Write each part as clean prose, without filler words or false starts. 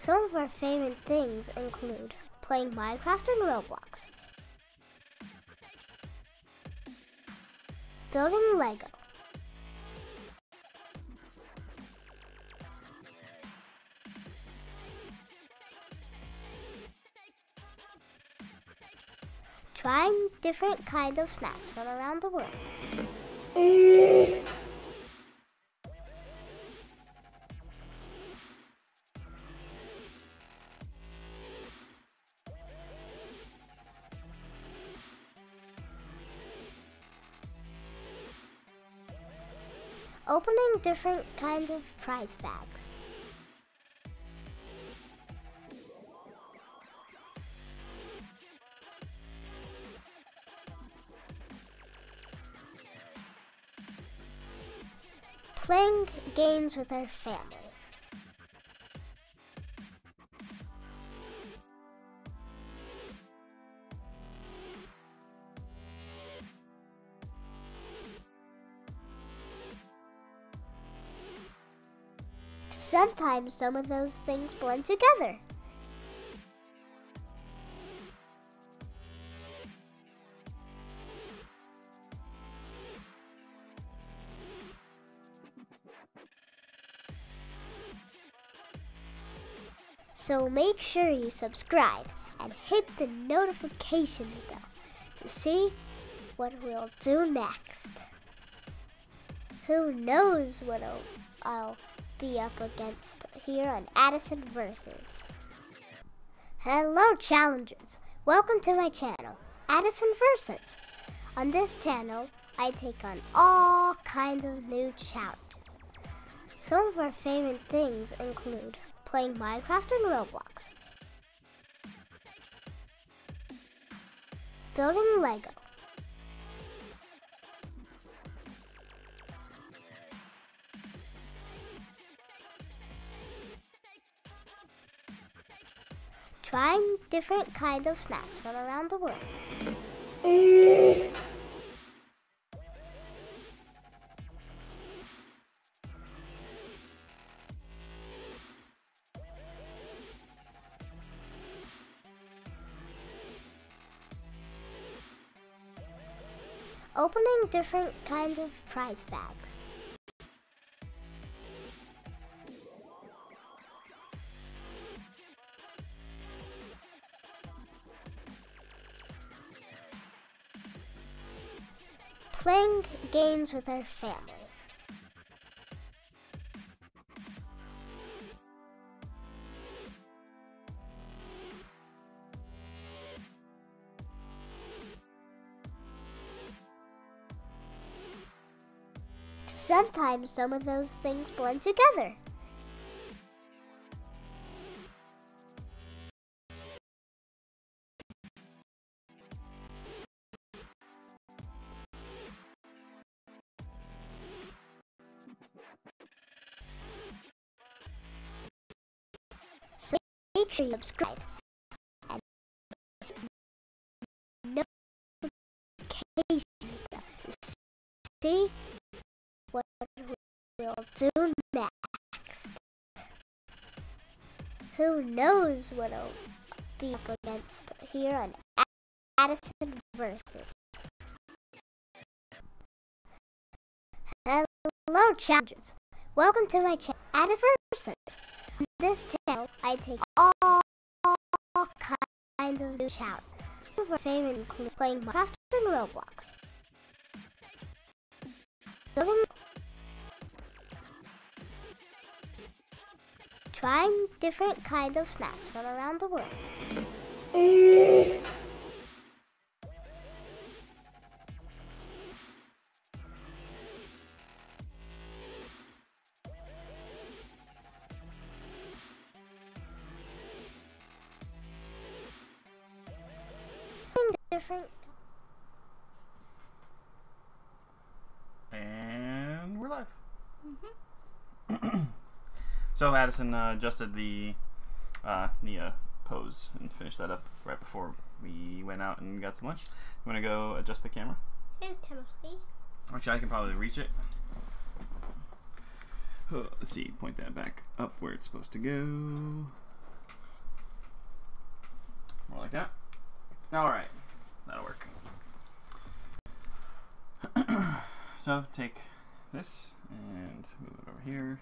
Some of our favorite things include playing Minecraft and Roblox, building Lego, trying different kinds of snacks from around the world, opening different kinds of prize bags, playing games with our family, sometimes some of those things blend together. So make sure you subscribe and hit the notification bell to see what we'll do next. Who knows what I'll be up against here on Addison Versus. Hello challengers, welcome to my channel, Addison Versus. On this channel, I take on all kinds of new challenges. Some of our favorite things include playing Minecraft and Roblox, building Lego, trying different kinds of snacks from around the world, opening different kinds of prize bags, playing games with our family, sometimes some of those things blend together. So make sure you subscribe and notification bell to see what we'll do next. Who knows what I'll be up against here on Addison Versus. Hello challengers, welcome to my channel, Addison Versus. On this channel, I take all kinds of new challenges. Some of our favorites include playing Minecraft and Roblox, building, trying different kinds of snacks from around the world, different. And we're live. So Addison adjusted the Nia pose and finished that up right before we went out and got some lunch. You want to go adjust the camera? Hey, Timothy. Actually, I can probably reach it. Let's see, point that back up where it's supposed to go. More like that. Alright. That'll work. So take this and move it over here.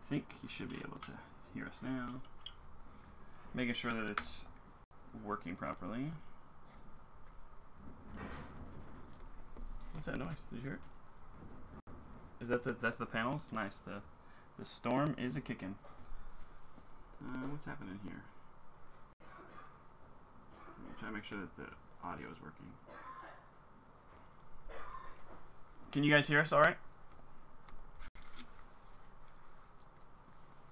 I think you should be able to hear us now. Making sure that it's working properly. What's that noise? Did you hear it? Is that that's the panels? Nice. The storm is a kicking. What's happening here? I'm trying to make sure that the audio is working. Can you guys hear us all right?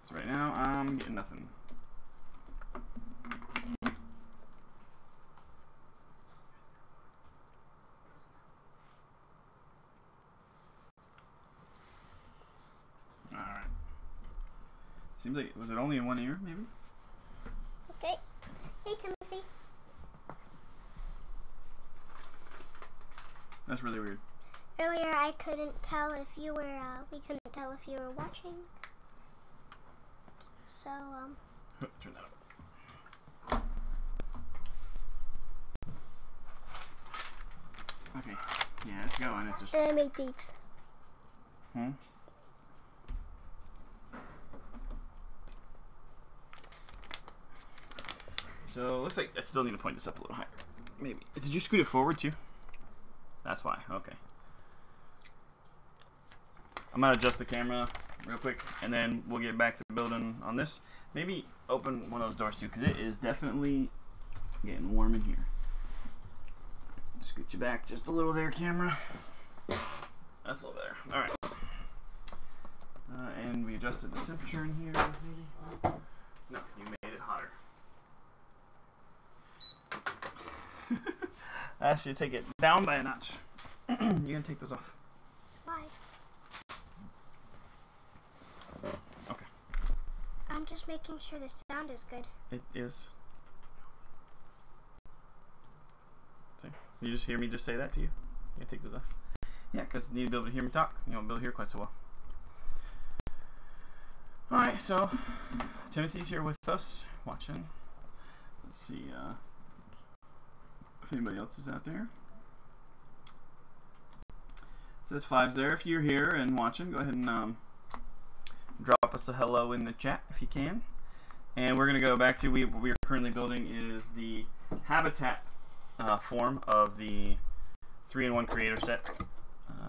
So right now I'm getting nothing. All right. Seems like, was it only in one ear, maybe? Okay. Hey, Timothy. That's really weird. Earlier, I couldn't tell if you were, we couldn't tell if you were watching. So, Turn that up. Okay. Yeah, it's going. It just... And I made these. Hmm? So, it looks like I still need to point this up a little higher. Maybe. Did you scoot it forward, too? That's why. Okay. I'm going to adjust the camera real quick, and then we'll get back to building on this. Maybe open one of those doors, too, because it is definitely getting warm in here. Scoot you back just a little there, camera. That's a little better. All right. And we adjusted the temperature in here, maybe? No, you made it hotter. I asked you to take it down by a notch. You're going to take those off. Why? Okay. I'm just making sure the sound is good. It is. See? You just hear me just say that to you? You take those off. Yeah, because you need to be able to hear me talk. You won't be able to hear quite so well. Alright, so Timothy's here with us, watching. Let's see if anybody else is out there. It says 5's there. If you're here and watching, go ahead and drop us a hello in the chat if you can. And we're going to go back to what we are currently building is the habitat form of the 3-in-1 creator set.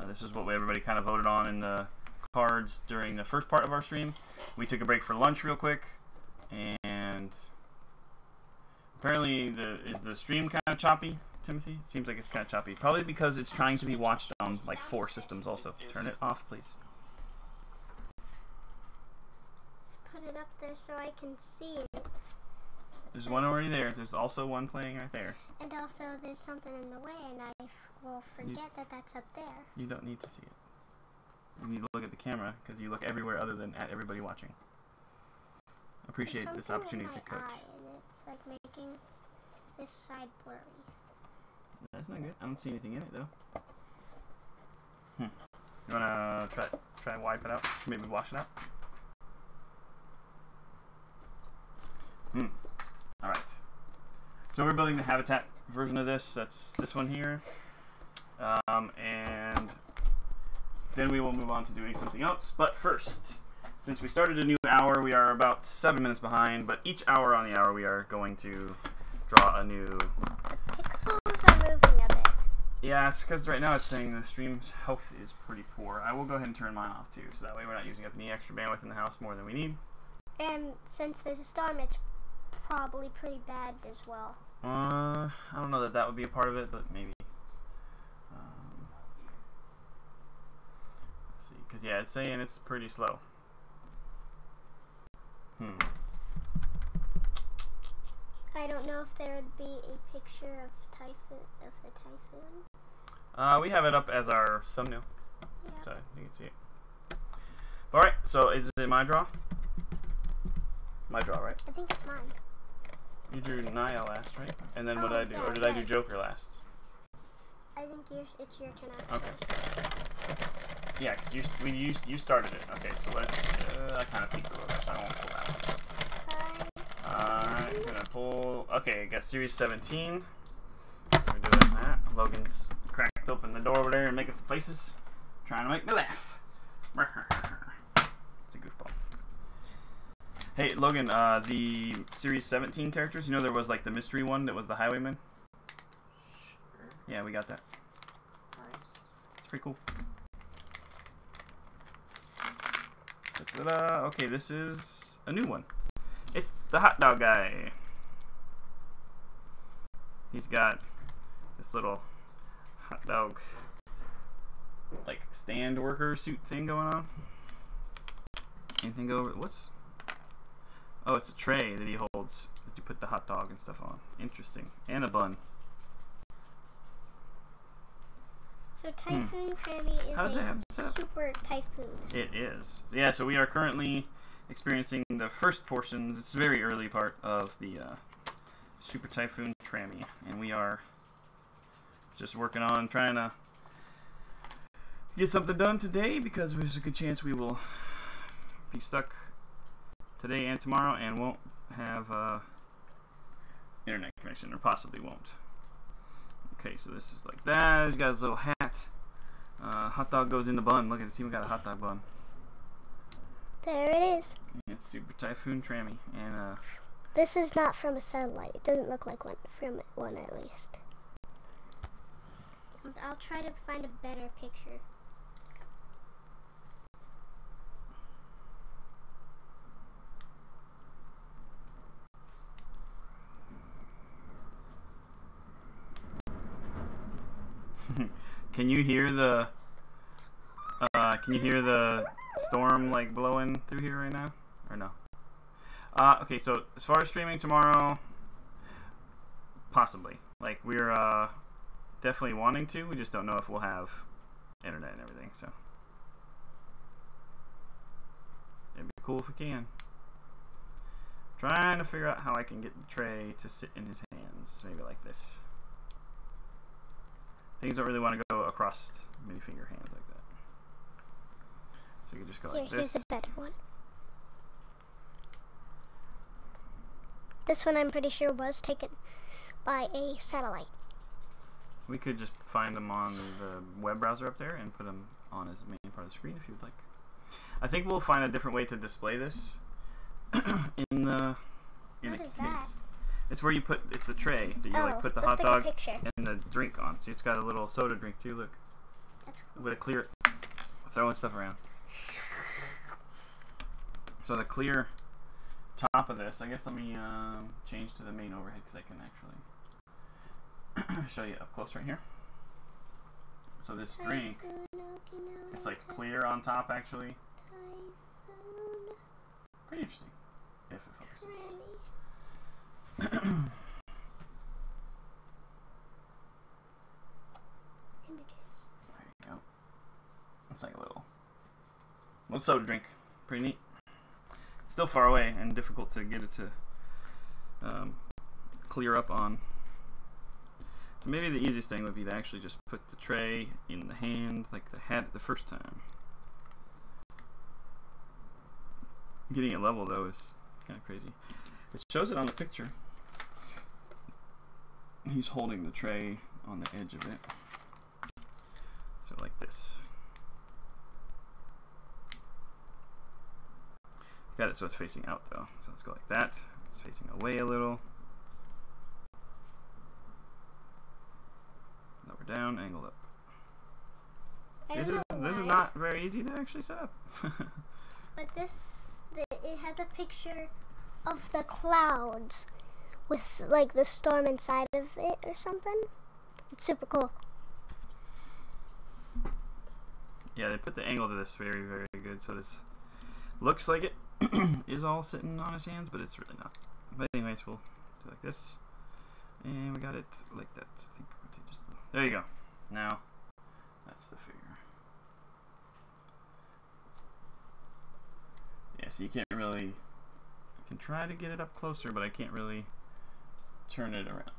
This is what everybody kind of voted on in the cards during the first part of our stream. We took a break for lunch real quick, and apparently is the stream kind of choppy, Timothy? It seems like it's kind of choppy. Probably because it's trying to be watched on like 4 systems also. Turn it off, please. Put it up there so I can see it. There's one already there. There's also one playing right there. And also there's something in the way and I will forget that that's up there. You don't need to see it. You need to look at the camera because you look everywhere other than at everybody watching. Appreciate this opportunity to coach. And it's like making this side blurry. That's not good. I don't see anything in it though. You wanna try and wipe it out? Maybe wash it out? Alright. So we're building the habitat version of this. That's this one here. And then we will move on to doing something else. But first, since we started a new hour, we are about 7 minutes behind. But each hour on the hour, we are going to draw a new... Pixels are moving a bit. Yeah, it's because right now it's saying the stream's health is pretty poor. I will go ahead and turn mine off too, so that way we're not using up any extra bandwidth in the house more than we need. And since there's a storm, it's probably pretty bad as well. I don't know that would be a part of it, but maybe. Let's see, because yeah, it's saying it's pretty slow. I don't know if there would be a picture of the typhoon. We have it up as our thumbnail, Yeah. so you can see it. All right, so is it my draw? My draw, right? I think it's mine. You drew Naya last, right? And then what Oh, did I do? yeah, Or did I do right. Joker last? I think it's your turn after. Okay. Yeah, because you started it. Okay, so let's. I kind of peeked a little bit, so I won't pull that one. Okay. Alright, I'm gonna pull Okay, I got Series 17. So we're doing that. Logan's cracked open the door over there and making some faces. Trying to make me laugh. It's a goofball. Hey, Logan, the Series 17 characters, you know there was like the mystery one that was the Highwayman? Sure. Yeah, we got that. Nice. It's pretty cool. Ta-da. Okay, this is a new one. It's the hot dog guy. He's got this little hot dog like stand worker suit thing going on. Anything go over? What's? Oh, it's a tray that he holds that you put the hot dog and stuff on. Interesting. And a bun. So Typhoon Trami is a super typhoon. It is. Yeah, so we are currently experiencing the first portions. It's a very early part of the Super Typhoon Trami, and we are just working on trying to get something done today because there's a good chance we will be stuck today and tomorrow and won't have internet connection, or possibly won't. Okay, so this is like that. He's got his little hat. Hot dog goes in the bun. Look at this, even got a hot dog bun. There it is. It's Super Typhoon Trami, and this is not from a satellite. It doesn't look like one from one, at least. I'll try to find a better picture. Can you hear the storm like blowing through here right now, or no? Okay, so as far as streaming tomorrow, possibly. Like, we're definitely wanting to. We just don't know if we'll have internet and everything. So it'd be cool if we can. Trying to figure out how I can get the tray to sit in his hands, maybe like this. Things don't really want to go across many finger hands like that. So you can just go like this. Here's a better one. This one I'm pretty sure was taken by a satellite. We could just find them on the web browser up there and put them on as the main part of the screen if you'd like. I think we'll find a different way to display this in the case. It's where you put, it's the tray that you like put the hot dog and the drink on. See, it's got a little soda drink too, look. That's cool. With a clear, throwing stuff around. So the clear top of this, I guess let me change to the main overhead because I can actually show you up close right here. So this drink, it's like clear on top actually. Pretty interesting, if it focuses. Images. There you go. It's like a little soda drink. Pretty neat. It's still far away and difficult to get it to clear up on. So maybe the easiest thing would be to actually just put the tray in the hand like the had it the first time. Getting it level though is kind of crazy. It shows it on the picture. He's holding the tray on the edge of it. So like this. Got it so it's facing out though. So let's go like that. It's facing away a little. Lower down, angled up. This is not very easy to actually set up. But it has a picture of the clouds with like the storm inside of it or something. It's super cool. Yeah, they put the angle to this very, very good. So this looks like it is all sitting on his hands, but it's really not. But anyways, we'll do like this. And we got it like that. I think there you go. Now, that's the figure. Yeah, so you can't really, I can try to get it up closer, but I can't really turn it around.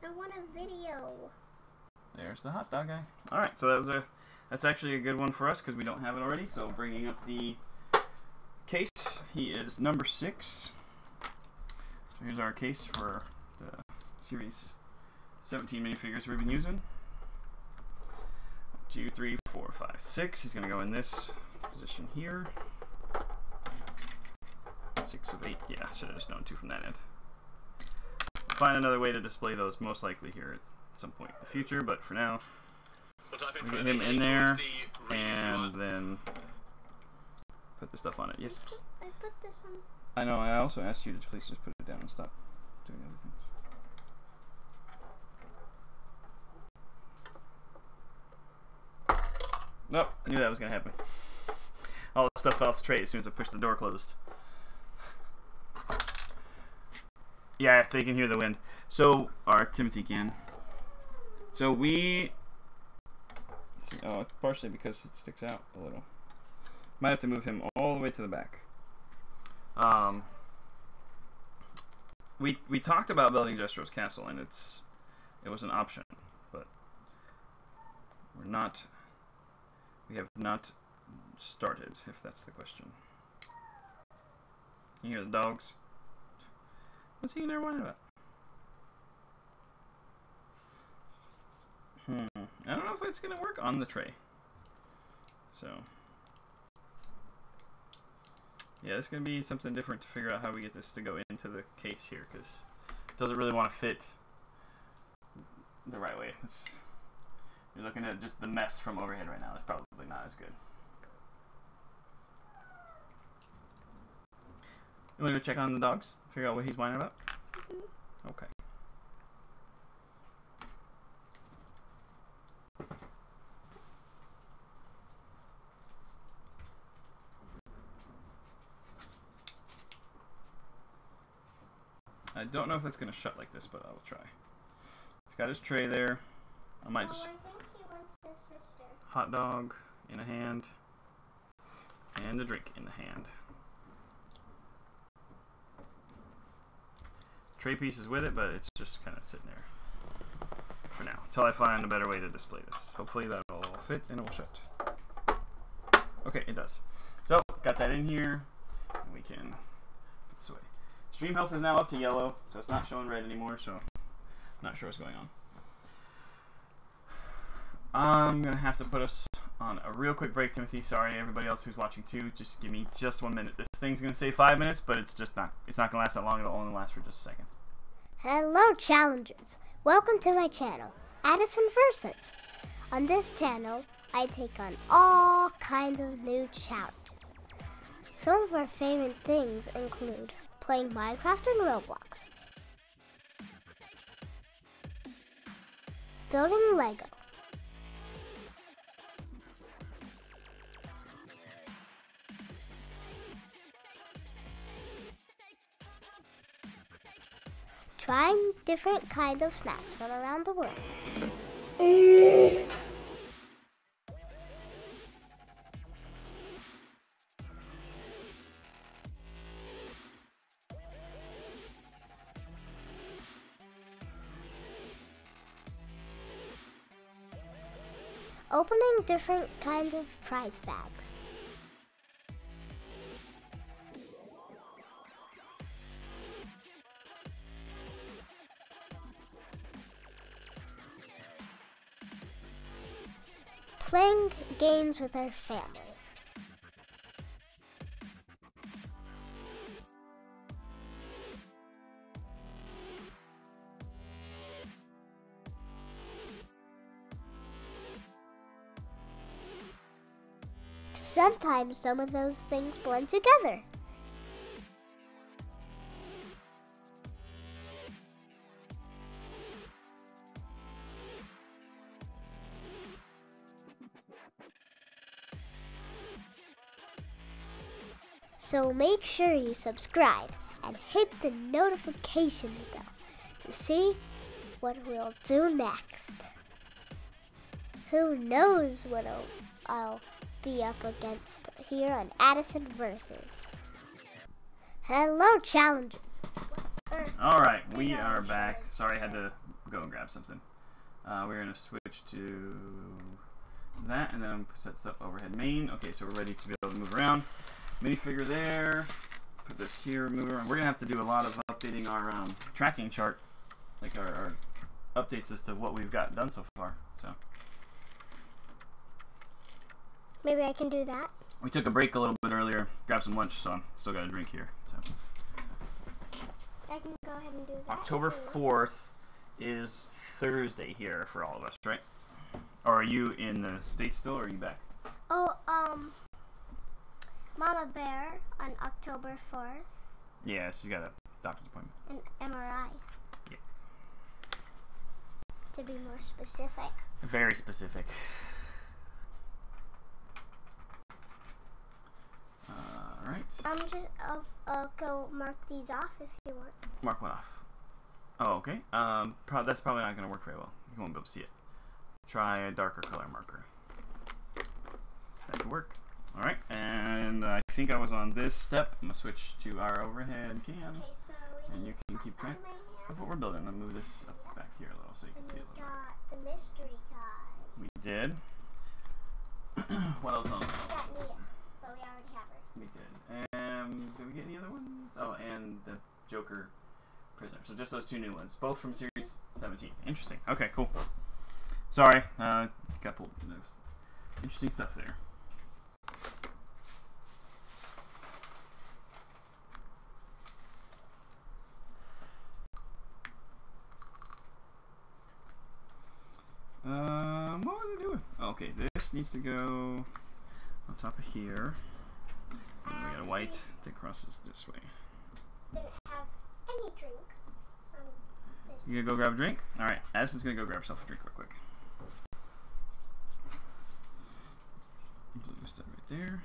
I want a video. There's the hot dog guy. All right, so that's actually a good one for us because we don't have it already. So bringing up the case. He is number 6. So here's our case for the Series 17 minifigures we've been using. 2, 3, 4, 5, 6. He's going to go in this position here. 6 of 8. Yeah, should have just known 2 from that end. Find another way to display those, most likely here at some point in the future, but for now, we get him in there, and then put the stuff on it. Yes? I put this on. I know, I also asked you to please just put it down and stop doing other things. Nope, I knew that was going to happen. All the stuff fell off the tray as soon as I pushed the door closed. Yeah, they can hear the wind. So, or Timothy can. So we... Oh, partially because it sticks out a little. Might have to move him all the way to the back. We talked about building Jestro's castle, and it was an option, but we have not started, if that's the question. Can you hear the dogs? What's he in there whining about? I don't know if it's gonna work on the tray. So yeah, it's gonna be something different to figure out how we get this to go into the case here, because it doesn't really want to fit the right way. You're looking at just the mess from overhead right now. It's probably not as good. You want to go check on the dogs? Figure out what he's whining about? Okay. I don't know if it's going to shut like this, but I will try. He's got his tray there. I might just... I think he wants his sister. Hot dog in a hand. And the drink in the hand. Tray piece is with it, but it's just kind of sitting there for now until I find a better way to display this. Hopefully that'll fit and it will shut. Okay, it does. So, got that in here, and we can put this away. Stream health is now up to yellow, so it's not showing red anymore, so I'm not sure what's going on. I'm going to have to put us on a real quick break, Timothy. Sorry, everybody else who's watching too. Just give me just 1 minute. This thing's going to say 5 minutes, but it's not going to last that long. It'll only last for just a second. Hello, challengers. Welcome to my channel, Addyson Versus. On this channel, I take on all kinds of new challenges. Some of our favorite things include playing Minecraft and Roblox, building Lego, trying different kinds of snacks from around the world, opening different kinds of prize bags, playing games with our family, sometimes some of those things blend together. So make sure you subscribe and hit the notification bell to see what we'll do next. Who knows what I'll be up against here on Addyson Versus. Hello, challengers. Alright, we are back. Sorry, I had to go and grab something. We're going to switch to that, and then set this up overhead main. Okay, so we're ready to be able to move around. minifigure there. Put this here, move it around. We're gonna have to do a lot of updating our tracking chart, like our updates as to what we've got done so far. So Maybe I can do that. we took a break a little bit earlier, grabbed some lunch, so I'm still got a drink here. So I can go ahead and do that. October 4th is Thursday here for all of us, right? Or are you in the States still, or are you back? Oh, Mama Bear on October 4th. Yeah, she's got a doctor's appointment. An MRI. Yeah. To be more specific. Very specific. Alright. I'll go mark these off if you want. Mark what off? Oh, okay. That's probably not going to work very well. You won't be able to see it. Try a darker color marker. That could work. Alright, and I think I was on this step. I'm going to switch to our overhead cam. Okay, so And you can keep track of what we're building. I'll move this up back here a little so you can see it a little got the mystery guide. bit. We did. What else on We got Nia, but we already have her. We did. Did we get any other ones? Oh, and the Joker Prisoner. So just those two new ones. Both from Series 17. Interesting. Okay, cool. Sorry. Got pulled. Interesting stuff there. What was I doing? Okay, this needs to go on top of here. And we got a white that crosses this way. Didn't have any drink. So You gonna go grab a drink? Alright, Addison's gonna go grab herself a drink real quick. Blue stuff right there.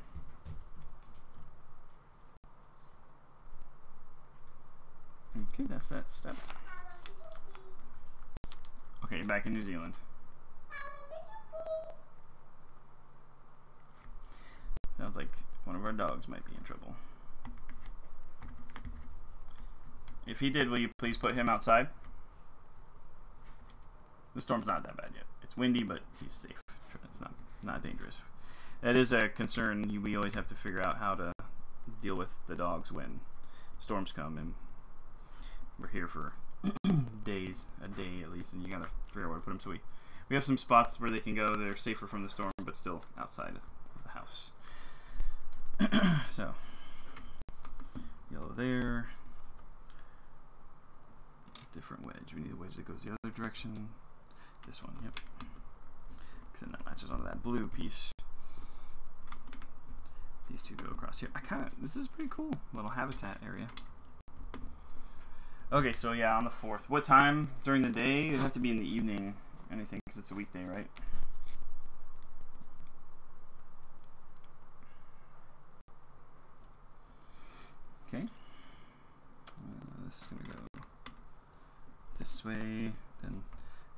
Okay, that's that step. Okay, back in New Zealand. Sounds like one of our dogs might be in trouble. If he did, will you please put him outside? The storm's not that bad yet. It's windy, but he's safe. It's not dangerous. That is a concern. We always have to figure out how to deal with the dogs when storms come, and we're here for days, a day at least, and you gotta figure out where to put them. So we have some spots where they can go. They're safer from the storm, but still outside of the house. So yellow there. Different wedge. We need a wedge that goes the other direction. This one, yep. Because then that latches onto that blue piece. These two go across here. This is pretty cool. Little habitat area. Okay, so yeah, on the 4th. What time during the day? It'd have to be in the evening, anything, because it's a weekday, right? Okay. This is going to go this way, then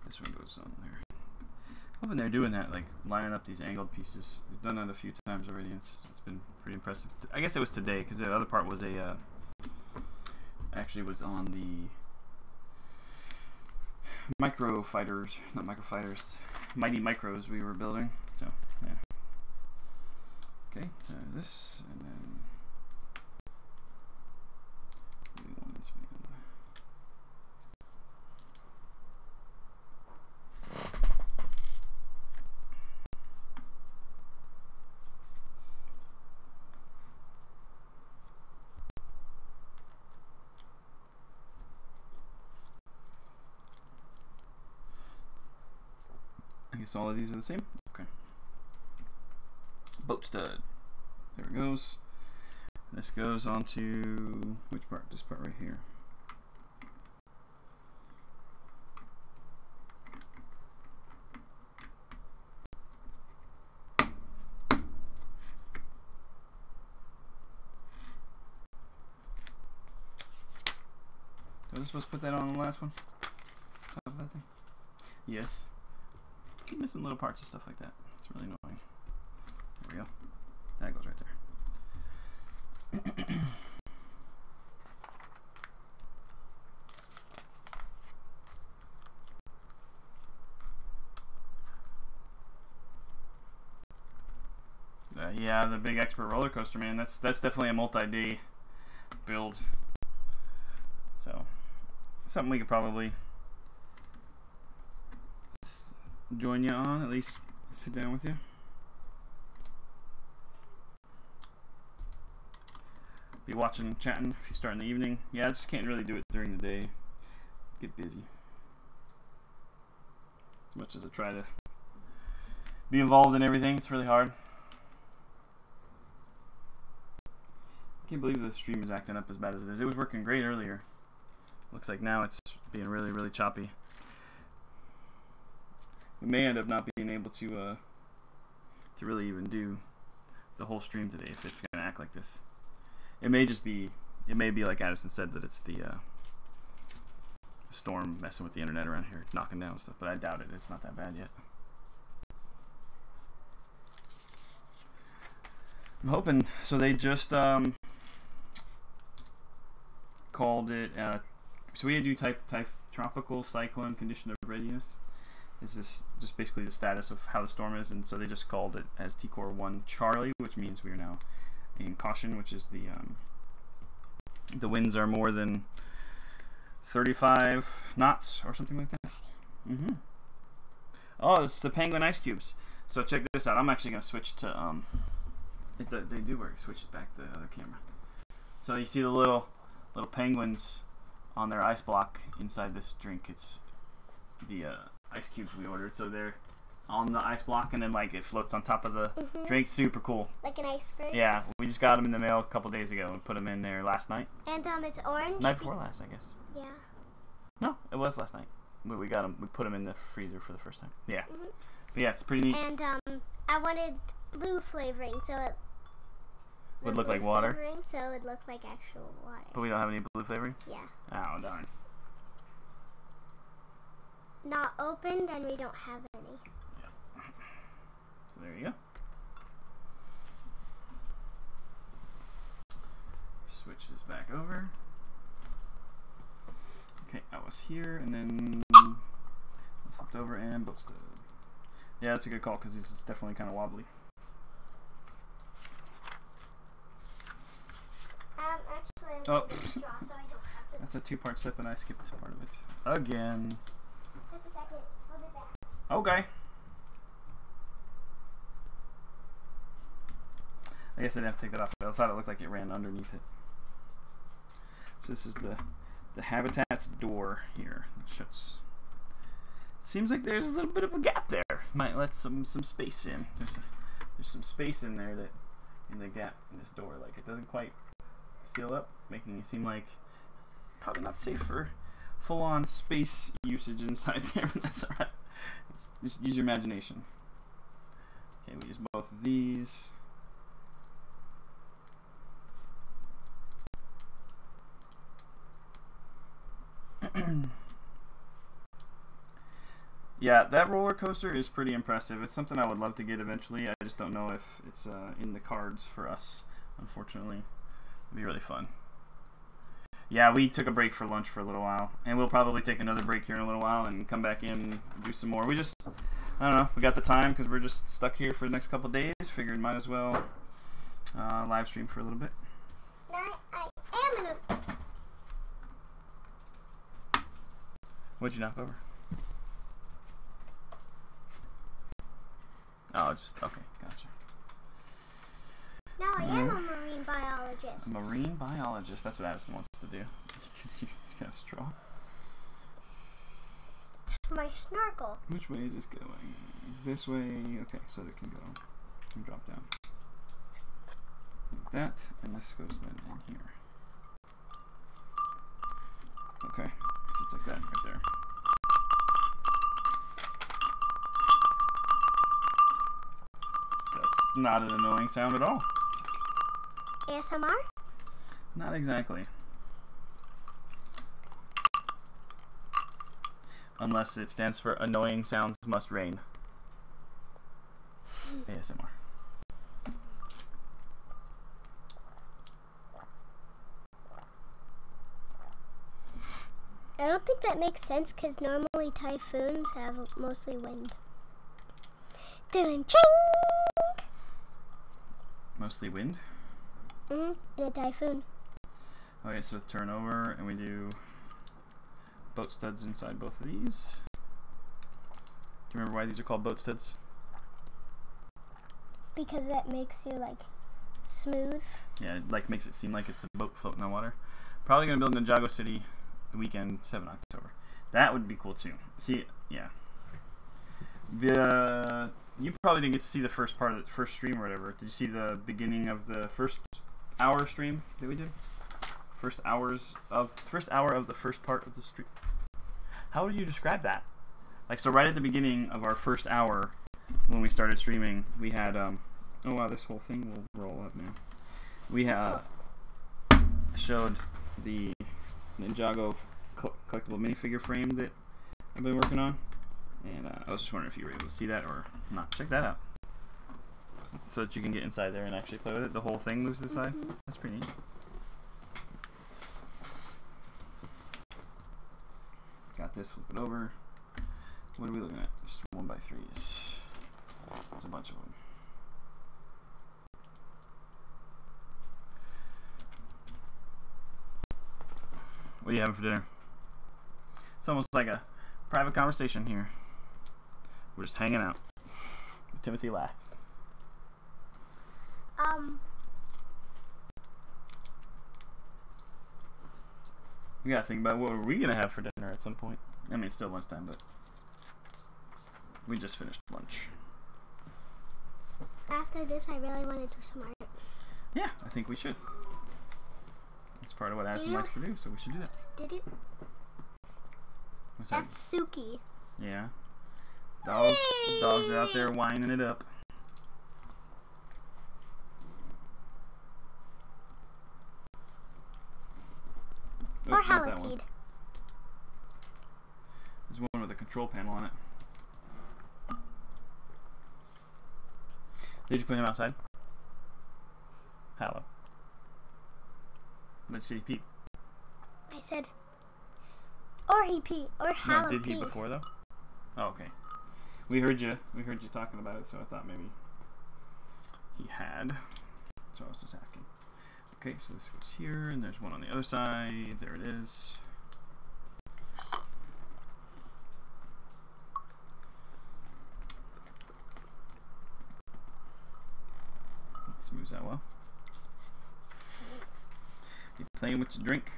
this one goes on there. I love when they're doing that, like lining up these angled pieces. They've done that a few times already, and it's been pretty impressive. I guess it was today, because the other part was actually was on the micro fighters, not micro fighters, mighty micros we were building. So yeah. Okay, so this, and then I guess all of these are the same. Okay. Boat stud. There it goes. This goes on to which part? This part right here. Was I supposed to put that on the last one? Top of that thing? Yes. Keep missing little parts and stuff like that. It's really annoying. There we go. That goes right there. Yeah, the big expert roller coaster, man. That's definitely a multi-day build. So, something we could probably join you on, at least sit down with you. Be watching, chatting if you start in the evening. Yeah, I just can't really do it during the day. Get busy. As much as I try to be involved in everything, it's really hard. I can't believe the stream is acting up as bad as it is. It was working great earlier. Looks like now it's being really, really choppy. We may end up not being able to really even do the whole stream today if it's gonna act like this. It may just be, it may be like Addison said, that it's the storm messing with the internet around here, knocking down stuff, but I doubt it. It's not that bad yet. I'm hoping. So they just called it. So we do tropical cyclone condition of readiness. This is just basically the status of how the storm is, and so they just called it as T-Core 1 Charlie, which means we are now in caution, which is the winds are more than 35 knots or something like that. Oh, it's the penguin ice cubes. So check this out. I'm actually gonna switch to they do work. Switch back the other camera. So you see the little penguins on their ice block inside this drink. It's the ice cubes we ordered. So they're on the ice block, and then like it floats on top of the drink. Super cool. Like an iceberg? Yeah, we just got them in the mail a couple days ago and put them in there last night. And it's orange? Night before last, I guess. Yeah. No, it was last night. We got them. We put them in the freezer for the first time. Yeah. But yeah, it's pretty neat. And I wanted blue flavoring, so it would look like water. Flavoring, so it would look like actual water. But we don't have any blue flavoring? Yeah. Oh, darn. Not opened, and we don't have any. Yeah. So there you go. Switch this back over. Okay, I was here, and then I flipped over and boosted. Yeah, that's a good call because this is definitely kind of wobbly. Actually, I'm going to straw, so I don't have to. That's a two-part step, and I skipped part of it again. Just a second. I'll be back. Okay. I guess I didn't have to take that off. I thought it looked like it ran underneath it. So this is the habitat's door here. It shuts. It seems like there's a little bit of a gap there. Might let some space in. There's some space in there that in the gap in this door. Like it doesn't quite seal up, making it seem like probably not safe for full-on space usage inside there. But that's alright. Just use your imagination. Okay, we use both of these. Yeah, that roller coaster is pretty impressive. It's something I would love to get eventually. I just don't know if it's in the cards for us, unfortunately. It'd be really fun. Yeah, we took a break for lunch for a little while, and we'll probably take another break here in a little while and come back in and do some more. We just, I don't know, we got the time because we're just stuck here for the next couple days. Figured might as well live stream for a little bit. I am in a... What'd you knock over? Oh, just, okay, gotcha. No, I am a marine biologist. A marine biologist, that's what Addison wants to do. He's got a straw. My snorkel. Which way is this going? This way, okay, so it can go, can drop down. Like that, and this goes then in here. Okay, so it's like that right there. That's not an annoying sound at all. ASMR? Not exactly. Unless it stands for annoying sounds must rain. ASMR. I don't think that makes sense because normally typhoons have mostly wind. Dun-ching! mostly wind. In a typhoon. Okay, so turn over and we do boat studs inside both of these. Do you remember why these are called boat studs? Because that makes you like smooth. Yeah, it like makes it seem like it's a boat floating on water. Probably gonna build in Ninjago City the weekend, 7 October. That would be cool too. See, yeah. You probably didn't get to see the first part of the first stream or whatever. Did you see the beginning of the first hour stream that we did? First hour of the first part of the stream. How would you describe that? Like, so right at the beginning of our first hour, when we started streaming, we had oh wow, this whole thing will roll up now. We showed the Ninjago collectible minifigure frame that I've been working on, and I was just wondering if you were able to see that or not. Check that out, so that you can get inside there and actually play with it. The whole thing moves to the side. That's pretty neat. Got this. Flip it over. What are we looking at? Just 1x3s. There's a bunch of them. What are you having for dinner? It's almost like a private conversation here. We're just hanging out. Timothy laugh. We gotta think about what are we gonna have for dinner at some point. I mean, it's still lunchtime, but we just finished lunch. After this, I really want to do some art. Yeah, I think we should. It's part of what Addison likes to do, so we should do that. Did you? What's that? That's Suki. Yeah. Dogs are out there whining it up. Oh, Or not that one. Halipede. There's one with a control panel on it. Did you put him outside? Hallow. Let's see, Pete. I said, or he peed, or Halipede. No, did he before though? Oh, okay. We heard you. We heard you talking about it, so I thought maybe he had. So I was just asking. Okay, so this goes here, and there's one on the other side. There it is. This moves out well. You playing with your drink?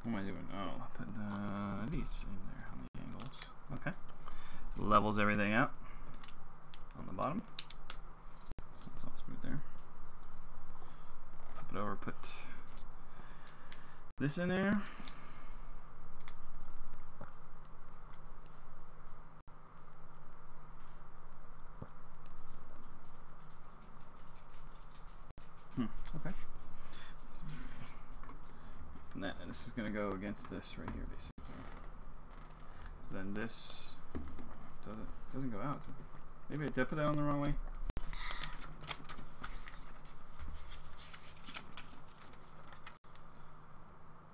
What am I doing? Oh, I put these in there on the angles. Okay. Levels everything out on the bottom. That's all smooth there. Flip it over, put this in there. Okay. And this is going to go against this right here, basically. So then this doesn't go out. Maybe I did put that on the wrong way.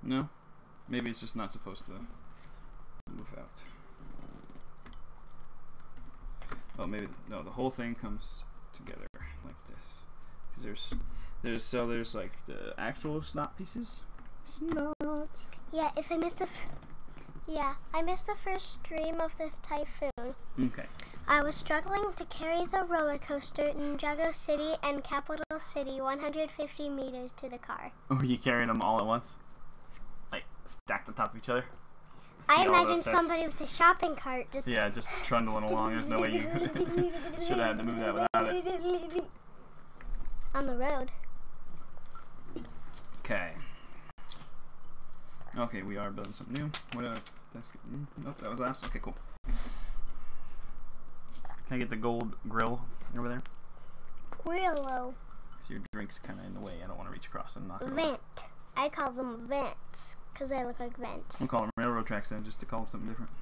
No? Maybe it's just not supposed to move out. Oh, maybe no. The whole thing comes together like this. Because there's like the actual snot pieces. Snot. Yeah, if I missed I missed the first stream of the Typhoon. Okay. I was struggling to carry the roller coaster Ninjago City and Capital City 150 meters to the car. Oh, were you carrying them all at once? Like stacked on top of each other? I See all imagine those sets? somebody with a shopping cart just just trundling along. There's no way you should have had to move that without it. on the road. Okay. Okay, we are building something new. What? Nope, that was last. Okay, cool. Can I get the gold grill over there? Grillo. So your drink's kind of in the way. I don't want to reach across and knock it over. Vent. I call them vents because they look like vents. We'll call them railroad tracks then, just to call them something different.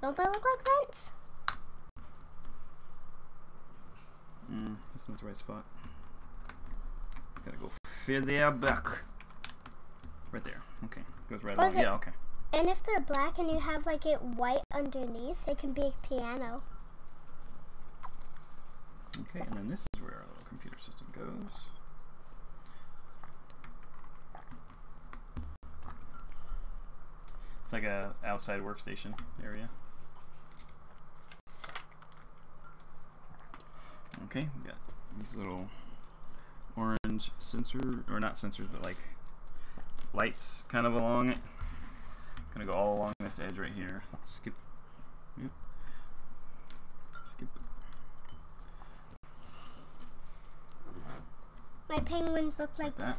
Don't they look like vents? That's not the right spot. Gotta go further back. Right there. Okay. Goes right along. Yeah, okay. And if they're black and you have like it white underneath, it can be a piano. Okay, and then this is where our little computer system goes. It's like a outside workstation area. Okay, we got these little orange sensor, or not sensors, but like lights kind of along it. Gonna go all along this edge right here. Skip. Yep. Skip. My penguins look Just like that.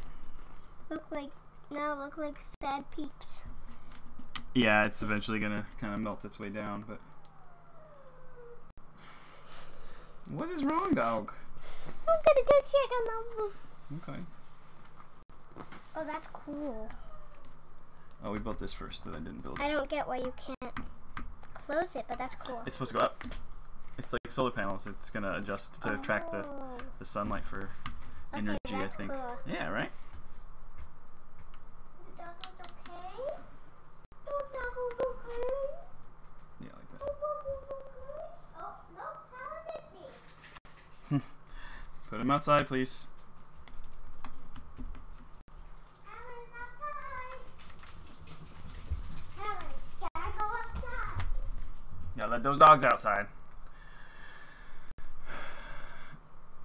look like sad peeps. Yeah, it's eventually gonna kind of melt its way down, but what is wrong, dog? I'm gonna go check on my roof. Okay. Oh, that's cool. Oh, we built this first, then I didn't build it. I don't get why you can't close it, but that's cool. It's supposed to go up. It's like solar panels. It's gonna adjust to attract the sunlight for energy, I that's think. cool. Yeah, right? The dog is okay? The dog is okay? Yeah, like that. The dog is okay? Oh, no, how did it be? Put him outside, please. Helen's outside. Helen, gotta go outside. Yeah, let those dogs outside.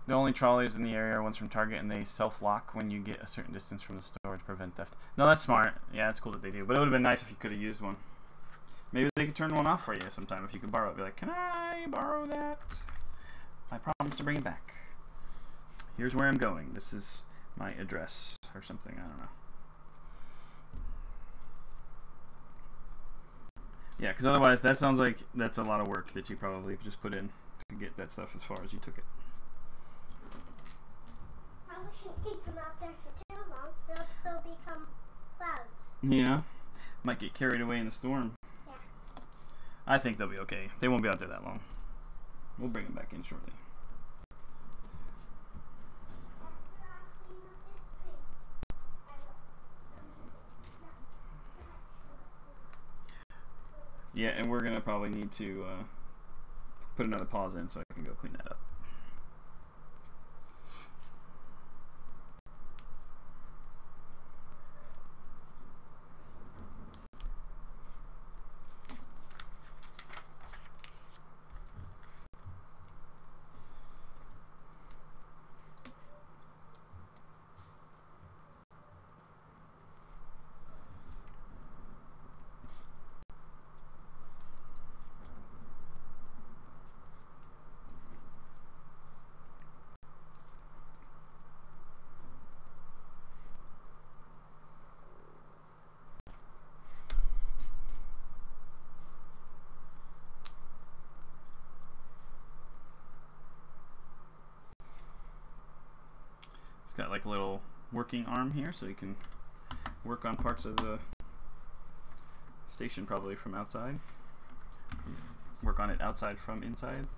The only trolleys in the area are ones from Target, and they self-lock when you get a certain distance from the store to prevent theft. No, that's smart. Yeah, it's cool that they do. But it would have been nice if you could have used one. Maybe they could turn one off for you sometime if you could borrow it. Be like, can I borrow that? I promise to bring it back. Here's where I'm going. This is my address or something. I don't know. Yeah, because otherwise that sounds like that's a lot of work that you probably just put in to get that stuff as far as you took it. Probably shouldn't keep them out there for too long, or else they'll become clouds. Yeah. Might get carried away in the storm. Yeah. I think they'll be okay. They won't be out there that long. We'll bring them back in shortly. Yeah, and we're going to probably need to put another pause in so I can go clean that up. It's got like a little working arm here, so you can work on parts of the station probably from outside. Work on it outside from inside,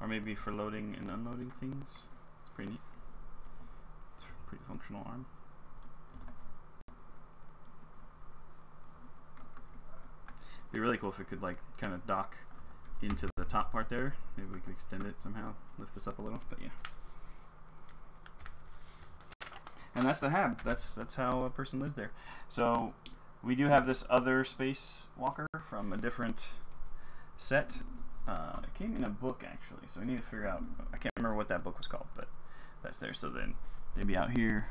or maybe for loading and unloading things. It's pretty neat. It's a pretty functional arm. It'd be really cool if it could like kind of dock into the top part there. Maybe we could extend it somehow, lift this up a little, but yeah. And that's the hab. That's how a person lives there. So we do have this other space walker from a different set. It came in a book actually, so we need to figure out. I can't remember what that book was called, but that's there. So then they'd be out here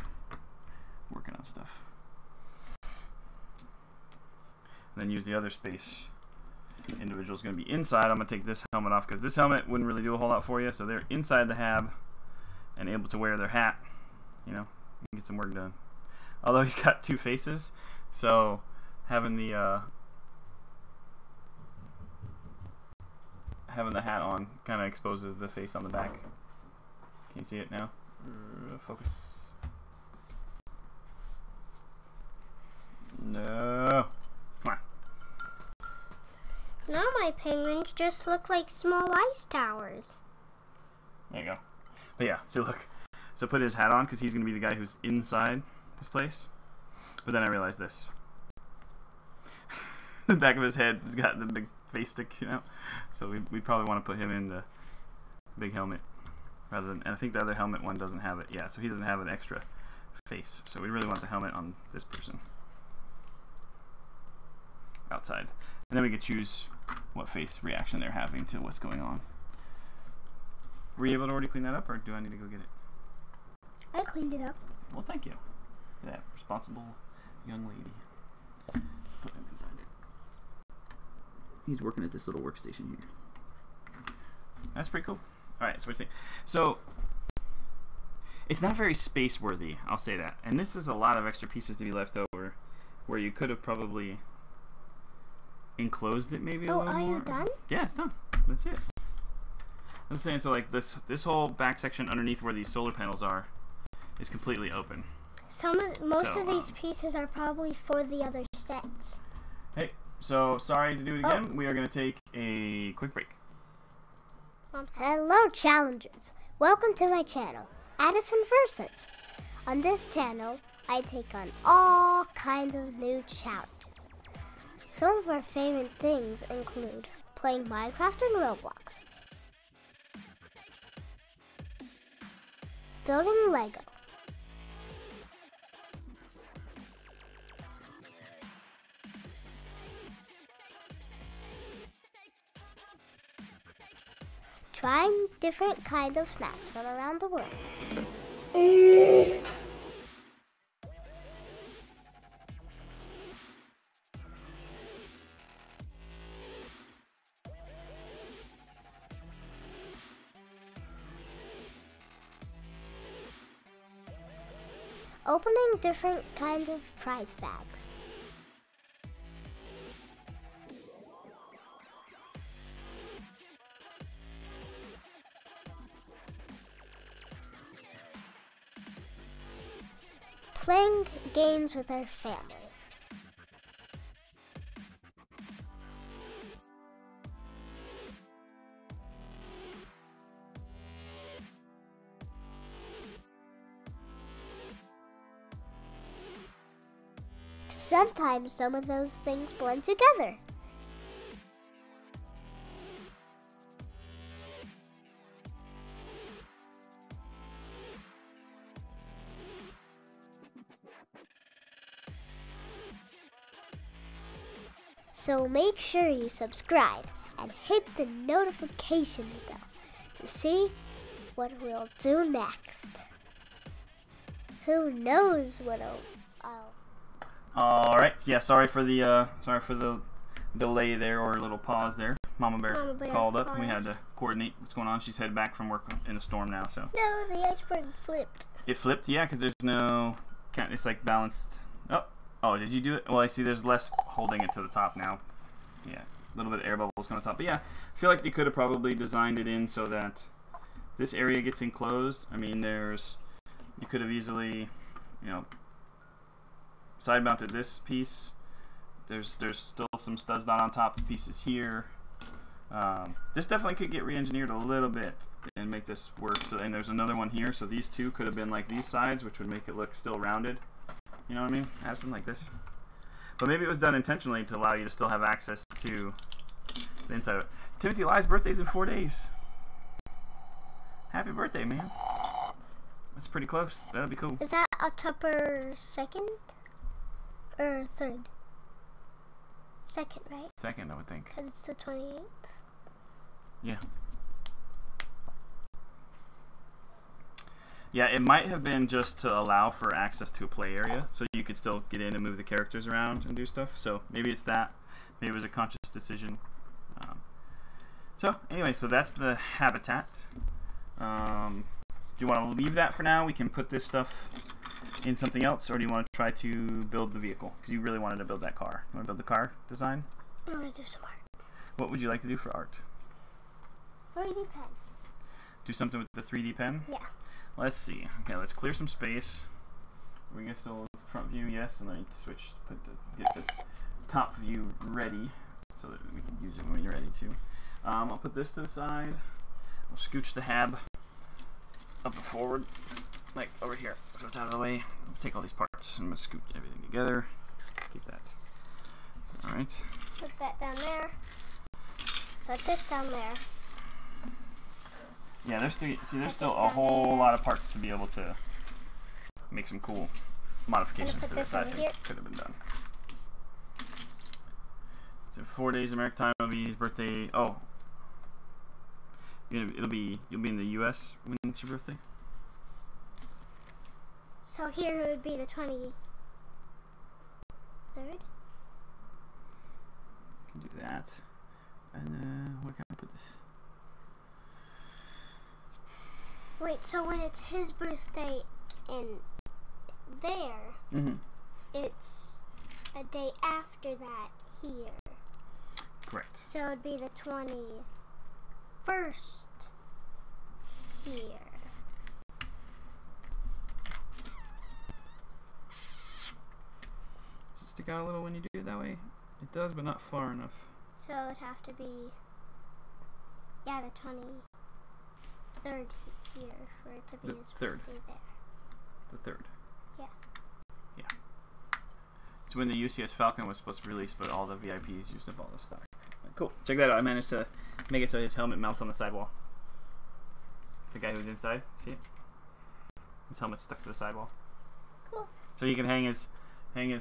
working on stuff. And then use the other space. Individual's going to be inside. I'm going to take this helmet off because this helmet wouldn't really do a whole lot for you. So they're inside the hab and able to wear their hat. You know. Get some work done. Although he's got two faces, so having the hat on kind of exposes the face on the back. Can you see it now? Focus. No. Come on. Now my penguins just look like small ice towers. There you go. But yeah, see, look. So put his hat on because he's going to be the guy who's inside this place. But then I realized this. The back of his head has got the big face sticking out. So we probably want to put him in the big helmet. rather than, and I think the other helmet one doesn't have it. Yeah, so he doesn't have an extra face. So we really want the helmet on this person. Outside. And then we could choose what face reaction they're having to what's going on. Were you able to already clean that up, or do I need to go get it? I cleaned it up. Well, thank you. That responsible young lady. Let's put him inside it. He's working at this little workstation here. That's pretty cool. All right, so what do you think? So it's not very space worthy, I'll say that. And this is a lot of extra pieces to be left over, where you could have probably enclosed it maybe a little more. Oh, are you done? Yeah, it's done. That's it. I'm saying, so like this whole back section underneath where these solar panels are is completely open. Most of these pieces are probably for the other sets. Hey, so sorry to do it again. We are going to take a quick break. Hello, challengers. Welcome to my channel, Addyson Versus. On this channel, I take on all kinds of new challenges. Some of our favorite things include playing Minecraft and Roblox, building Lego, trying different kinds of snacks from around the world, opening different kinds of prize bags, playing games with our family, sometimes some of those things blend together. So make sure you subscribe and hit the notification bell to see what we'll do next. Who knows what I'll All right. Yeah. Sorry for the delay there, or a little pause there. Mama Bear called up. And we had to coordinate what's going on. She's headed back from work in a storm now. So No, the iceberg flipped. it flipped. Yeah, because there's no. It's like balanced. Oh, did you do it? Well, I see. There's less holding it to the top now. Yeah, a little bit of air bubbles going to the top. But yeah, I feel like you could have probably designed it in so that this area gets enclosed. I mean, you could have easily, side mounted this piece. There's still some studs not on top of pieces here. This definitely could get re-engineered a little bit and make this work. So, and there's another one here. So these two could have been like these sides, which would make it look still rounded. You know what I mean? Have something like this. But maybe it was done intentionally to allow you to still have access to the inside of it. Timothy Ly's birthday's in 4 days. Happy birthday, man. That's pretty close. That'll be cool. Is that October 2nd or 3rd? 2nd, right? 2nd, I would think. Because it's the 28th. Yeah. Yeah, it might have been just to allow for access to a play area, so you could still get in and move the characters around and do stuff. So maybe it's that. Maybe it was a conscious decision. So anyway, so that's the habitat. Do you want to leave that for now? We can put this stuff in something else, or do you want to try to build the vehicle? Because you really wanted to build that car. You want to build the car design? I want to do some art. What would you like to do for art? 3D pen. Do something with the 3D pen? Yeah. Let's see. Okay, let's clear some space. We can still front view, yes, and then switch, get the top view ready so that we can use it when you're ready to. I'll put this to the side. We'll scooch the hab up and forward, like over here, so it's out of the way. We'll take all these parts and I'm gonna scoot everything together. Keep that. All right. Put that down there. Put this down there. Yeah, there's still a whole lot of parts to be able to make some cool modifications to this. I think could have been done. So 4 days American time will be his birthday. Oh, you'll be in the U.S. when it's your birthday. So here it would be the 23rd. Can do that. And where can I put this? Wait, so when it's his birthday in there, it's a day after that here. Correct. So it'd be the 21st here. Does it stick out a little when you do it that way? It does, but not far enough. So it'd have to be, yeah, the 23rd here for it to be his birthday there. The 3rd. Yeah. Yeah. It's when the UCS Falcon was supposed to release, but all the VIPs used up all the stock. Cool. Check that out. I managed to make it so his helmet mounts on the sidewall. The guy who's inside, see it? His helmet's stuck to the sidewall. Cool. So you can hang his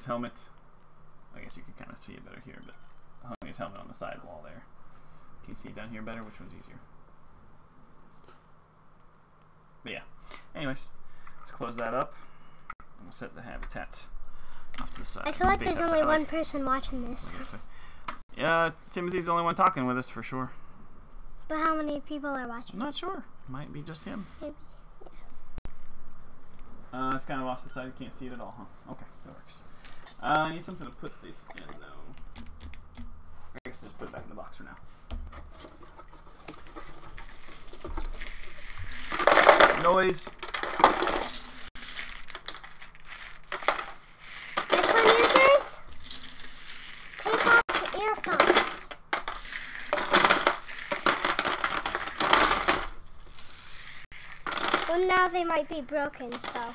helmet. I guess you can kind of see it better here, but hung his helmet on the sidewall there. Can you see it down here better? Which one's easier? But yeah. Anyways, let's close that up. And we'll set the habitat off to the side. I feel like there's only one person watching this. Yeah, Timothy's the only one talking with us for sure. But how many people are watching? I'm not sure. Might be just him. Maybe. Yeah. It's kind of off the side. You can't see it at all, huh? Okay, that works. I need something to put this in, though. I guess just put it back in the box for now. Noise. iPhone users, take off the earphones. Well, now they might be broken, so.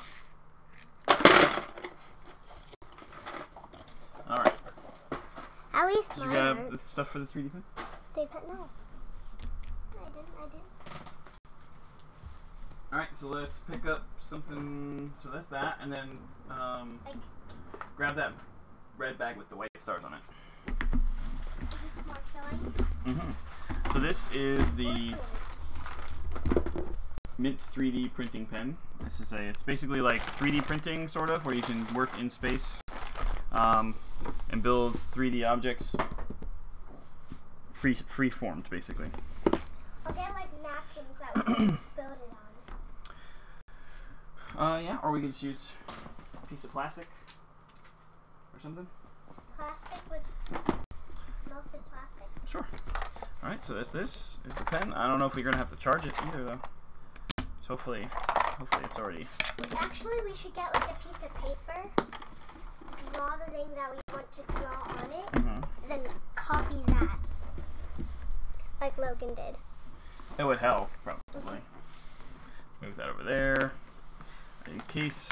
Alright. At least Did you mine grab hurt. the stuff for the 3D print? They put no. I didn't. Alright, so let's pick up something. So that's that, and then grab that red bag with the white stars on it. Is this more filling? So this is the Mint 3D printing pen. It's basically like 3D printing, sort of, where you can work in space and build 3D objects free-formed, basically. I'll get like napkins that we can build it on. Yeah, or we could just use a piece of plastic or something. Plastic with melted plastic. Sure. Alright, so this is the pen. I don't know if we're going to have to charge it either, though. So hopefully it's already... Actually, we should get like a piece of paper, draw the thing that we want to draw on it, then copy that, like Logan did. It would help, probably. Move that over there. In case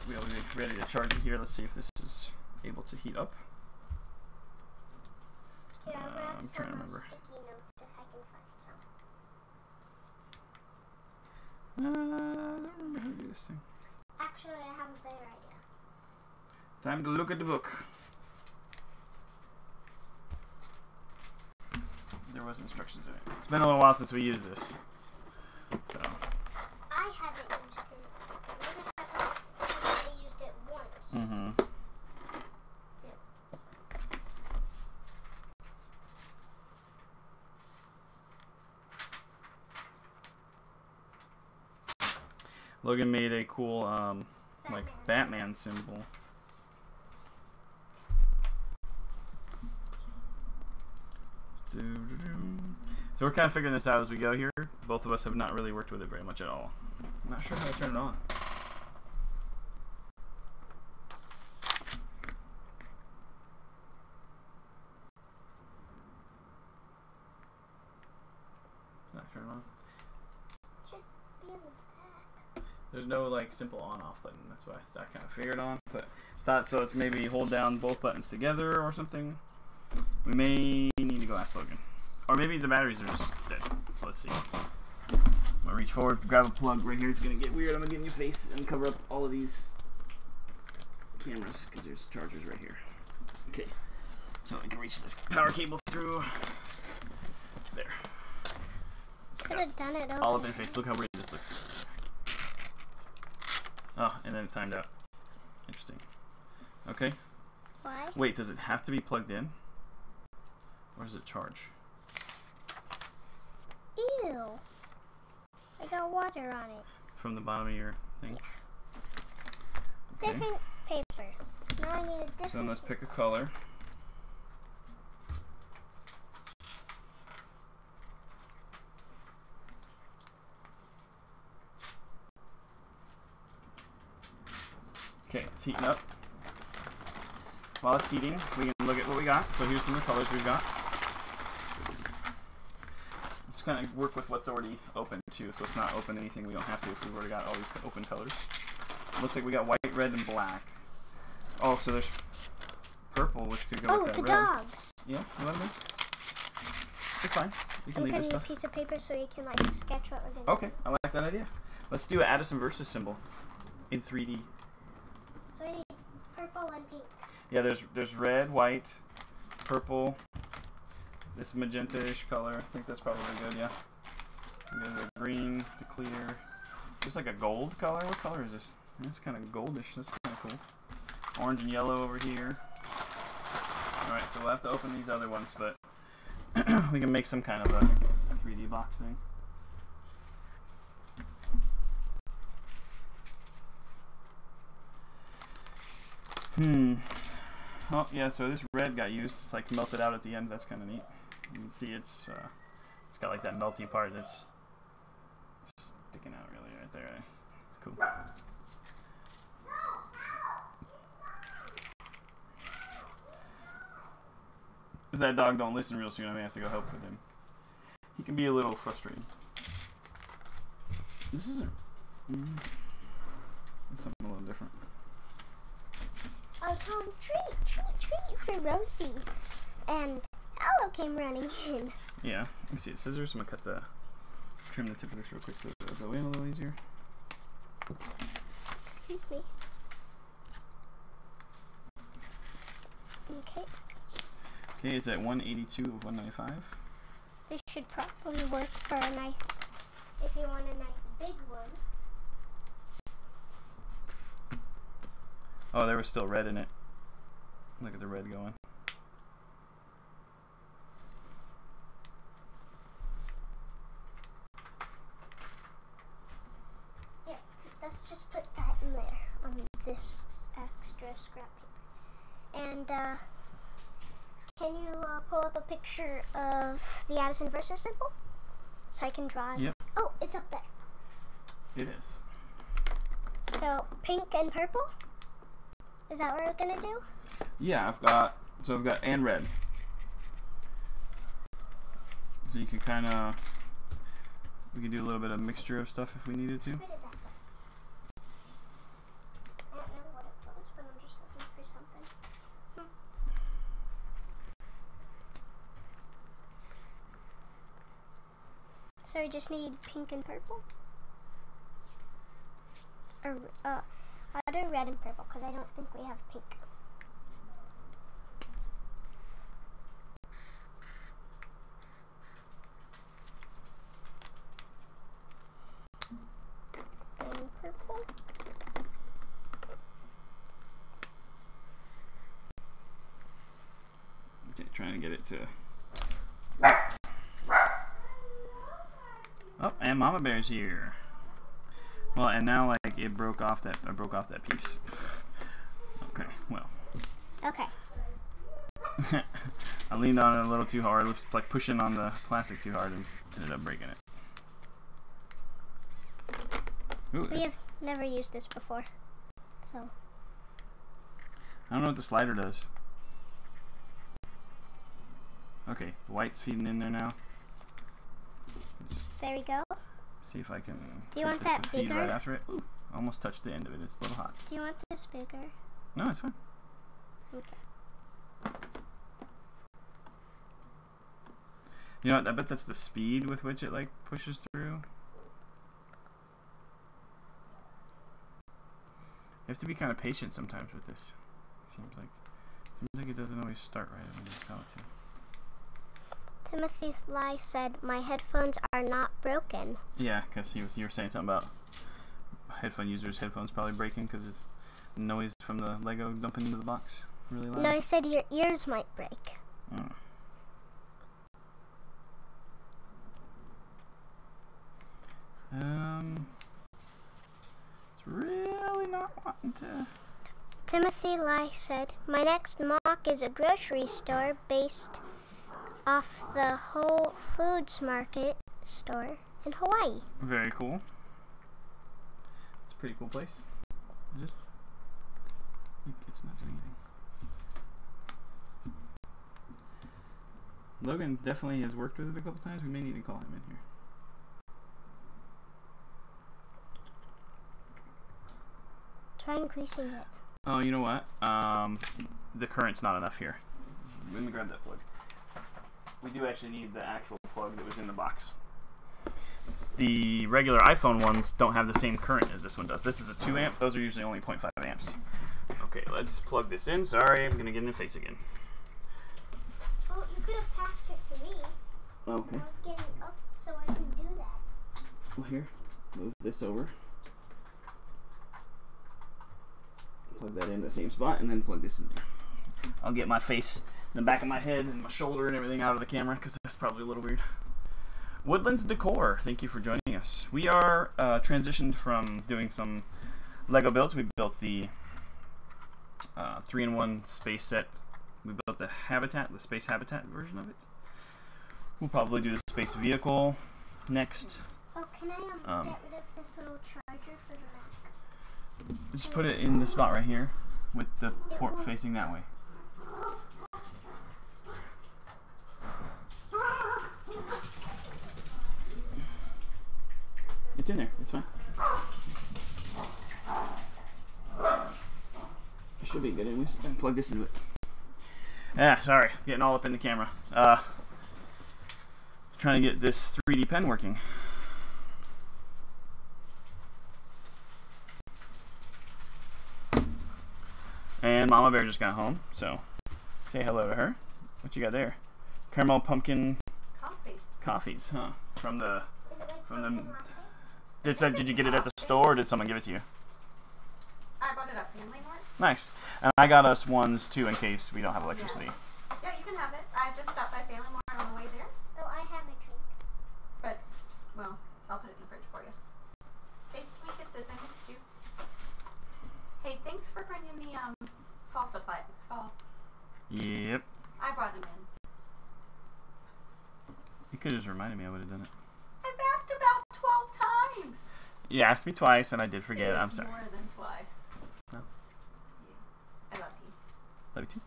we'll be ready to charge it here, let's see if this is able to heat up. Yeah, I'm trying to remember. Sticky notes if I can find some. I don't remember how to do this thing. Actually, I have a better idea. Time to look at the book. There was instructions in it. It's been a little while since we used this. So. I haven't used it. I've only used it once. Logan made a cool, like Batman symbol. So we're kind of figuring this out as we go here. Both of us have not really worked with it very much at all. I'm not sure how to turn it on. Turn it on. Should be in the back. There's no like simple on-off button. That's what I kind of figured on, but thought so. It's maybe hold down both buttons together or something. We may need to go ask Logan, or maybe the batteries are just dead. So let's see. I'm gonna reach forward, grab a plug right here. It's gonna get weird. I'm gonna get in your face and cover up all of these cameras because there's chargers right here. Okay, so I can reach this power cable through. There. Should have done it over. All up in face. Look how weird this looks. Oh, and then it timed out. Interesting. Okay. Why? Wait, does it have to be plugged in? Or does it charge? Ew. I got water on it. From the bottom of your thing? Yeah. Okay. Different paper. Now I need a different. So then let's pick a color. Okay, it's heating up. While it's heating, we can look at what we got. So here's some of the colors we've got. Let's kind of work with what's already open too, so it's not open anything we don't have to if we've already got all these open colors. Looks like we got white, red, and black. Oh, so there's purple, which could go with that the red. dogs. Yeah, you want them? It's fine. You can I'm leave this cutting a stuff. piece of paper so you can like sketch what we're doing. Okay, I like that idea. Let's do an Addyson versus symbol in 3D. So I need purple and pink. Yeah, there's red, white, purple, this magenta-ish color. I think that's probably good, yeah. And then the green, the clear. Just like a gold color. What color is this? It's kind of goldish. That's kind of cool. Orange and yellow over here. Alright, so we'll have to open these other ones, but we can make some kind of a 3D box thing. Oh yeah, so this red got used. It's like melted out at the end. That's kind of neat. You can see it's got like that melty part that's sticking out really right there. It's cool. If that dog don't listen real soon, I may have to go help with him. He can be a little frustrating. This isn't. It's something a little different. I found treat for Rosie. And Hello came running in. Yeah. Let me see the scissors. I'm gonna trim the tip of this real quick so it'll go in a little easier. Excuse me. Okay. Okay, it's at 182 of 195. This should probably work for a nice, if you want a nice big one. Oh, there was still red in it. Look at the red going. Yeah, let's just put that in there on this extra scrap paper. And can you pull up a picture of the Addyson versus symbol? So I can draw it. Yep. Oh, it's up there. It is. So pink and purple? Is that what we're gonna do? Yeah, I've got and red. So you can we can do a little bit of mixture of stuff if we needed to. Where did that go? I don't know what it was, but I'm just looking for something. So we just need pink and purple? Or, I'll do red and purple because I don't think we have pink. And purple. Okay, trying to get it to. Oh, and Mama Bear's here. Well, and now like it broke off that piece. Okay, well. Okay. I leaned on it a little too hard. It was like pushing on the plastic too hard and ended up breaking it. Ooh, We have never used this before, so. I don't know what the slider does. Okay, the white's feeding in there now. Let's There we go. see if I can. Do you get want this that to feed bigger? right after it. Ooh, almost touched the end of it. It's a little hot. Do you want this bigger? No, it's fine. Okay. You know what? I bet that's the speed with which it like pushes through. have to be kind of patient sometimes with this. It seems like it doesn't always start right when you tell it to. Timothy Sly said, "My headphones are not broken." Yeah, because you were saying something about headphone users' headphones probably breaking because of the noise from the Lego dumping into the box. Really loud. No, I said your ears might break. Mm. It's really not wanting to. Timothy Lai said, "My next mock is a grocery store based off the Whole Foods Market store in Hawaii." Very cool. It's a pretty cool place. Is this? It's not doing anything. Logan definitely has worked with it a couple times. We may need to call him in here. Try increasing it. Oh, you know what? The current's not enough here. Let me grab that plug. We do actually need the actual plug that was in the box. The regular iPhone ones don't have the same current as this one does. This is a 2 amp. Those are usually only 0.5 amps. Okay, let's plug this in. Sorry, I'm going to get in the face again. Oh, you could have passed it to me. Okay. I was getting up so I can do that. Well, here, move this over. Plug that in the same spot, and then plug this in there. I'll get my face, the back of my head, and my shoulder, and everything out of the camera, because that's probably a little weird. Woodlands Decor, thank you for joining us. We are transitioned from doing some Lego builds. We built the 3-in-1 space set. We built the habitat, the space habitat version of it. We'll probably do the space vehicle next. Oh, can I get rid of this little charger for the Mac? Just put it in the spot right here with the port facing that way. It's in there. It's fine. It should be good anyways. Plug this into it. Ah, sorry. Getting all up in the camera. Trying to get this 3D pen working. And Mama Bear just got home, so say hello to her. What you got there? Caramel pumpkin coffees, huh? From the did you get it at the store or did someone give it to you? I bought it at Family Mart. Nice. And I got us ones too in case we don't have electricity. Yeah, you can have it. I just stopped by Family Mart on the way there. Oh, I have a drink. But, well, I'll put it in the fridge for you. Hey, sweet kisses, I missed you. Hey, thanks for bringing the fall supplies. Fall. Yep. I brought them in. You could have just reminded me. I would have done it. I've asked about 12 times. You asked me twice and I did forget. I'm sorry. More than twice. No. Yeah. I love you. Love you too.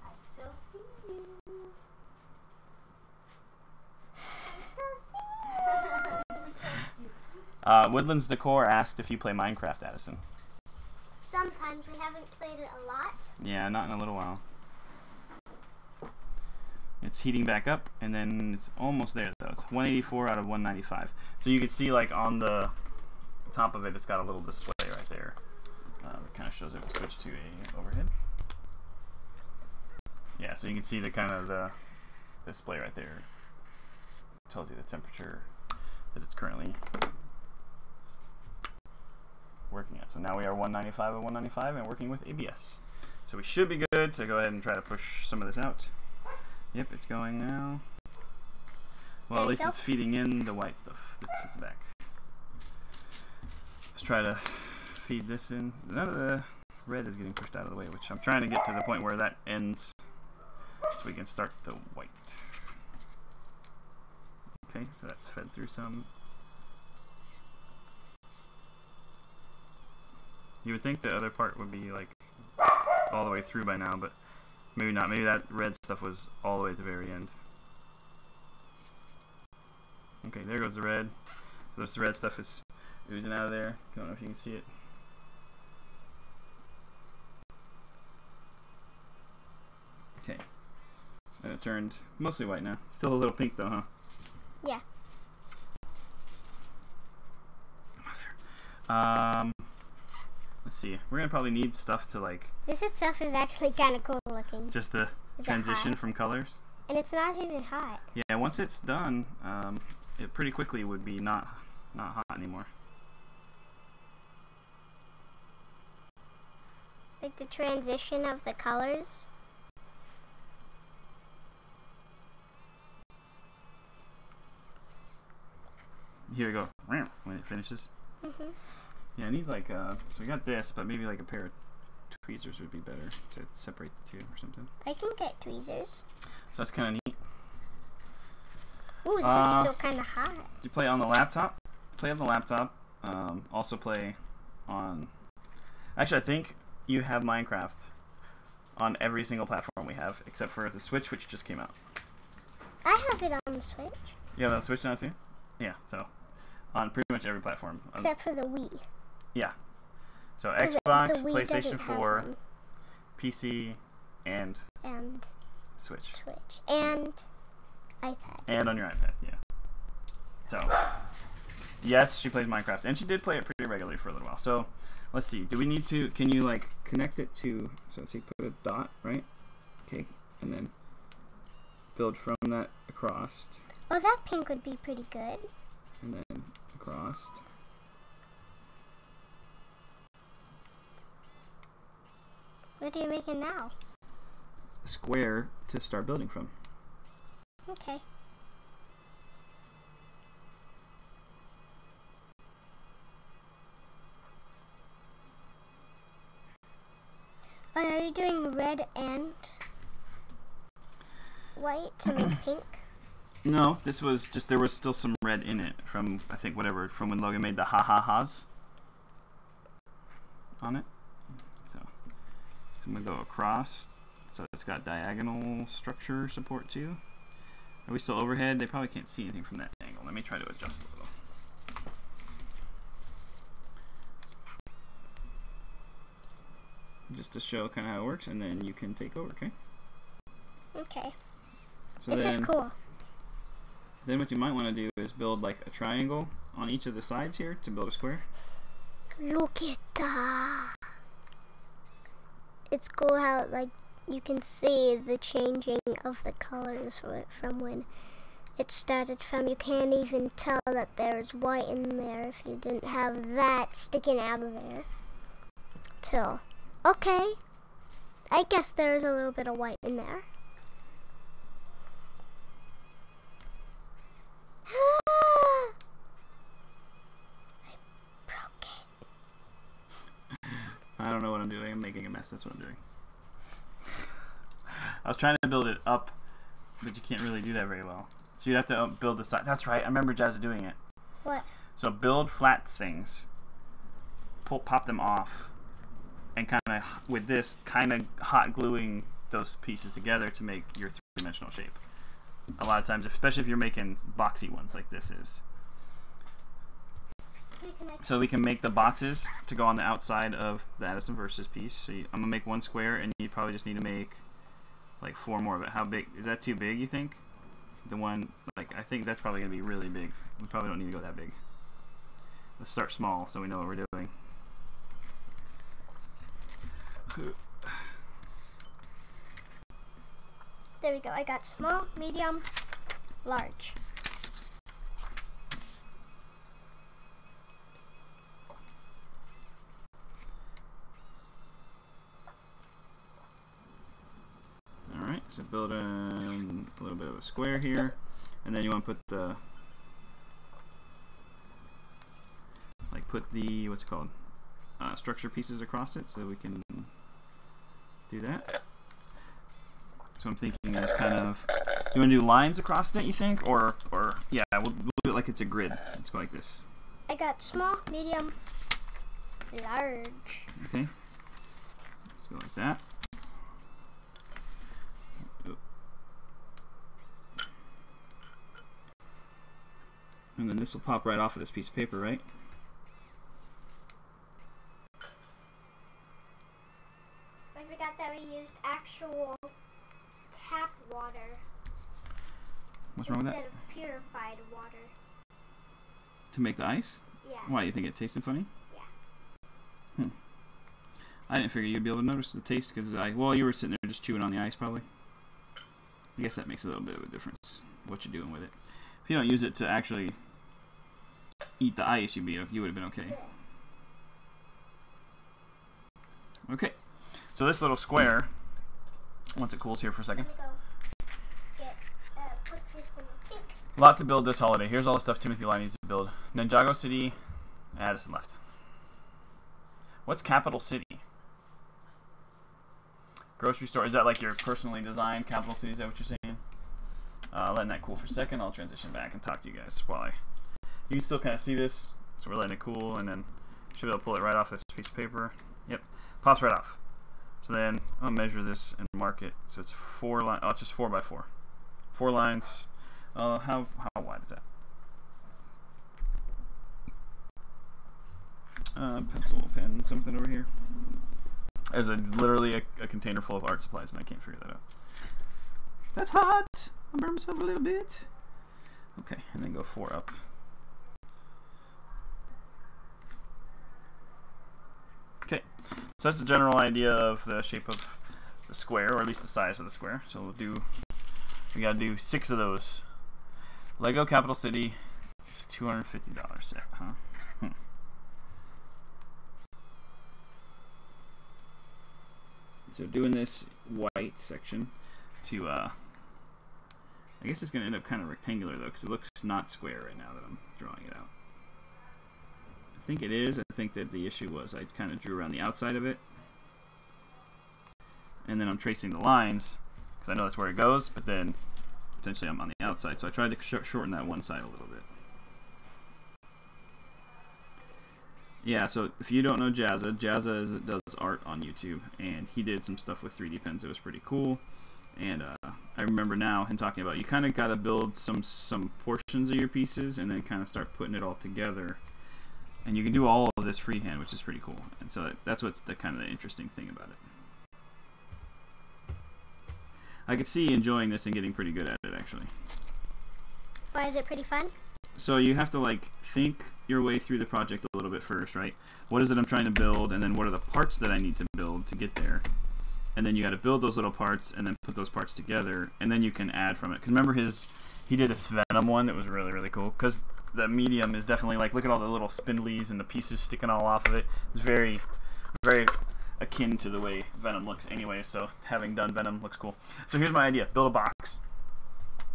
I still see you. Woodlands Decor asked if you play Minecraft, Addison. Sometimes. We haven't played it a lot. Yeah, not in a little while. It's heating back up, and then it's almost there, though. It's 184 out of 195. So you can see, like, on the top of it, it's got a little display right there. It kind of shows it will switch to a overhead. Yeah, so you can see the kind of the display right there. It tells you the temperature that it's currently working at. So now we are 195 of 195 and working with ABS. So we should be good to go ahead and try to push some of this out. Yep, it's going now. Well, at least it's feeding in the white stuff that's at the back. Let's try to feed this in. None of the red is getting pushed out of the way, which I'm trying to get to the point where that ends so we can start the white. Okay, so that's fed through some. You would think the other part would be like all the way through by now, but maybe not. Maybe that red stuff was all the way at the very end. Okay, there goes the red. So this red stuff is oozing out of there. Don't know if you can see it. Okay. And it turned mostly white now. Still a little pink though, huh? Yeah. Let's see. We're gonna probably need stuff to like. This itself is actually kind of cool looking. Just the transition from colors. And it's not even hot. Yeah, once it's done, it pretty quickly would be not hot anymore. Like the transition of the colors. Here we go. When it finishes. Mhm. Yeah, I need like so we got this, but maybe like a pair of tweezers would be better to separate the two or something. I can get tweezers. So that's kind of neat. Ooh, this is still kind of hot. Do you play on the laptop? Play on the laptop. Also play on. Actually, I think you have Minecraft on every single platform we have, except for the Switch, which just came out. I have it on the Switch. You have it on the Switch now too? Yeah. So on pretty much every platform. Except for the Wii. Yeah. So 'Cause Xbox, the Wii PlayStation doesn't have 4, one. PC, and Switch. Switch. And iPad. And on your iPad, yeah. So, yes, she plays Minecraft. And she did play it pretty regularly for a little while. So, let's see. Do we need to, can you, like, connect it to, so let's see, put a dot, right? Okay, and then build from that across. Oh, that pink would be pretty good. And then across. What are you making now? A square to start building from. Okay. Oh, are you doing red and white to make pink? No, this was just, there was still some red in it from, I think, whatever, from when Logan made the ha-ha-has on it. So I'm going to go across. So it's got diagonal structure support too. Are we still overhead? They probably can't see anything from that angle. Let me try to adjust a little. Just to show kind of how it works, and then you can take over, okay? Okay. So this is cool. Then what you might want to do is build like a triangle on each of the sides here to build a square. Look at that. It's cool how like you can see the changing of the colors from when it started from. You can't even tell that there's white in there if you didn't have that sticking out of there. Till, okay, I guess there's a little bit of white in there. I don't know what I'm doing. I'm making a mess. That's what I'm doing. I was trying to build it up, but you can't really do that very well. So you have to build the side. That's right. I remember Jazz doing it. What? So build flat things, pop them off, and kind of with this kind of hot gluing those pieces together to make your three-dimensional shape. A lot of times, especially if you're making boxy ones like this is. So we can make the boxes to go on the outside of the Addison Versus piece. So I'm gonna make one square, and you probably just need to make like 4 more of it. How big is that? Too big, you think? The one, like, I think that's probably gonna be really big. We probably don't need to go that big. Let's start small so we know what we're doing. There we go. I got small, medium, large. Alright, so build a little bit of a square here, and then you want to put the, what's it called? Structure pieces across it so we can do that. So I'm thinking is kind of, you want to do lines across it, you think? Or yeah, we'll do it like it's a grid. Let's go like this. I got small, medium, large. Okay. Let's go like that. And then this will pop right off of this piece of paper, right? I forgot that we used actual tap water. What's wrong with that? Instead of purified water. To make the ice? Yeah. Why, you think it tasted funny? Yeah. I didn't figure you'd be able to notice the taste because well, you were sitting there just chewing on the ice probably. I guess that makes a little bit of a difference what you're doing with it. If you don't use it to actually eat the ice, you would have been okay. Okay, so this little square, once it cools here for a second. Put this in the sink. A lot to build this holiday. Here's all the stuff Timothy Lai needs to build. Ninjago City, Addison left. What's Capital City? Grocery store. Is that like your personally designed Capital City? Is that what you're saying? Letting that cool for a second. I'll transition back and talk to you guys while you can still kind of see this. So we're letting it cool, and then should be able to pull it right off this piece of paper. Yep, pops right off. So then I'll measure this and mark it. So it's 4 lines. Oh, it's just 4 by 4. 4 lines. How wide is that? Pencil, pen, something over here. There's literally a container full of art supplies, and I can't figure that out. That's hot! I burned myself a little bit. Okay, and then go 4 up. Okay, so that's the general idea of the shape of the square, or at least the size of the square. So we gotta do 6 of those. Lego Capital City is a $250 set, huh? So doing this white section to, I guess it's going to end up kind of rectangular though, because it looks not square right now that I'm drawing it out. I think it is. I think that the issue was I kind of drew around the outside of it. And then I'm tracing the lines, because I know that's where it goes, but then potentially I'm on the outside. So I tried to shorten that one side a little bit. Yeah, so if you don't know Jazza does art on YouTube, and he did some stuff with 3D pens. It was pretty cool, and I remember now him talking about you kind of got to build some portions of your pieces, and then kind of start putting it all together, and you can do all of this freehand, which is pretty cool. And so that's what's the kind of the interesting thing about it. I could see enjoying this and getting pretty good at it actually. Why is it pretty fun? So you have to like think your way through the project a little bit first, right? What is it I'm trying to build, and then what are the parts that I need to build to get there? And then you got to build those little parts and then put those parts together, and then you can add from it. Because remember he did a Venom one that was really, really cool. Because the medium is definitely like, look at all the little spindlies and the pieces sticking all off of it. It's very, very akin to the way Venom looks anyway, so having done Venom looks cool. So here's my idea. Build a box.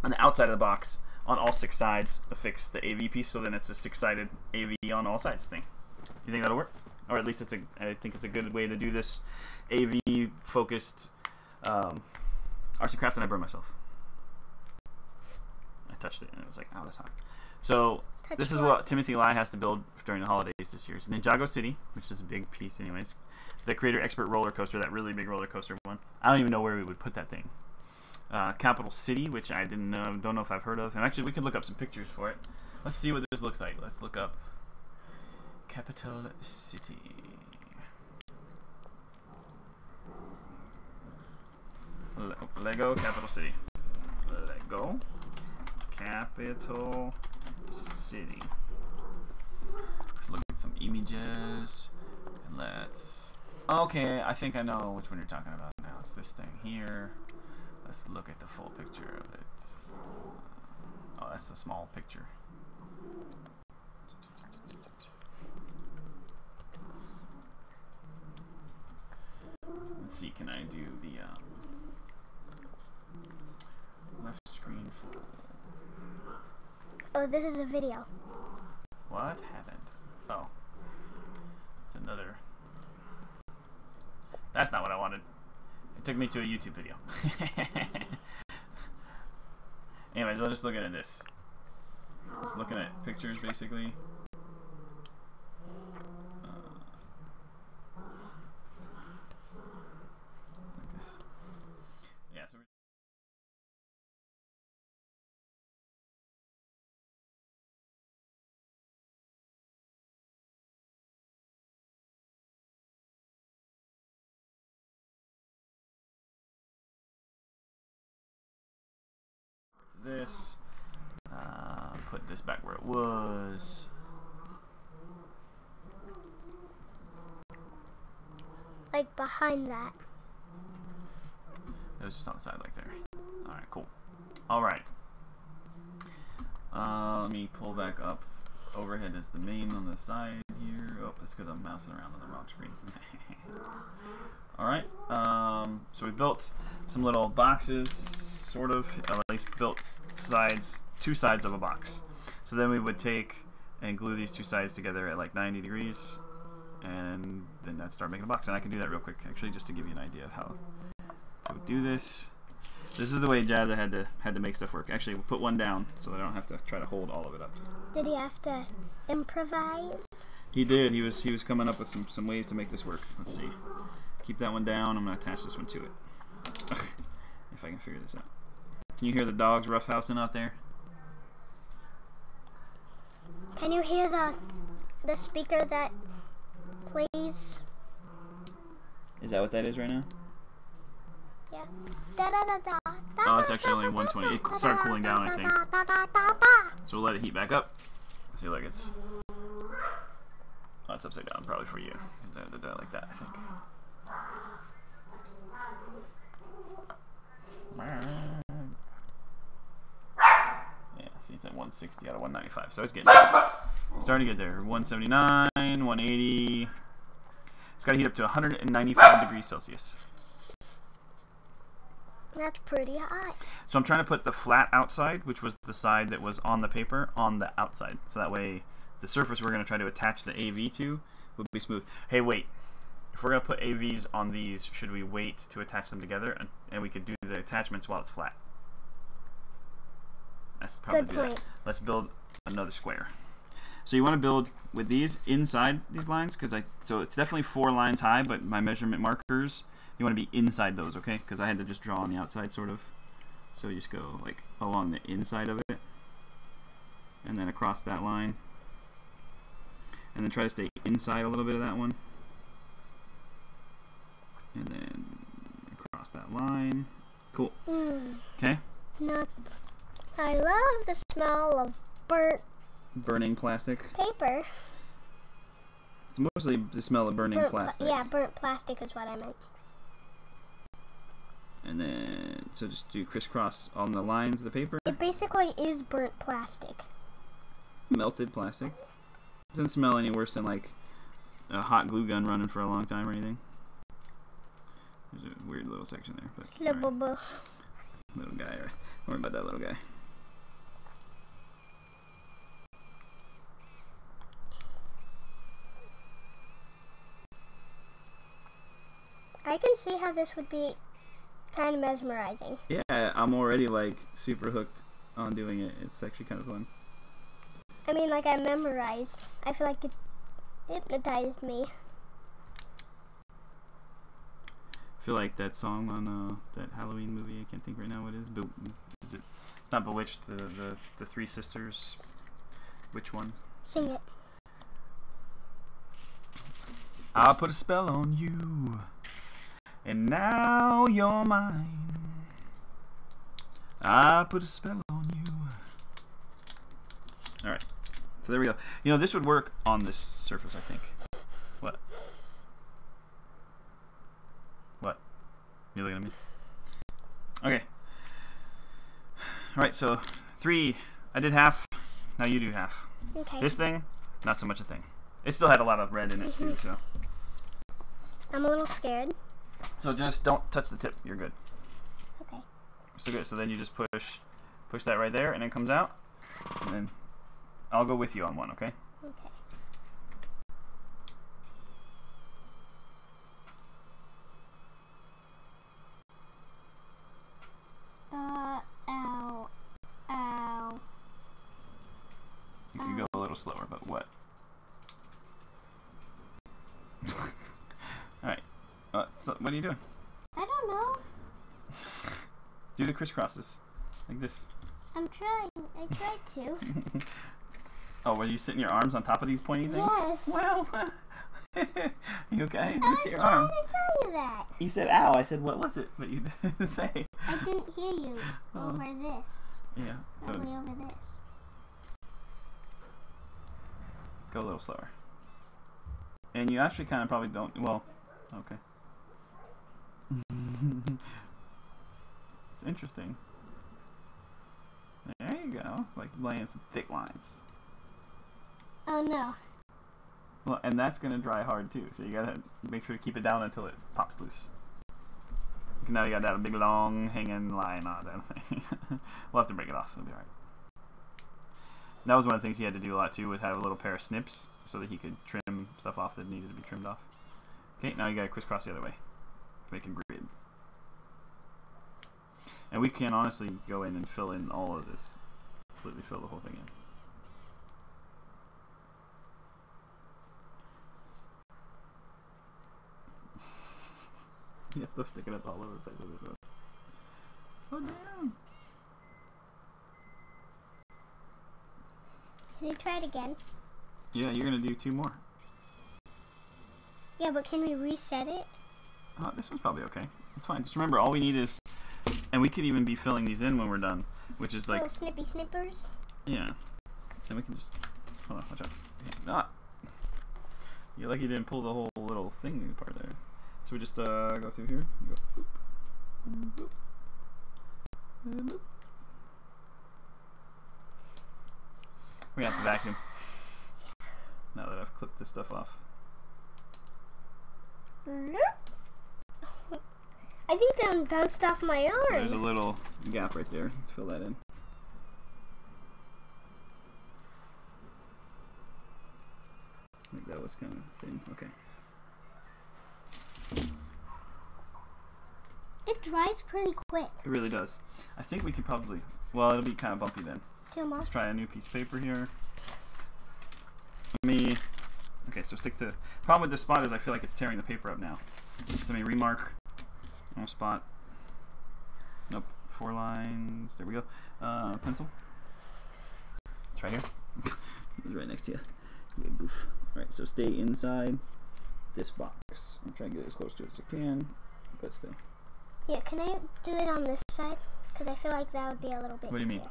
On the outside of the box, on all 6 sides, affix the AV piece, so then it's a 6-sided AV on all sides thing. You think that'll work? Or at least I think it's a good way to do this AV focused arts and crafts, and I burned myself. I touched it and it was like, oh, that's hot. So this is what Timothy Lai has to build during the holidays this year. It's Ninjago City, which is a big piece anyways. The Creator Expert roller coaster, that really big roller coaster one. I don't even know where we would put that thing. Capital City, which I don't know if I've heard of. And actually, we could look up some pictures for it. Let's see what this looks like. Let's look up Capital City. Lego Capital City. Lego Capital City. Let's look at some images. And let's... Okay, I think I know which one you're talking about now. It's this thing here. Let's look at the full picture of it. Oh, that's a small picture. Let's see, can I do the left screen full? Oh, this is a video. What happened? Oh. It's another... That's not what I wanted. It took me to a YouTube video. Anyways, I'll just look at this. Just looking at pictures, basically. Like this. Yeah, so this, put this back where it was. like behind that. It was just on the side like there. Alright, cool. Alright. Let me pull back up. Overhead is the main on the side here. Oh, it's because I'm mousing around on the wrong screen. Alright. So we built some little boxes, sort of, or at least built sides, two sides of a box. So then we would take and glue these two sides together at like 90 degrees, and then I'd start making a box. And I can do that real quick, actually, just to give you an idea of how to do this. This is the way Jazza had to make stuff work. Actually, we'll put one down so that I don't have to try to hold all of it up. Did he have to improvise? He did. He was coming up with some ways to make this work. Let's see. Keep that one down. I'm gonna attach this one to it. If I can figure this out. Can you hear the dogs roughhousing out there? Can you hear the speaker that plays? Is that what that is right now? Yeah. Da, da, da, da, Oh, it's actually only 120. It started cooling down, I think. So we'll let it heat back up. See, like it's... Oh, it's upside down, probably for you. Like that, I think. Yeah, see, it's at 160 out of 195. So it's getting there. Starting to get there. 179, 180. It's got to heat up to 195 degrees Celsius. That's pretty high. So I'm trying to put the flat outside, which was the side that was on the paper, on the outside. So that way the surface we're going to try to attach the AV to will be smooth. Hey, wait. If we're going to put AVs on these, should we wait to attach them together? And we could do the attachments while it's flat. That's probably Good do point. that. Let's build another square. So you want to build with these inside these lines, so it's definitely 4 lines high, but my measurement markers, you want to be inside those, okay? Because I had to just draw on the outside, sort of. So you just go like along the inside of it, and then across that line, and then try to stay inside a little bit of that one, and then across that line. Cool. Okay. No, I love the smell of Burning plastic. paper. It's mostly the smell of burning plastic. Yeah, burnt plastic is what I meant. And then, so just do crisscross on the lines of the paper. It basically is burnt plastic. Melted plastic. Doesn't smell any worse than like a hot glue gun running for a long time or anything. There's a weird little section there. But, right. Little guy. Don't worry about that little guy. I can see how this would be kind of mesmerizing. Yeah, I'm already like super hooked on doing it. It's actually kind of fun. I mean, like I memorized. I feel like it hypnotized me. I feel like that song on that Halloween movie. I can't think right now what it is. But is it? It's not Bewitched. The Three Sisters. Which one? Sing it. I'll put a spell on you, and now you're mine. I'll put a spell on you. Alright, so there we go. You know, this would work on this surface, I think. What? What? You looking at me? Okay. Alright, so 3. I did half. Now you do half. Okay. This thing, not so much a thing. It still had a lot of red in it too, so. I'm a little scared. So just don't touch the tip. You're good. Okay. So good. So then you just push that right there, and it comes out. And then I'll go with you on one, okay? Okay. Ow. Ow. You can go a little slower, but what? Alright. So what are you doing? I don't know. Do the crisscrosses. Like this. I'm trying. I tried to. Oh, were you sitting your arms on top of these pointy things? Yes. Well, you okay? Let me I was see your trying arm. to tell you that. You said ow. I said what was it? But you didn't say. I didn't hear you over this. Yeah. So Only over this. go a little slower. And you actually kind of probably don't. Well, okay. It's interesting. There you go. Like laying some thick lines. Oh no. Well, and that's gonna dry hard too. So you gotta make sure to keep it down until it pops loose. Because now you got that big long hanging line on it. We'll have to break it off. It'll be alright. That was one of the things he had to do a lot too, was have a little pair of snips so that he could trim stuff off that needed to be trimmed off. Okay, now you gotta crisscross the other way to make a grid. And we can honestly go in and fill in all of this. Completely fill the whole thing in. He has stuff sticking up all over the place with this. Oh damn! Can you try it again? Yeah, you're gonna do 2 more. Yeah, but can we reset it? Oh, this one's probably okay. It's fine. Just remember, all we need is, and we could even be filling these in when we're done, which is like, little snippy snippers. yeah. And we can just, hold on, watch out. Ah. You're lucky you didn't pull the whole little thing apart there. So we just go through here. Go boop, boop, and boop. We have to vacuum. Now that I've clipped this stuff off. I think that bounced off my arm. So there's a little gap right there. Let's fill that in. I think that was kind of thin. Okay. It dries pretty quick. It really does. I think we could probably, well, it'll be kind of bumpy then. 2 more. Let's try a new piece of paper here. Let me, okay, so stick to, problem with this spot is I feel like it's tearing the paper up now. So let me remark on spot. Nope, 4 lines, there we go. Pencil. It's right here. It's right next to you. You goof. Alright, so stay inside this box. I'm trying to get as close to it as I can, but still. Yeah, can I do it on this side? Because I feel like that would be a little bit What do you mean? easier.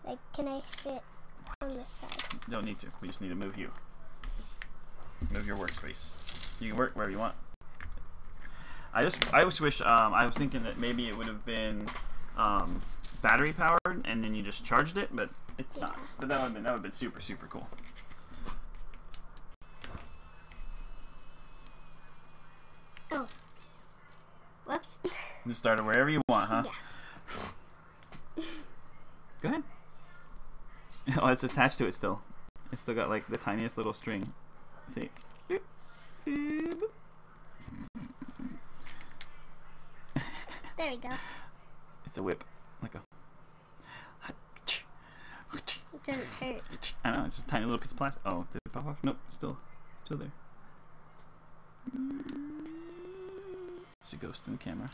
Like, can I sit on this side? You don't need to. We just need to move you. Move your workspace. You can work wherever you want. I just wish, I was thinking that maybe it would have been battery powered and then you just charged it, but it's not. But that would have been super, super cool. Oh. Whoops. Just start it wherever you want, huh? Yeah. Go ahead. Oh, it's attached to it still. It's still got like the tiniest little string. See? There we go. It's a whip. Like a. It doesn't hurt. I know, it's just a tiny little piece of plastic. Oh, did it pop off? Nope, still there. It's a ghost in the camera.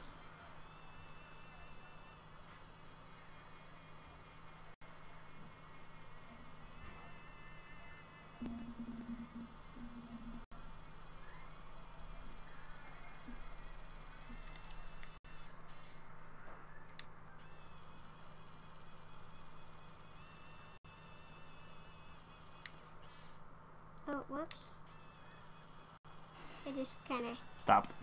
Oh, whoops. I just kind of... Stopped.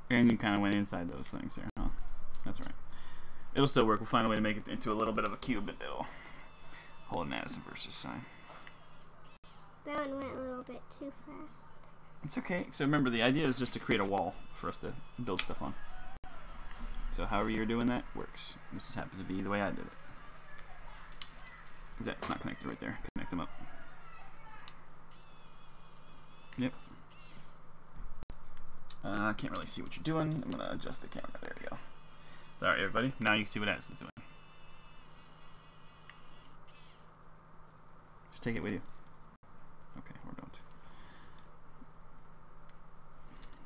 And you kind of went inside those things there, huh? That's right. It'll still work. We'll find a way to make it into a little bit of a cube, but it'll hold an Addyson versus sign. That one went a little bit too fast. It's okay. So remember, the idea is just to create a wall for us to build stuff on. So however you're doing that works. This just happened to be the way I did it. Because that's not connected right there. Connect them up. Yep. I can't really see what you're doing. I'm going to adjust the camera. There we go. Sorry, everybody. Now you can see what Addison's doing. Just take it with you. Okay, we're going to.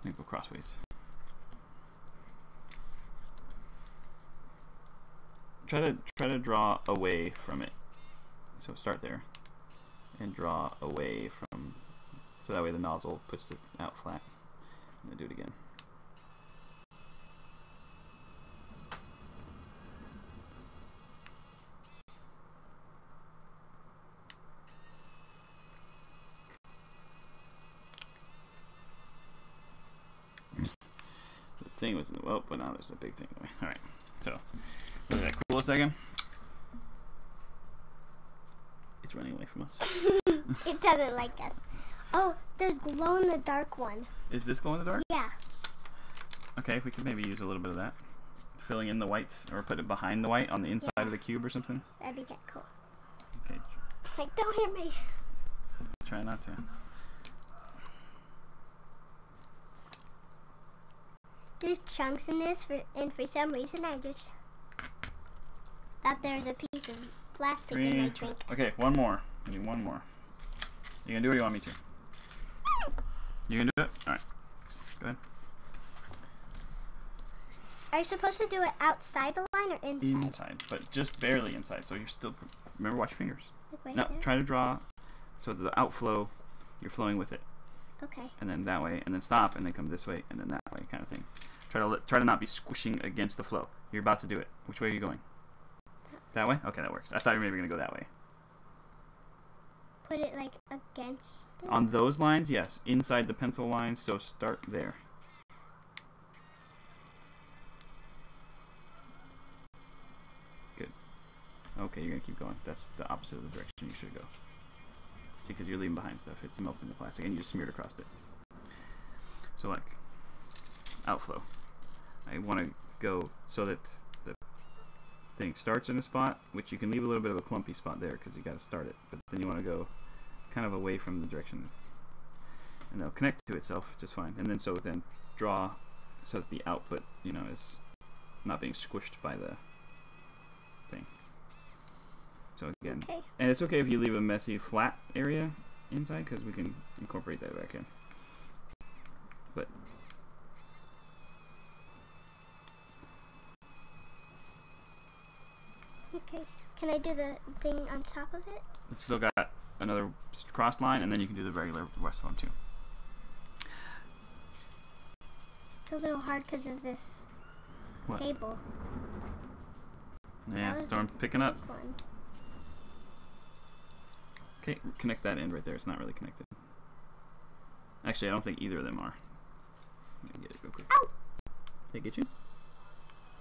Maybe go crossways. Try to draw away from it. So start there and draw away from, so that way the nozzle puts it out flat. And then do it again. thing was in the well, but now there's a big thing in the way. All right, so look at that cool a second. It's running away from us. It doesn't like us. Oh, there's glow in the dark one. Is this glow in the dark? Yeah. Okay, we could maybe use a little bit of that, filling in the whites, or put it behind the white on the inside of the cube or something. That'd be cool. Okay. Like, don't hit me. Try not to. There's chunks in this, and for some reason I just thought there was a piece of plastic in my drink. Okay, one more. I need one more. You gonna do it or you want me to? You gonna do it? Alright. Go ahead. Are you supposed to do it outside the line or inside? Inside, but just barely inside. So you're still. Remember, watch your fingers. Like right No, there? try to draw so that the outflow, you're flowing with it. Okay. And then that way, and then stop, and then come this way, and then that way, kind of thing. Try to not be squishing against the flow. You're about to do it. Which way are you going? That way? Okay, that works. I thought you were maybe going to go that way. Put it like against it? On those lines, yes. Inside the pencil lines, so start there. Good. Okay, you're going to keep going. That's the opposite of the direction you should go. See, because you're leaving behind stuff. It's melting the plastic, and you just smeared across it. So, like, outflow. I want to go so that the thing starts in a spot, which you can leave a little bit of a clumpy spot there because you got to start it, but then you want to go kind of away from the direction, and they'll connect to itself just fine. And then then draw so that the output, you know, is not being squished by the thing. So again, Okay. and it's okay if you leave a messy flat area inside because we can incorporate that back in. But Okay. Can I do the thing on top of it? it's still got another cross line, and then you can do the regular rest of them too. It's a little hard because of this What? table. Yeah, That storm was a picking up. big one. Okay, connect that end right there. It's not really connected. Actually, I don't think either of them are. Let me get it real quick. Ow! Did I get you?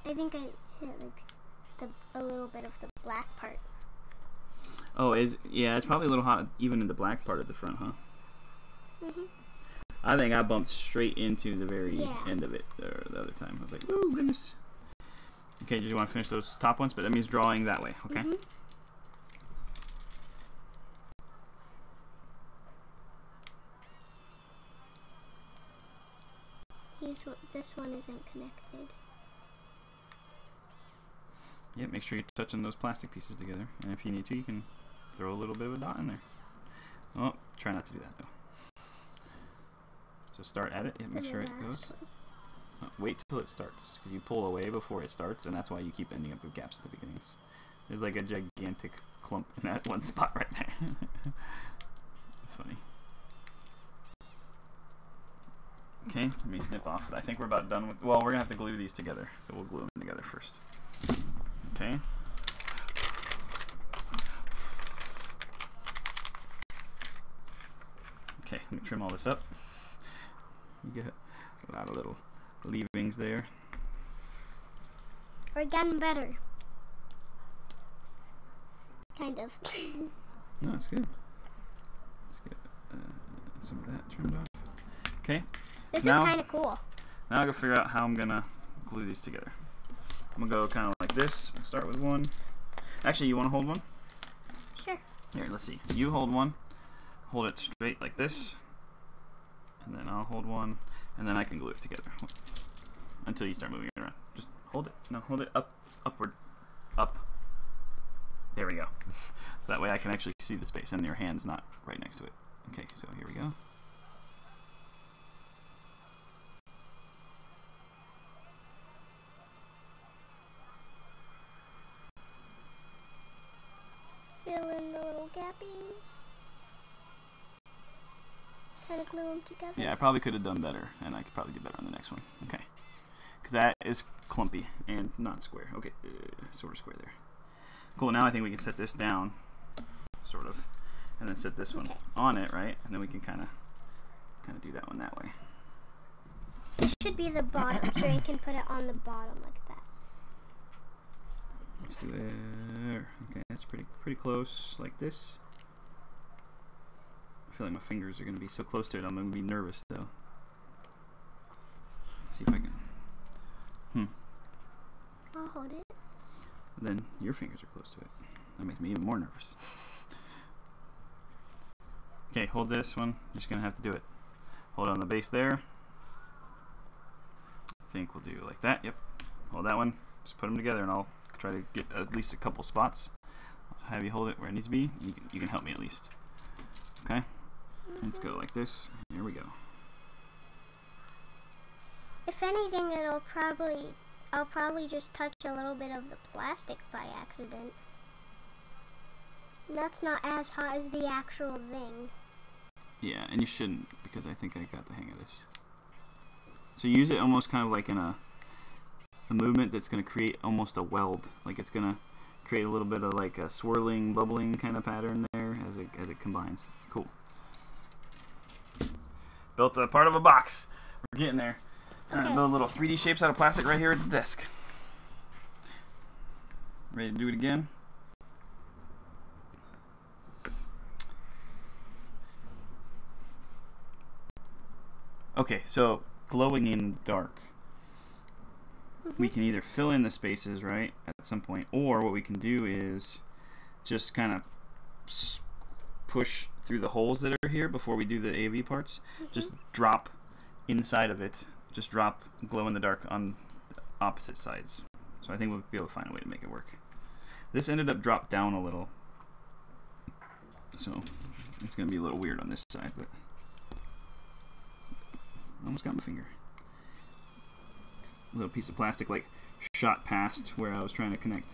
I think I hit like a little bit of the black part. Oh, yeah, it's probably a little hot even in the black part of the front, huh? Mhm. I think I bumped straight into the very Yeah. end of it the other time. I was like, oh, goodness. Okay, did you want to finish those top ones? But that means drawing that way, okay? Mhm. This one isn't connected. Yeah, make sure you're touching those plastic pieces together. And if you need to, you can throw a little bit of a dot in there. Oh, try not to do that, though. So start at it. Yeah, make sure it goes. Wait till it starts, because you pull away before it starts, and that's why you keep ending up with gaps at the beginnings. There's like a gigantic clump in that one spot right there. It's funny. Okay, let me snip off. I think we're about done with. Well, we're gonna have to glue these together, so we'll glue them together first. Okay. Okay, let me trim all this up. You get a lot of little leavings there. We're getting better. Kind of. No, it's good. Let's get some of that trimmed off. Okay. This Now- is kind of cool. Now I gotta figure out how I'm gonna glue these together. I'm gonna go kind of like this. Start with one. Actually, you want to hold one? Sure. Here, let's see. You hold one. Hold it straight like this. And then I'll hold one. And then I can glue it together. Until you start moving it around. Just hold it. No, hold it up. Upward. Up. There we go. So that way I can actually see the space and your hand's not right next to it. Okay, so here we go. Fill in the little gappies. Kind of glue them together. Yeah, I probably could have done better, and I could probably do better on the next one. Okay. Because that is clumpy and not square. Okay, sort of square there. Cool, now I think we can set this down, sort of, and then set this one on it, right? And then we can kind of do that one that way. This should be the bottom, so you can put it on the bottom like that. Let's do there. Okay, that's pretty close, like this. I feel like my fingers are gonna be so close to it. I'm gonna be nervous though. Let's see if I can. I'll hold it. Then your fingers are close to it. That makes me even more nervous. Okay, hold this one. You're just gonna have to do it. Hold on the base there. I think we'll do like that. Yep. Hold that one. Just put them together, and I'll try to get at least a couple spots. I'll have you hold it where it needs to be. You can help me at least. Okay. Let's go like this. Here we go. If anything, I'll probably just touch a little bit of the plastic by accident. And that's not as hot as the actual thing. Yeah, and you shouldn't, because I think I got the hang of this. So use it almost kind of like in a movement that's going to create almost a weld. Like it's going to create a little bit of like a swirling, bubbling kind of pattern there as it combines. Cool. Built a part of a box. We're getting there. Okay. Build little 3D shapes out of plastic right here at the desk. Ready to do it again? Okay, so glowing in the dark. We can either fill in the spaces, right, at some point, or what we can do is just kind of push through the holes that are here before we do the AV parts. Just drop inside of it. Just drop glow in the dark on the opposite sides. So I think we'll be able to find a way to make it work. This ended up dropped down a little, so it's going to be a little weird on this side, but I almost got my finger. A little piece of plastic like shot past where I was trying to connect.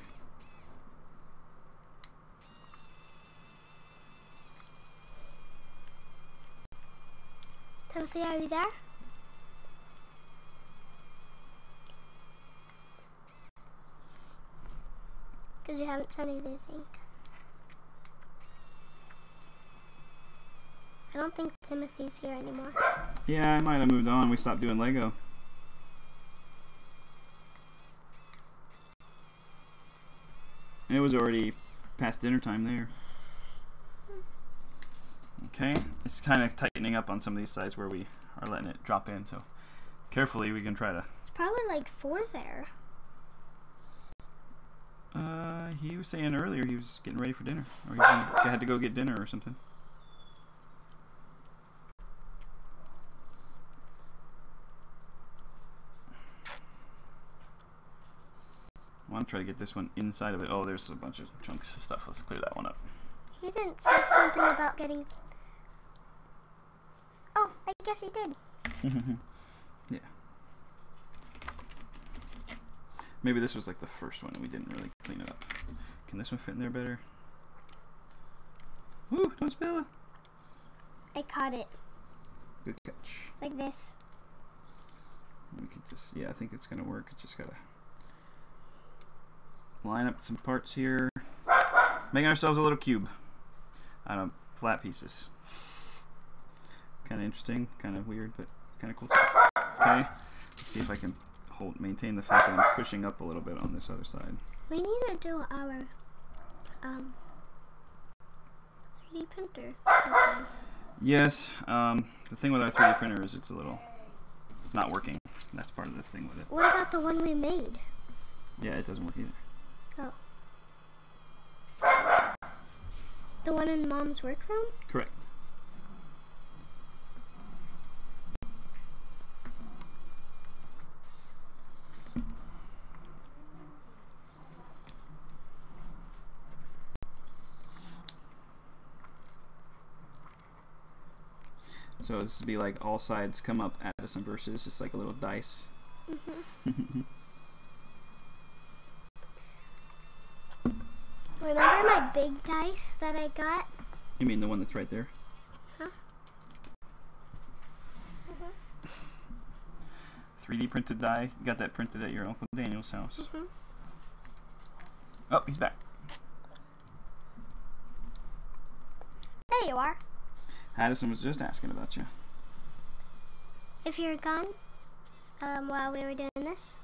Timothy, are you there? Because you haven't said anything. I don't think Timothy's here anymore. Yeah, I might have moved on. We stopped doing Lego. It was already past dinner time there. Okay, it's kind of tightening up on some of these sides where we are letting it drop in, so carefully we can try to... It's probably like 4 there. He was saying earlier he was getting ready for dinner, or he had to go get dinner or something. I want to try to get this one inside of it. Oh, there's a bunch of chunks of stuff. Let's clear that one up. He didn't say something about getting... Oh, I guess he did. Yeah. Maybe this was like the first one and we didn't really clean it up. Can this one fit in there better? Woo, don't spill it. I caught it. Good catch. Like this. We could just, yeah, I think it's going to work. It's just got to line up some parts here. Making ourselves a little cube out of flat pieces. Kind of interesting, kind of weird, but kind of cool too. Okay, let's see if I can maintain the fact that I'm pushing up a little bit on this other side. We need to do our 3D printer sometime. Yes, the thing with our 3D printer is it's not working. That's part of the thing with it. What about the one we made? Yeah, it doesn't work either. Oh. The one in Mom's workroom? Correct. So this would be like all sides come up, Addison versus. It's like a little dice. Remember my big dice that I got? You mean the one that's right there? Huh? 3D printed die. You got that printed at your Uncle Daniel's house. Mm-hmm. Oh, he's back. There you are. Addison was just asking about you. If you're gone, while we were doing this.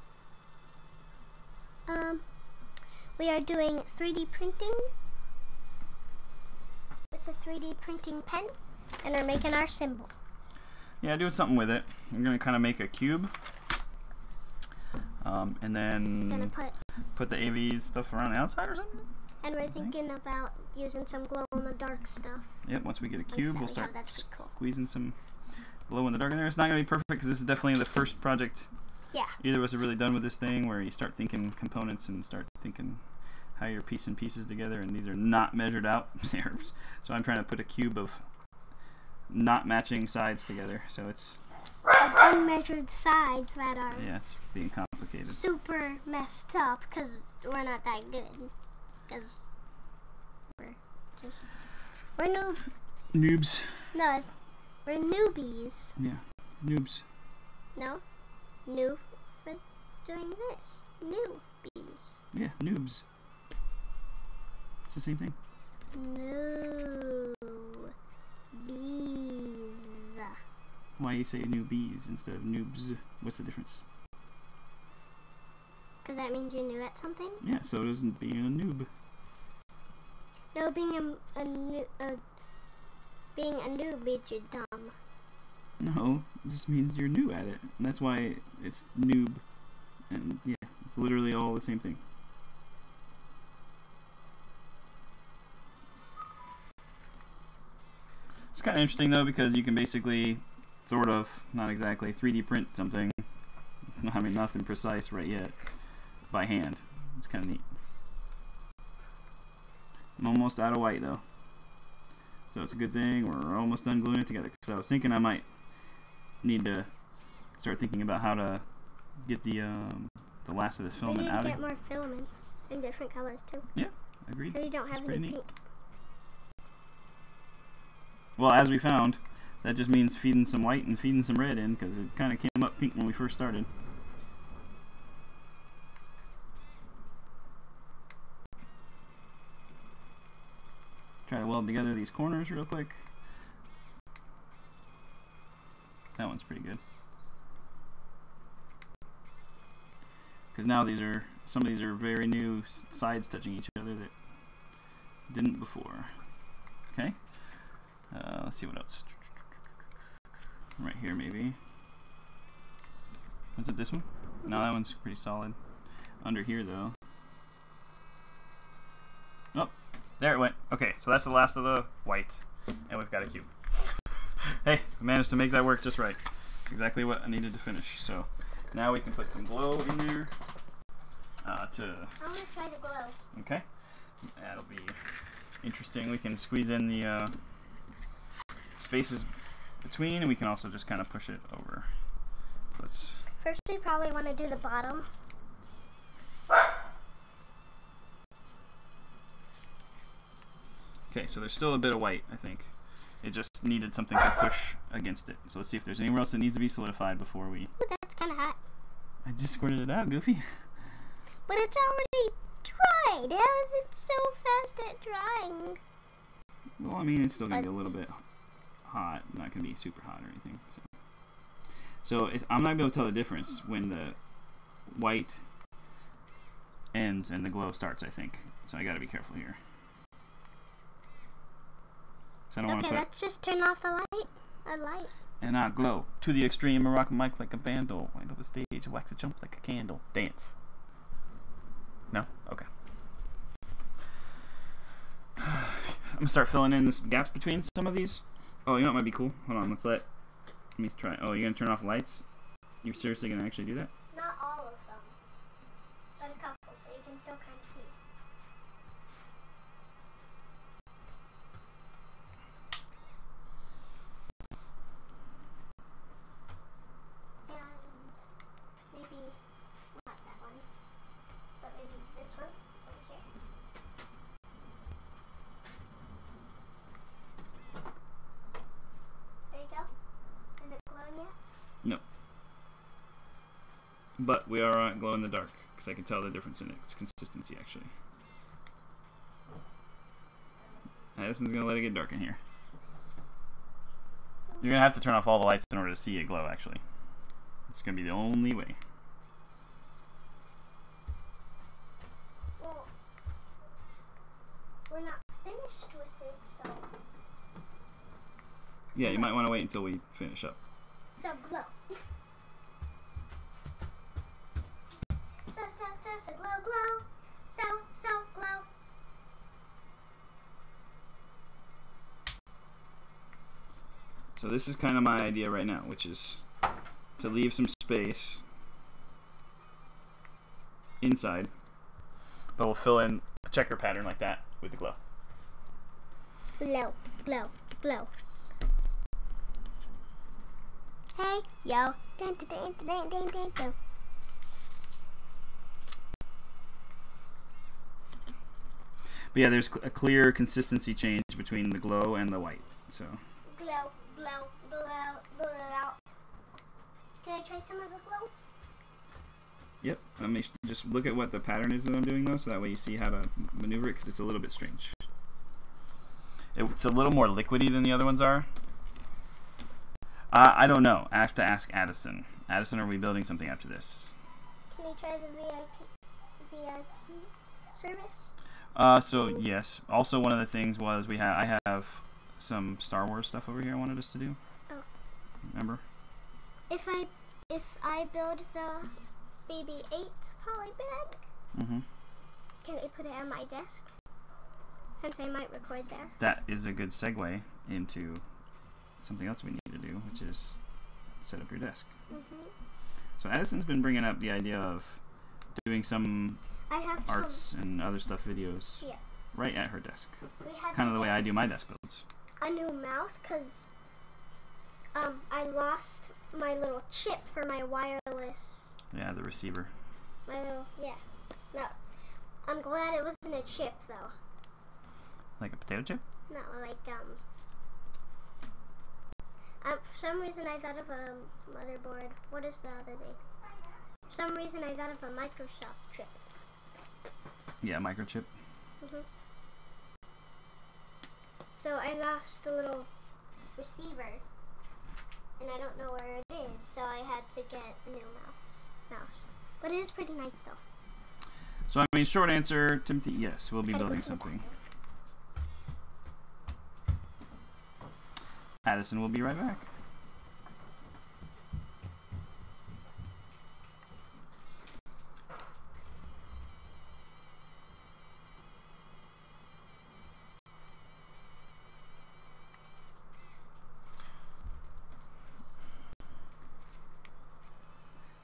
We are doing 3D printing with a 3D printing pen, and we're making our symbol. Yeah, doing something with it. I'm gonna kind of make a cube, and then put the AV stuff around the outside or something. And we're thinking about using some glow-in-the-dark stuff. Yep. Once we get a cube, we'll start cool. squeezing some glow-in-the-dark in there. It's not gonna be perfect because this is definitely the first project. Yeah. Either of us have really done with this thing, where you start thinking components and start thinking how you're piecing pieces together, and these are not measured out. So I'm trying to put a cube of not matching sides together. So it's of unmeasured sides that are it's being complicated. Super messed up because we're not that good. Because we're noobs. No, we're newbies. Yeah, noobs. No, new for doing this. Newbies. Yeah, noobs. It's the same thing. Newbies. Why you say newbies instead of noobs? What's the difference? Because that means you're new at something? Yeah, so does being a noob. No, being a noob means you're dumb. No, it just means you're new at it. And that's why it's noob. And yeah, it's literally all the same thing. It's kind of interesting though, because you can basically sort of, not exactly, 3D print something. I mean, nothing precise right yet, by hand. It's kind of neat. I'm almost out of white though, so it's a good thing we're almost done gluing it together. So I was thinking I might need to start thinking about how to get the last of this filament out. We need to get more filament in different colors too. Yeah, agreed. So you don't have any pink. Well, as we found, that just means feeding some white and feeding some red in, because it kind of came up pink when we first started. Try to weld together these corners real quick. That one's pretty good. Because now some of these are very new sides touching each other that didn't before. Okay. Let's see what else. Right here, maybe. Is it this one? No, that one's pretty solid. Under here, though. Oh, there it went. Okay, so that's the last of the white, and we've got a cube. Hey, I managed to make that work just right. It's exactly what I needed to finish. So now we can put some glow in there. I'm gonna try the glow. Okay, that'll be interesting. We can squeeze in the spaces between, and we can also just kind of push it over. So let's. First, we probably want to do the bottom. Okay, so there's still a bit of white, I think. It just needed something to push against it. So let's see if there's anywhere else that needs to be solidified before we. Ooh, that's kind of hot. I just squirted it out, Goofy. But it's already dried. How is it so fast at drying? Well, I mean, it's still gonna be a little bit hot. Not gonna be super hot or anything. So I'm not gonna be able to tell the difference when the white ends and the glow starts, I think. So I gotta be careful here. So I don't want to put. Okay, let's just turn off the light. A light. And I glow to the extreme and rock a mic like a vandal. Wind up the stage, wax a jump like a candle. Dance. No? Okay. I'm gonna start filling in the gaps between some of these. Oh, you know what might be cool? Hold on, let me try. Oh, you're gonna turn off lights? You're seriously gonna actually do that? Not all of them, but a couple, so you can still kind of see. And maybe not that one, but maybe this one over here. There you go. Is it glowing yet? No. But we are glow in the dark, because I can tell the difference in its consistency, actually. Addison's going to let it get dark in here. You're going to have to turn off all the lights in order to see it glow, actually. It's going to be the only way. Well, we're not finished with it, so... Yeah, you might want to wait until we finish up. So glow. So glow, glow. So glow. So this is kind of my idea right now, which is to leave some space inside, but we'll fill in a checker pattern like that with the glow. Glow, glow, glow. Hey, yo. Dun, dun, dun, dun, dun, dun, dun. But yeah, there's a clear consistency change between the glow and the white. So Glow, glow, glow, glow. Can I try some of the glow? yep, just look at what the pattern is that I'm doing though, so that way you see how to maneuver it, because it's a little bit strange. It's a little more liquidy than the other ones are. I don't know. I have to ask Addison. Addison, are we building something after this? Can we try the VIP service? So yes. Also, one of the things was I have some Star Wars stuff over here I wanted us to do. Oh. Remember? If I build the BB-8 poly bag, can I put it on my desk? Since I might record there. That is a good segue into something else we need to do, which is set up your desk. So Addison's been bringing up the idea of doing some arts and other stuff videos right at her desk. Kind of the way I do my desk builds. A new mouse, because I lost my little chip for my wireless. Yeah, the receiver. No, I'm glad it wasn't a chip though. Like a potato chip? No, like for some reason I thought of a motherboard. What is the other thing? For some reason I thought of a Microsoft chip. Yeah, microchip. So I lost the little receiver, and I don't know where it is. So I had to get a new mouse. But it is pretty nice though. So I mean, short answer, Timothy, yes, we'll be building something. Addison will be right back.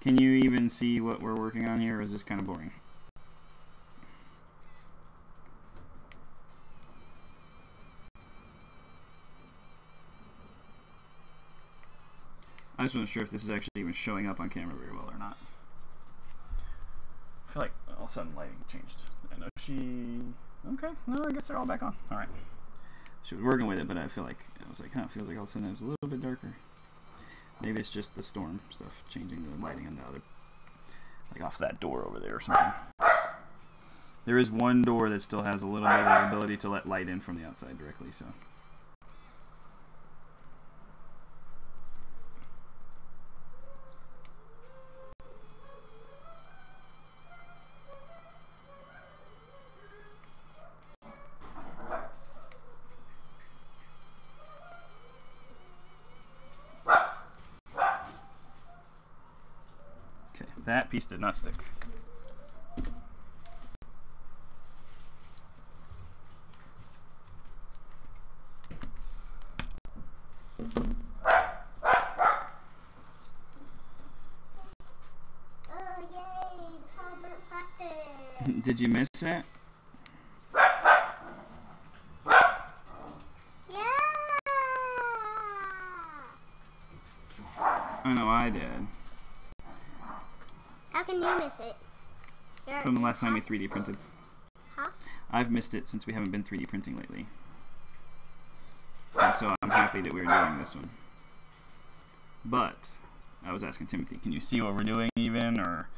Can you even see what we're working on here, or is this kind of boring? I just wasn't sure if this is actually even showing up on camera very well or not. I feel like all of a sudden lighting changed. I know okay, no, I guess they're all back on. Alright. She was working with it, but I was like, it feels like all of a sudden it was a little bit darker. Maybe it's just the storm stuff changing the lighting on the other, like off that door over there or something. There is one door that still has a little bit of the ability to let light in from the outside directly, so. Okay, that piece did not stick. Did you miss it? Yeah. I know I did. How can you miss it? From the last time we 3D printed. Huh? I've missed it since we haven't been 3D printing lately. And so I'm happy that we're doing this one. But I was asking Timothy, can you see what we're doing even? Or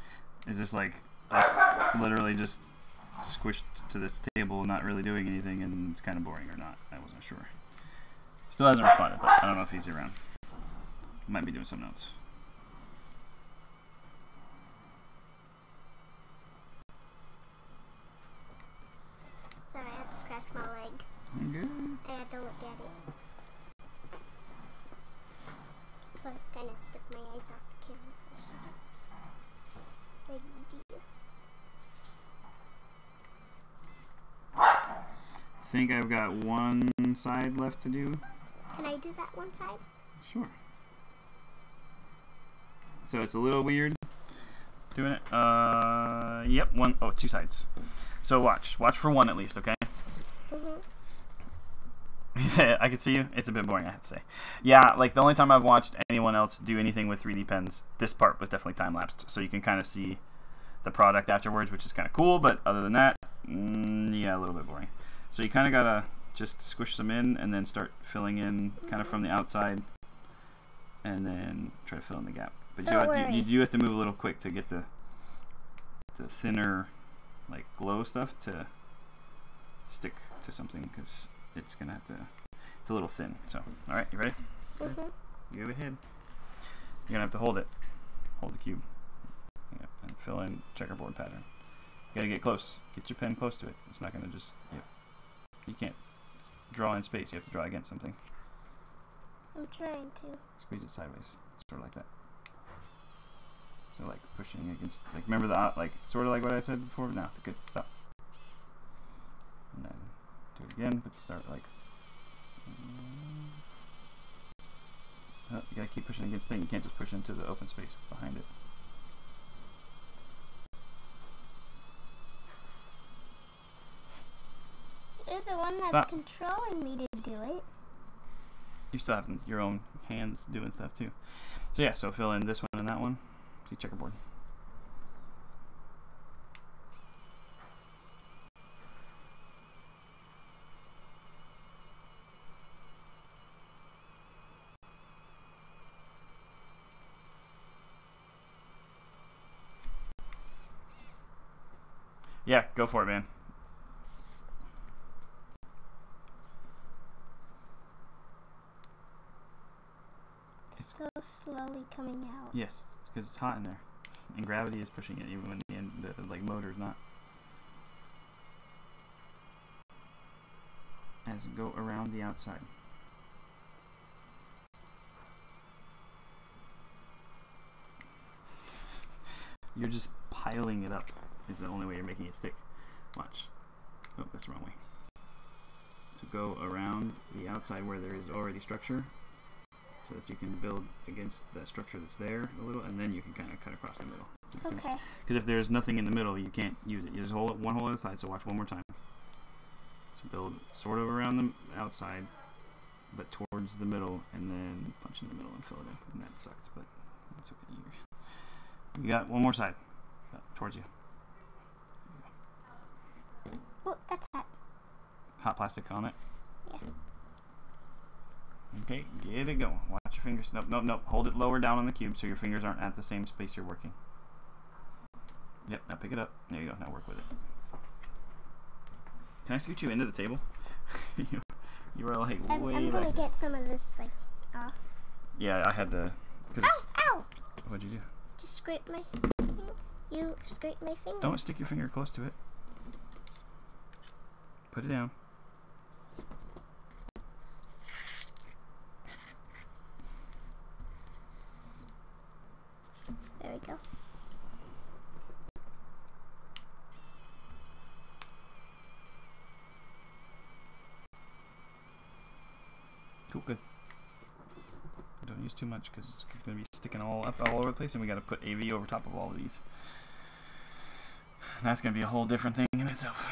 is this like us literally just squished to this table not really doing anything and it's kind of boring or not? I wasn't sure. Still hasn't responded, but I don't know if he's around. Might be doing something else. Good. I had to look at it. So I kind of took my eyes off the camera for a second. Like this. I think I've got one side left to do. Can I do that one side? Sure. So it's a little weird doing it. Yep, two sides. So watch for one at least, okay? I can see you. It's a bit boring, I have to say. Yeah, like the only time I've watched anyone else do anything with 3D pens, this part was definitely time-lapsed. So you can kind of see the product afterwards, which is kind of cool. But other than that, yeah, a little bit boring. So you kind of got to just squish them in and then start filling in kind of from the outside. And then try to fill in the gap. But you do have to move a little quick to get the thinner, like, glow stuff to stick to something, because it's gonna have to. It's a little thin. So, all right, you ready? Go ahead. You're gonna have to hold it. Hold the cube. Yeah, and fill in checkerboard pattern. You gotta get close. Get your pen close to it. It's not gonna just. Yep. You can't draw in space. You have to draw against something. I'm trying to. Squeeze it sideways, sort of like that. So like pushing against, like, remember the like sort of like what I said before. No, good. Stop. And then do it again, but start like. Oh, you gotta keep pushing against thing. You can't just push into the open space behind it. You're the one that's controlling me to do it. You still have your own hands doing stuff too. So yeah, so fill in this one and that one. See checkerboard. Yeah, go for it, man. So slowly coming out. Yes, because it's hot in there, and gravity is pushing it, even when the like motor's not. As it go around the outside. You're just piling it up. Is the only way you're making it stick. Watch. Oh, that's the wrong way. So go around the outside where there is already structure, so that you can build against the structure that's there a little, and then you can kind of cut across the middle. Okay. Because if there's nothing in the middle, you can't use it. There's one hole on the side, so watch one more time. So build sort of around the outside, but towards the middle, and then punch in the middle and fill it in. And that sucks, but that's okay. You got one more side. Towards you. Oh, that's hot. Hot plastic on it? Yeah. Okay, get it going. Watch your fingers. Nope. Hold it lower down on the cube so your fingers aren't at the same space you're working. Yep, now pick it up. There you go. Now work with it. Can I scoot you into the table? you were like way I'm gonna get some of this, like, off. Yeah, I had to. Ow! What'd you do? Just scrape my finger. You scrape my finger. Don't stick your finger close to it. Put it down. There we go. Cool, good. Don't use too much because it's going to be sticking all over the place, and we got to put AV over top of all of these. And that's going to be a whole different thing in itself.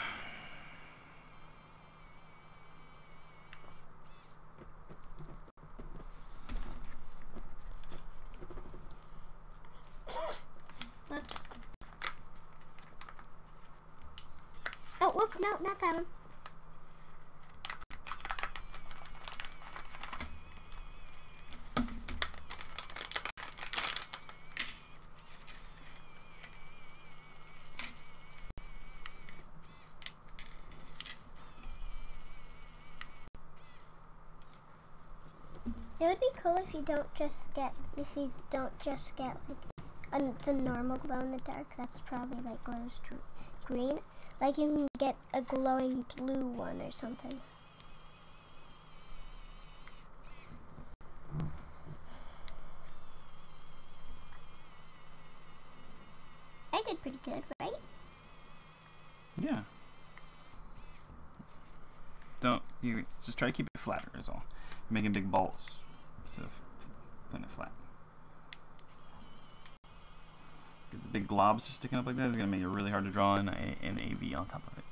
Whoops. Oh, whoops, no, not that one. It would be cool if you don't just get like the normal glow in the dark. That's probably like glows green. Like you can get a glowing blue one or something. pretty good, right? Yeah. Don't you just try to keep it flatter is all. You're making big balls instead of putting it flat. Get the big globs sticking up like that is gonna make it really hard to draw an AV on top of it.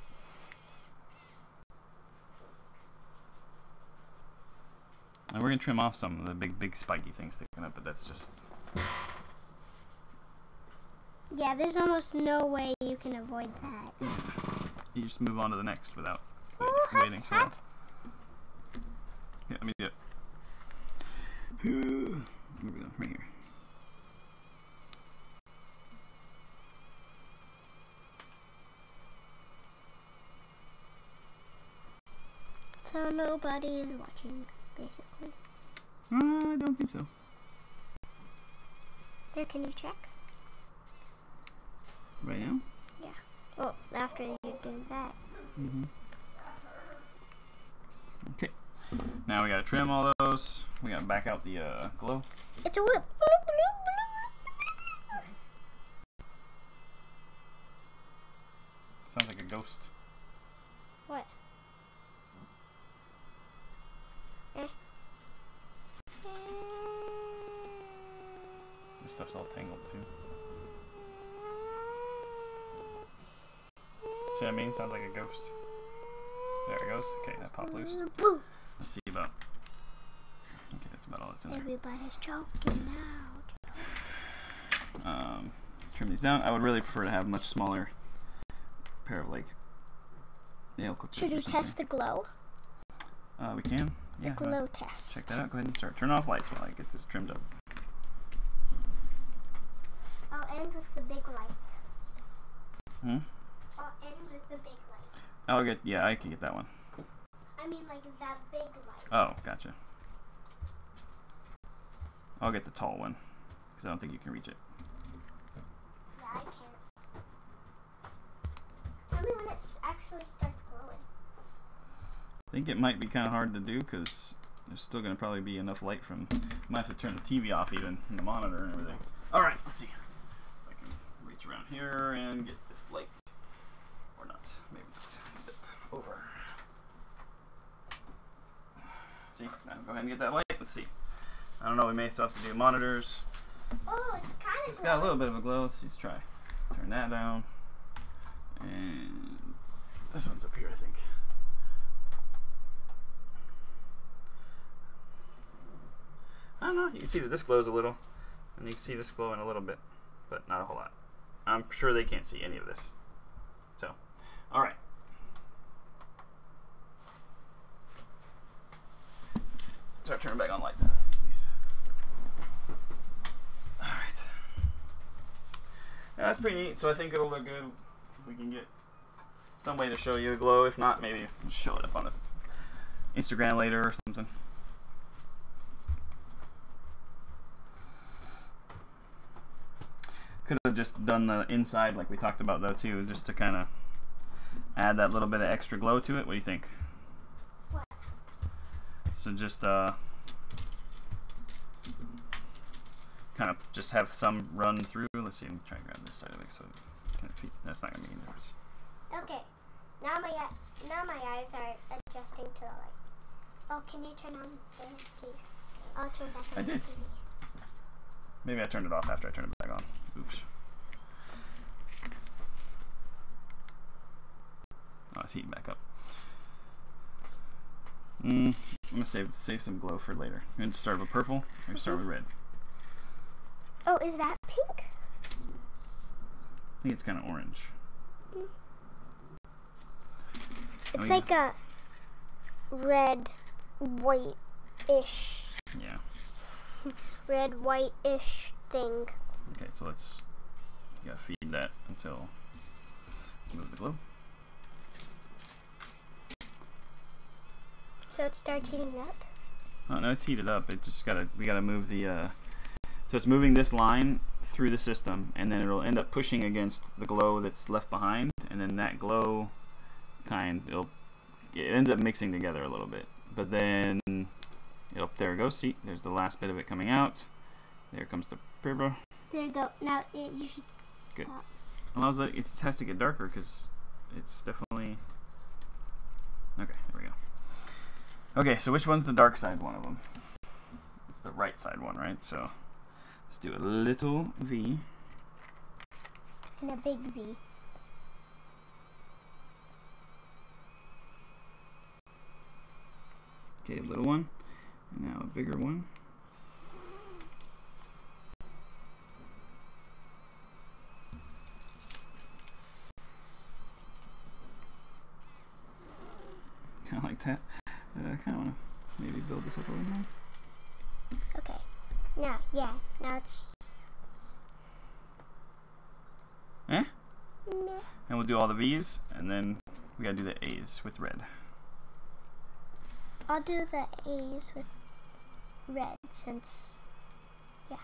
And we're gonna trim off some of the big spiky things sticking up, but that's just. Yeah, there's almost no way you can avoid that. You just move on to the next without waiting. So. Yeah, let me do it. Here we go, right here. So nobody is watching, basically. I don't think so. Here, can you check? Right now? Yeah. Well, after you do that. Mm-hmm. Okay. Now we gotta trim all those. We gotta back out the glow. It's a whip. Sounds like a ghost. What? This stuff's all tangled too. See what I mean? Sounds like a ghost. There it goes. Okay, that popped loose. Let's see about. Okay, that's about all that's in there. Everybody's choking out. Trim these down. I would really prefer to have a much smaller pair of like nail clippers. Should we test the glow? We can. Yeah. Glow test. Check that out. Go ahead and start. Turn off lights while I get this trimmed up. I'll end with the big light. Hmm? I'll end with the big light. I'll get. Yeah, I can get that one. I mean, like that big light. Oh, gotcha. I'll get the tall one because I don't think you can reach it. Yeah, I can't. Tell me when it actually starts glowing. I think it might be kind of hard to do because there's still going to probably be enough light from. Might have to turn the TV off even and the monitor and everything. All right, let's see. If I can reach around here and get this light, or not. Maybe not. Step over. See, now go ahead and get that light. Let's see. I don't know. We may still have to do monitors. Oh, it's kind of. It's got a little bit of a glow. Let's see. Let's try. Turn that down. And this one's up here, I think. I don't know. You can see that this glows a little, and you can see this glowing a little bit, but not a whole lot. I'm sure they can't see any of this. So, all right. Start turning back on lights, please. All right. Yeah, that's pretty neat. So I think it'll look good. We can get some way to show you the glow. If not, maybe show it up on the Instagram later or something. Could have just done the inside like we talked about though too, just to kind of add that little bit of extra glow to it. What do you think? What? So just kind of just have some run through. Let's see. Let me try and grab this side of it so it can fit. That's not gonna be any difference. Okay. Now my eyes are adjusting to the light. Oh, can you turn on the TV? I'll turn back on I did. the TV. Maybe I turned it off after I turned it back on. Oops. Oh, it's heating back up. I'm gonna save some glow for later. I'm gonna start with purple. I'm gonna start with red. Oh, is that pink? I think it's kind of orange. It's like a red, white-ish. Yeah. Red, white-ish thing. Okay, so let's feed that until move the glow. So it starts heating up. Oh no, it's heated up. It just we gotta move the. So it's moving this line through the system, and then it'll end up pushing against the glow that's left behind, and then that glow it ends up mixing together a little bit. But then there it goes. See, there's the last bit of it coming out. There comes the purple. There you go. Now you should Good. stop. allows it has to get darker because it's definitely... Okay, there we go. Okay, so which one's the dark side one of them? It's the right side one, right? So let's do a little V. And a big V. Okay, a little one. And now a bigger one. Kind of like that. I kind of want to maybe build this up a little more. Okay. Now, yeah. Now it's... Eh? Meh. And we'll do all the V's, and then we gotta do the A's with red. I'll do the A's with red since... Yeah.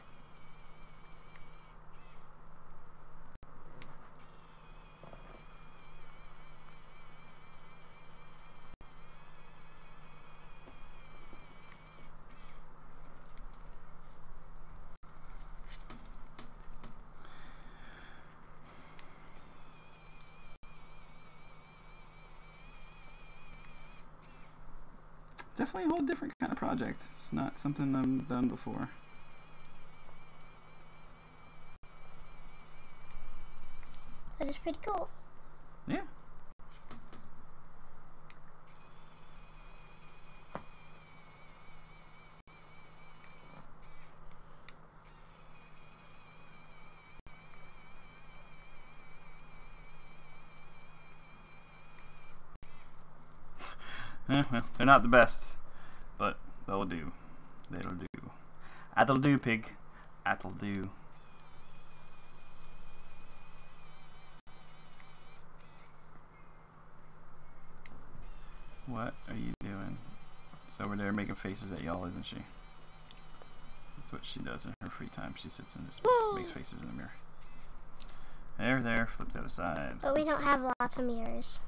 Definitely a whole different kind of project. It's not something I've done before. But it's pretty cool. Yeah. Well, they're not the best, but they'll do. They'll do. That'll do, pig. That'll do. What are you doing? She's over there making faces at y'all, isn't she? That's what she does in her free time. She sits and just makes faces in the mirror. There, flip the other side. But we don't have lots of mirrors.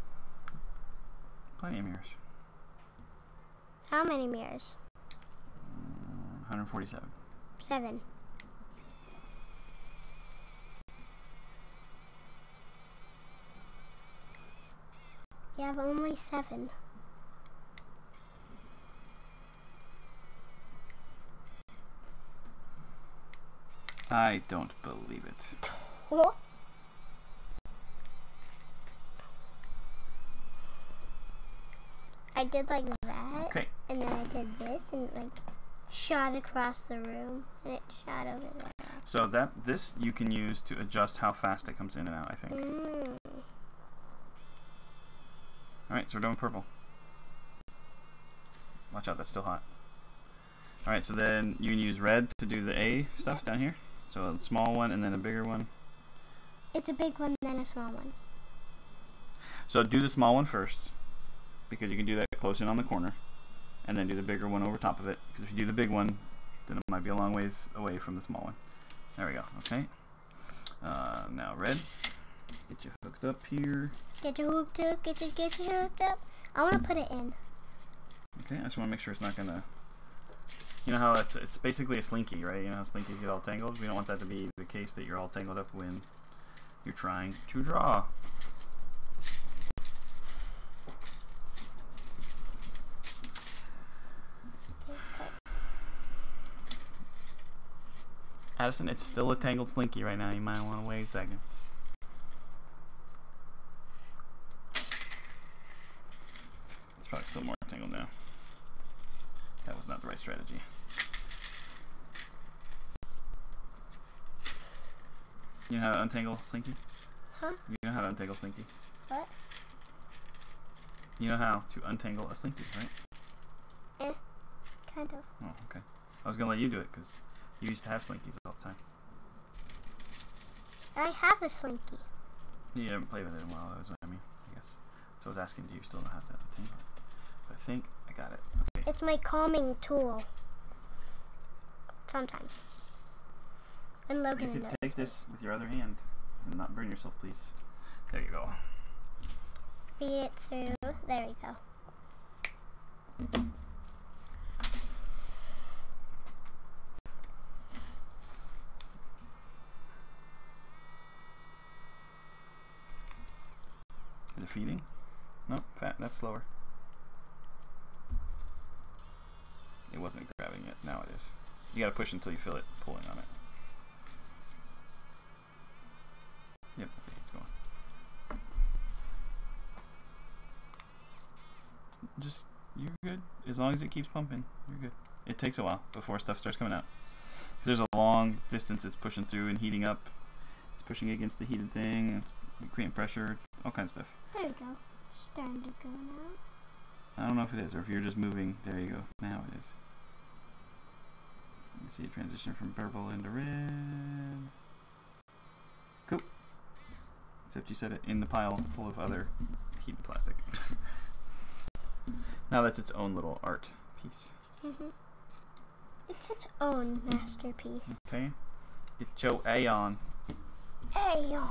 Plenty of mirrors. How many mirrors? 147. 7. You have only 7. I don't believe it. What? I did like that, Okay. and then I did this, and it like shot across the room, and it shot over there. So this you can use to adjust how fast it comes in and out, I think. Alright, so we're doing purple. Watch out, that's still hot. Alright, so then you can use red to do the A stuff down here. So a small one and then a bigger one. It's a big one, then a small one. So do the small one first, because you can do that close in on the corner, and then do the bigger one over top of it, because if you do the big one, then it might be a long ways away from the small one. There we go. Okay. Now red. Get you hooked up here. Get you hooked up, get you hooked up. I want to put it in. Okay, I just want to make sure it's not gonna... You know how it's basically a slinky, right? You know how slinkies get all tangled? We don't want that to be the case, that you're all tangled up when you're trying to draw. Addison, it's still a tangled slinky right now. You might want to wait a second. It's probably still more tangled now. That was not the right strategy. You know how to untangle slinky? Huh? You know how to untangle slinky? What? You know how to untangle a slinky, right? Kind of. Oh, okay. I was going to let you do it because you used to have slinkies all the time. I have a slinky. You haven't played with it in a while, that was what I mean, I guess. So I was asking, do you still know how to untangle it? But I think I got it. Okay. It's my calming tool. Sometimes. And Logan You could knows take this with your other hand and not burn yourself, please. There you go. Feed it through. There we go. it feeding? No, fat. That's slower. It wasn't grabbing it. Now it is. You gotta push until you feel it pulling on it. Yep, it's going. Just, you're good. As long as it keeps pumping, you're good. It takes a while before stuff starts coming out. There's a long distance it's pushing through and heating up. It's pushing against the heated thing. It's creating pressure. All kinds of stuff. There you go. Starting to go now. I don't know if it is or if you're just moving. There you go. Now it is. You see a transition from purple into red. Cool. Except you set it in the pile full of other heated plastic. Now that's its own little art piece. Mm-hmm. It's its own masterpiece. Okay. Get your A on. A on.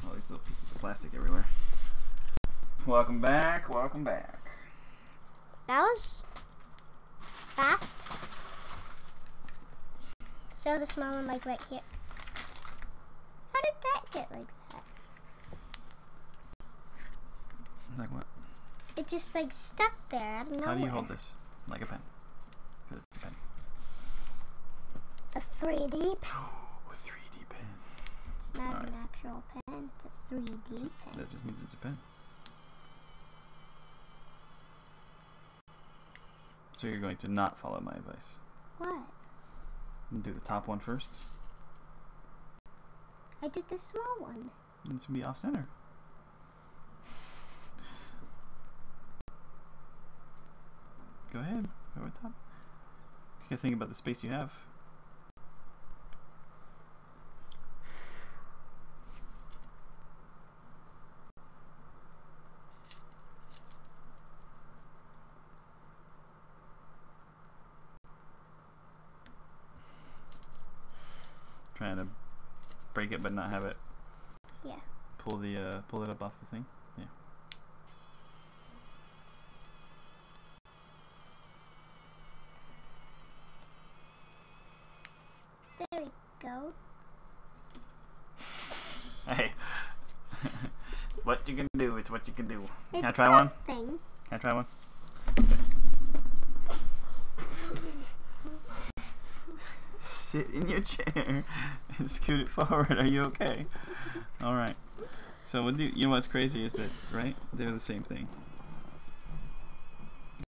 All these little pieces of plastic everywhere. Welcome back. Welcome back. That was fast. So the small one, like right here. How did that get like that? Like what? It just like stuck there. I don't know. How do you hold this? Like a pen. Because it's a pen. A 3D pen. Oh, a 3D pen. It's not Alright. an actual pen. It's a 3D pen. That just means it's a pen. So you're going to not follow my advice. What? And do the top one first. I did the small one. It needs to be off center. Go ahead. Go over top. You gotta think about the space you have. Trying to break it but not have it. Yeah. Pull it up off the thing. Yeah. There we go. Hey. It's what you can do. It's what you can do. Can I It's try one? something. Can I try one? Sit in your chair and scoot it forward. Are you okay? All right. So we'll do. You know what's crazy is that, right? They're the same thing.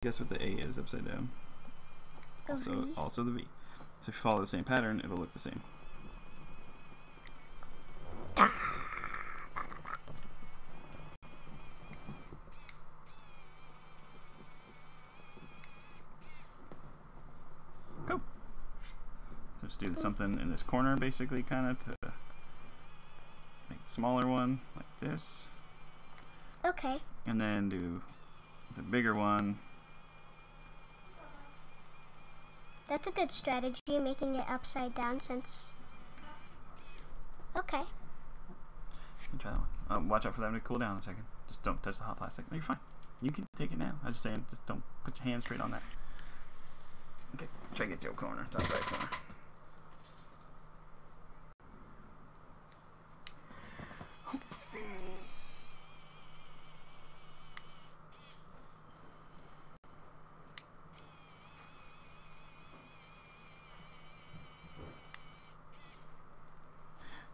Guess what the A is upside down? Also the V. So if you follow the same pattern, it'll look the same. Go. So just do something in this corner, basically, kind of to make a smaller one like this, Okay. and then do the bigger one. That's a good strategy, making it upside down since... Okay. Try that one. Watch out for them to cool down a second. Just don't touch the hot plastic. No, you're fine. You can take it now. I was just saying, just don't put your hand straight on that. Okay, try to get your corner, top right corner.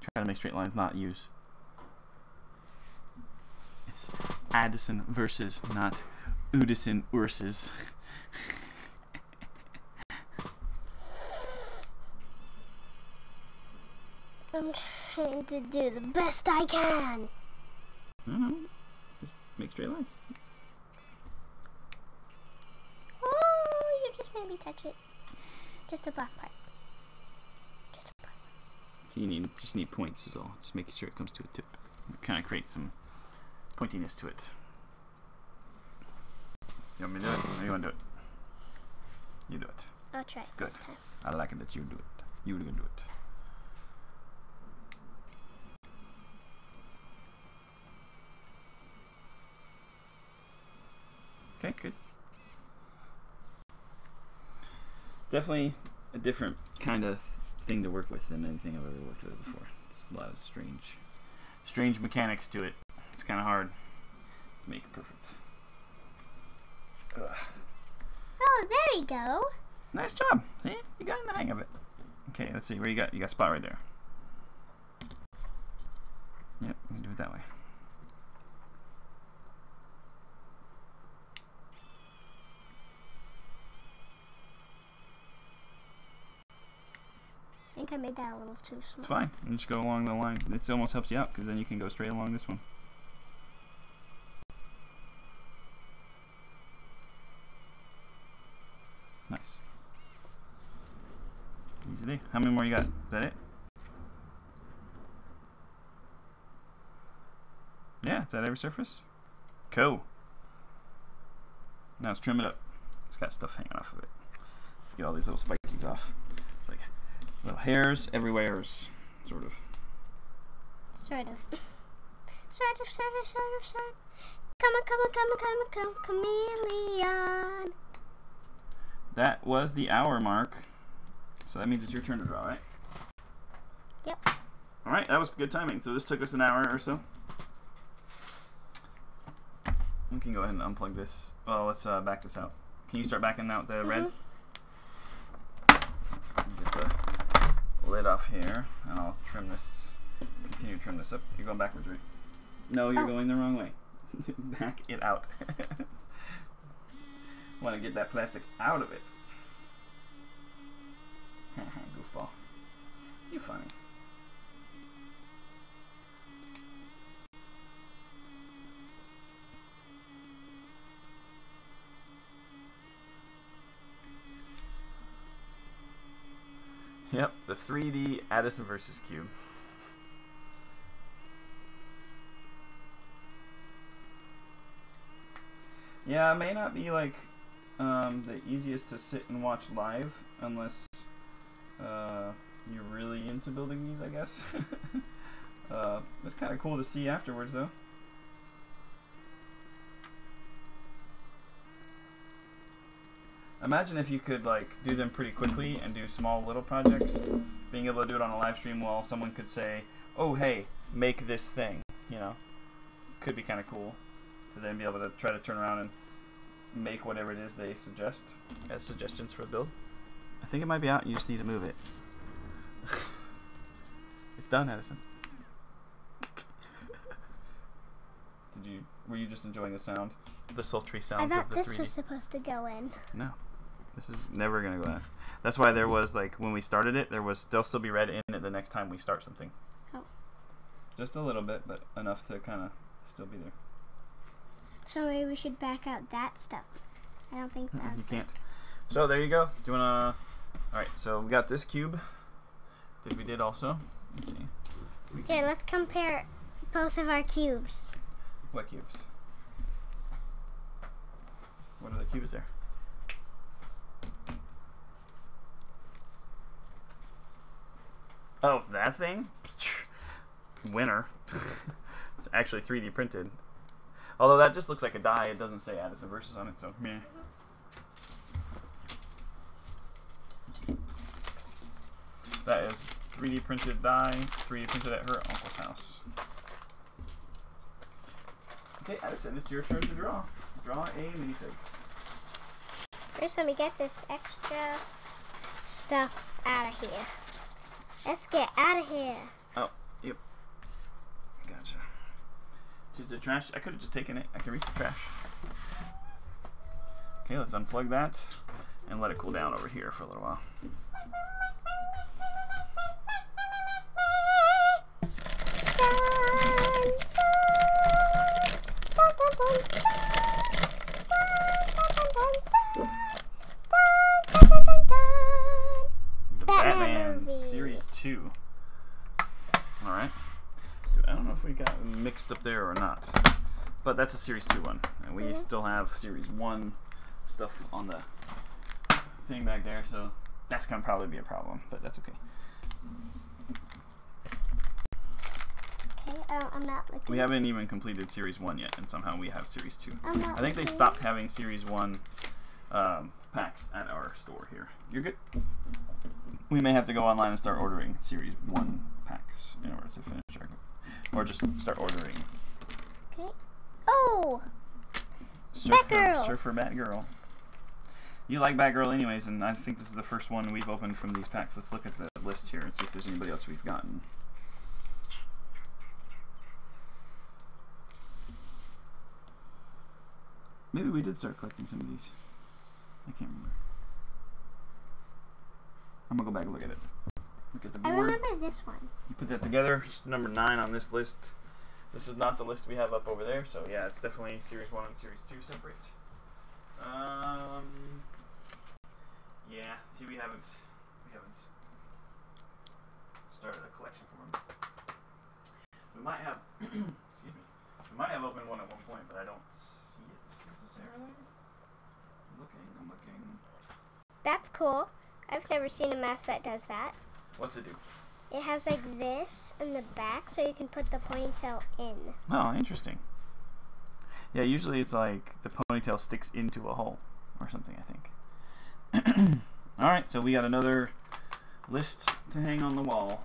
Try to make straight lines, not use. It's Addison versus, not Udison versus. I'm trying to do the best I can. No, just make straight lines. Oh, you just made me touch it. Just the black part. Just the black part. So you just need points is all. Just making sure it comes to a tip. Kind of create some pointiness to it. You want me to do it? Or you want to do it? You do it. I'll try it Good. this time. I like it that you do it. You can do it. Okay, good. Definitely a different kind of thing to work with than anything I've ever worked with before. It's a lot of strange mechanics to it. It's kind of hard to make it perfect. Ugh. Oh, there you go. Nice job. See? You got in the hang of it. Okay, let's see. Where you got? You got a spot right there. Yep, we can do it that way. I think I made that a little too small. It's fine. You just go along the line. It almost helps you out because then you can go straight along this one. Nice. Easy day. How many more you got? Is that it? Yeah, is that every surface? Cool. Now let's trim it up. It's got stuff hanging off of it. Let's get all these little spikies off. It's like little hairs everywhere, sort of. Sort of. Sort of. Come on, chameleon. That was the hour mark. So that means it's your turn to draw, right? Yep. Alright, that was good timing. So this took us an hour or so. We can go ahead and unplug this. Well, let's back this out. Can you start backing out the red? Get the lid off here, and I'll trim this. Continue to trim this up. You're going backwards, right? No, you're going the wrong way. Back it out. Want to get that plastic out of it. Goofball. You funny. Yep, the 3D Addison versus cube. Yeah, it may not be like the easiest to sit and watch live unless you're really into building these, I guess. It's kind of cool to see afterwards, though. Imagine if you could like do them pretty quickly and do small little projects. Being able to do it on a live stream while someone could say, "Oh, hey, make this thing," you know, could be kind of cool to then be able to try to turn around and make whatever it is they suggest as suggestions for a build. I think it might be out. You just need to move it. It's done, Addison. Were you just enjoying the sound, the sultry sounds I of thought the this 3D? was supposed to go in. No, this is never gonna go in. That's why there was like when we started it, there'll still be red in it the next time we start something. Oh. Just a little bit, but enough to kind of still be there. So maybe we should back out that stuff. I don't think that. You can't. So there you go. Do you wanna? All right. So we got this cube. We did also. Let's see. Okay, let's compare both of our cubes. What cubes? What are the cubes there? Oh, that thing? Winner. It's actually 3D printed. Although that just looks like a die, it doesn't say Addison Versus on it, so meh. That is 3D printed die, 3D printed at her uncle's house. Okay, Addison, it's your turn to draw. Draw a minifig. First, let me get this extra stuff out of here. Let's get out of here. Oh, yep. Gotcha. Is it trash? I could have just taken it. I can reach the trash. Okay, let's unplug that and let it cool down over here for a little while. The Batman movie. Series 2. Alright. I don't know if we got mixed up there or not. But that's a Series 2 one. And we still have Series 1 stuff on the thing back there, so that's going to probably be a problem, but that's okay. Okay, I'm not looking. We haven't even completed Series 1 yet, and somehow we have Series 2. I'm not I think they looking. stopped having Series 1 packs at our store here. You're good? We may have to go online and start ordering Series 1 packs in order to finish our... Or just start ordering Oh! Batgirl. Surfer Batgirl. You like Batgirl anyways, and I think this is the first one we've opened from these packs. Let's look at the list here and see if there's anybody else we've gotten. Maybe we did start collecting some of these. I can't remember. I'm gonna go back and look at it. Look at the board. I remember this one. You put that together. It's number 9 on this list. This is not the list we have up over there, so yeah, it's definitely Series 1 and Series 2 separate. Yeah, see, we haven't started a collection for them. We might have, excuse me, we might have opened one at one point, but I don't see it necessarily. I'm looking. That's cool. I've never seen a mask that does that. What's it do? It has like this in the back, so you can put the ponytail in. Oh, interesting. Yeah, usually it's like the ponytail sticks into a hole or something, I think. Alright, so we got another list to hang on the wall.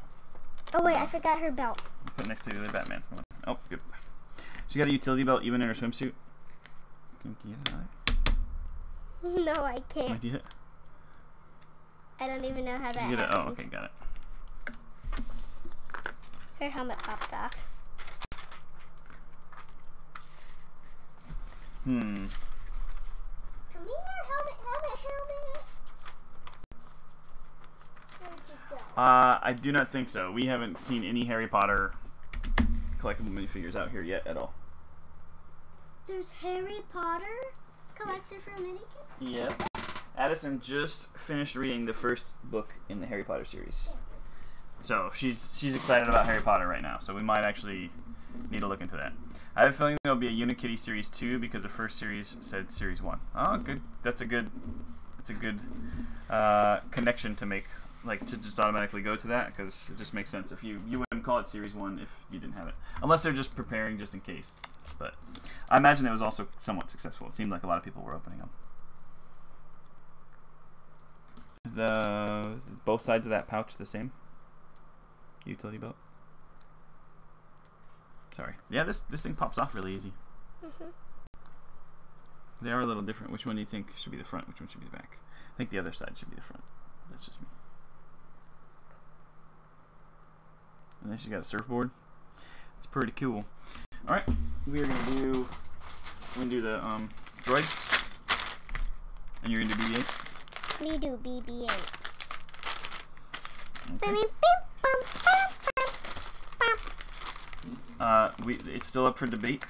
Oh wait, I forgot her belt. Put it next to the other Batman. Oh, good. She's got a utility belt even in her swimsuit. Can you get it? No, I can't. Might get it. I don't even know how that Did you get it? Oh, happened. okay, got it. Her helmet popped off. Come here, helmet. Where'd you go? I do not think so. We haven't seen any Harry Potter collectible minifigures out here yet at all. There's Harry Potter collector for minikit? Yep. Addison just finished reading the first book in the Harry Potter series. So she's excited about Harry Potter right now. So we might actually need to look into that. I have a feeling there'll be a Unikitty Series 2 because the first series said Series 1. Oh, good. That's a good connection to make, like, to just automatically go to that, because it just makes sense. If you wouldn't call it Series 1 if you didn't have it. Unless they're just preparing just in case. But I imagine it was also somewhat successful. It seemed like a lot of people were opening them. Is both sides of that pouch the same? Utility belt? Sorry. Yeah, this thing pops off really easy. They are a little different. Which one do you think should be the front? Which one should be the back? I think the other side should be the front. That's just me. And then she's got a surfboard. It's pretty cool. Alright, we're gonna do the droids. And you're gonna do BB-8? Me do BB-8. Okay. It's still up for debate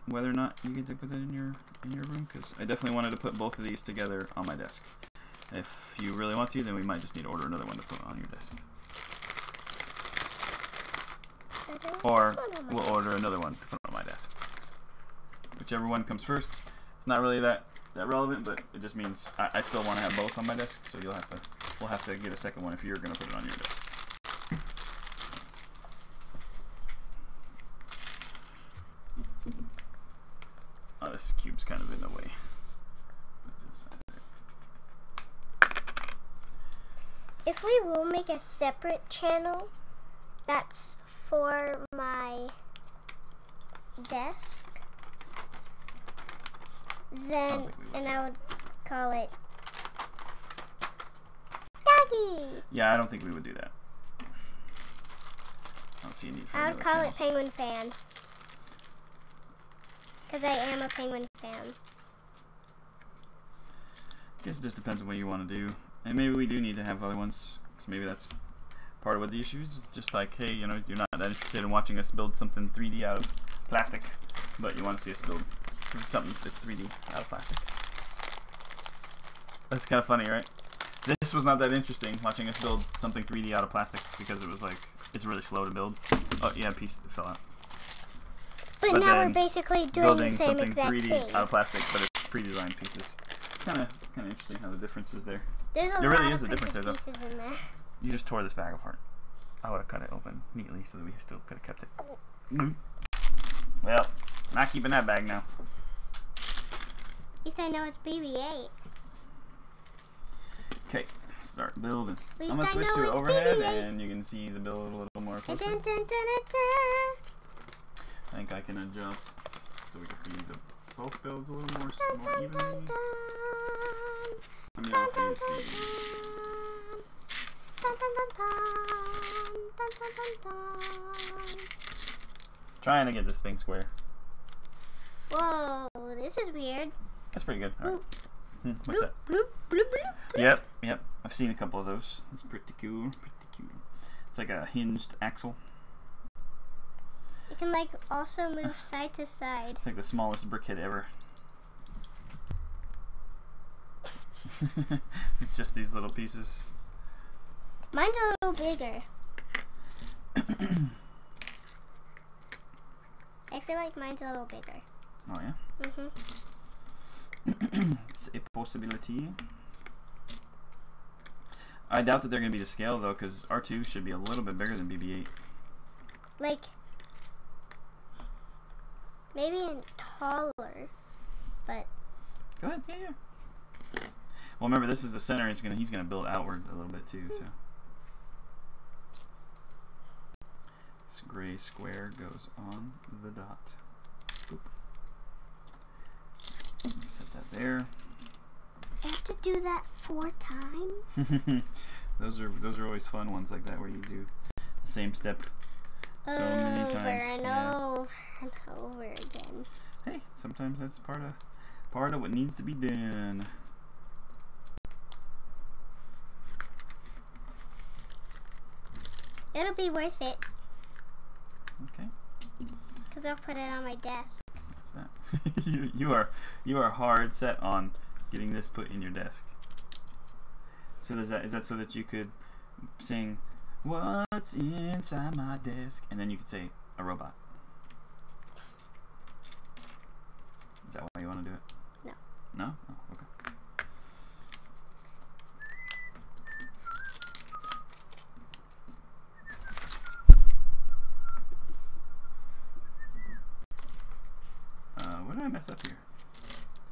whether or not you get to put that in your room, because I definitely wanted to put both of these together on my desk. If you really want to, then we might just need to order another one to put on your desk. Or we'll order another one to put on my desk. Whichever one comes first. It's not really that relevant, but it just means I still want to have both on my desk, so we'll have to get a second one if you're going to put it on your desk. Oh, this cube's kind of in the way. If we will make a separate channel that's for my desk, then I would call it Doggy. Yeah, I don't think we would do that. I don't see a need for I would call channels. it Penguin Fan. Because I am a Penguin fan. I guess it just depends on what you want to do. And maybe we do need to have other ones, because maybe that's part of what the issue is. Just like, hey, you know, you're not that interested in watching us build something 3D out of plastic, but you want to see us build something that's 3D out of plastic. That's kind of funny, right? This was not that interesting, watching us build something 3D out of plastic, because it was like, it's really slow to build. Oh, yeah, a piece fell out. But now we're basically doing the same something exact 3D thing. out of plastic, but it's pre-designed pieces. It's kind of interesting how the difference is there. There's a There lot really of is a difference there, though. pieces in there. You just tore this bag apart. I would have cut it open neatly so that we still could have kept it. Well, not keeping that bag now. At least I know it's BB-8. Okay, start building. At least I'm gonna I switch know to it's overhead, BB-8. and you can see the build a little more closely. Dun, dun, dun, dun, dun. I think I can adjust so we can see the both builds a little more evenly. Let me know if you see. Trying to get this thing square. Whoa, this is weird. That's pretty good. All right. What's Bloop, that? bloop, bloop, bloop. Yep. I've seen a couple of those. It's pretty cool. It's like a hinged axle. It can like also move side to side. It's like the smallest brickhead ever. It's just these little pieces. Mine's a little bigger. I feel like mine's a little bigger. Oh yeah? It's a possibility. I doubt that they're going to be to scale though, because R2 should be a little bit bigger than BB-8. Like, maybe taller, but... Go ahead, yeah. Well, remember this is the center. He's gonna build outward a little bit too. So this gray square goes on the dot. Boop. Set that there. I have to do that 4 times? those are always fun ones like that where you do the same step so many times. Over and over again. Hey, sometimes that's part of what needs to be done. It'll be worth it. Okay. Because I'll put it on my desk. What's that? you are hard set on getting this put in your desk. So is that so that you could sing "What's inside my desk" and then you could say a robot? Is that why you want to do it? No. No? Oh, okay. What did I mess up here?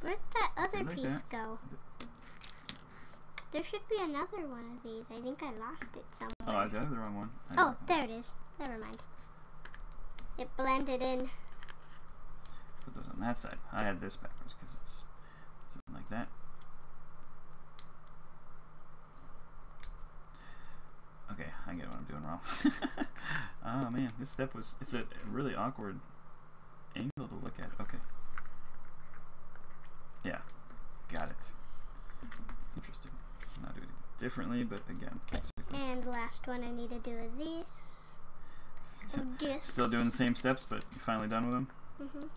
Where'd that other like piece that. go? There should be another one of these. I think I lost it somewhere. Oh, I have the wrong one. Oh, there it is. Never mind. It blended in. Put those on that side. I had this backwards because it's something like that. Okay, I get what I'm doing wrong. Oh man, this step it's a really awkward angle to look at. Okay. Yeah, got it. Interesting. I'll do it differently, but again, basically. And the last one I need to do is this. Still doing the same steps, but you're finally done with them? Mm-hmm.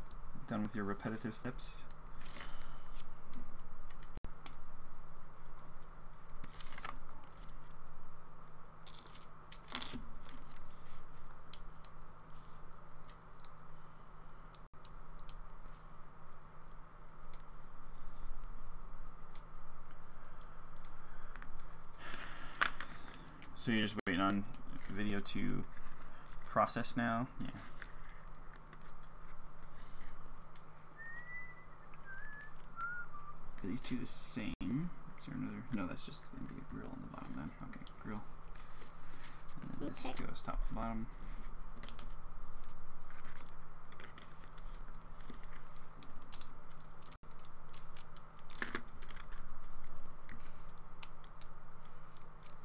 Done with your repetitive steps? So you're just waiting on video to process now? Yeah. Are these two the same? Is there another? No, that's just going to be a grill on the bottom then. Okay, grill. And then this goes top to bottom.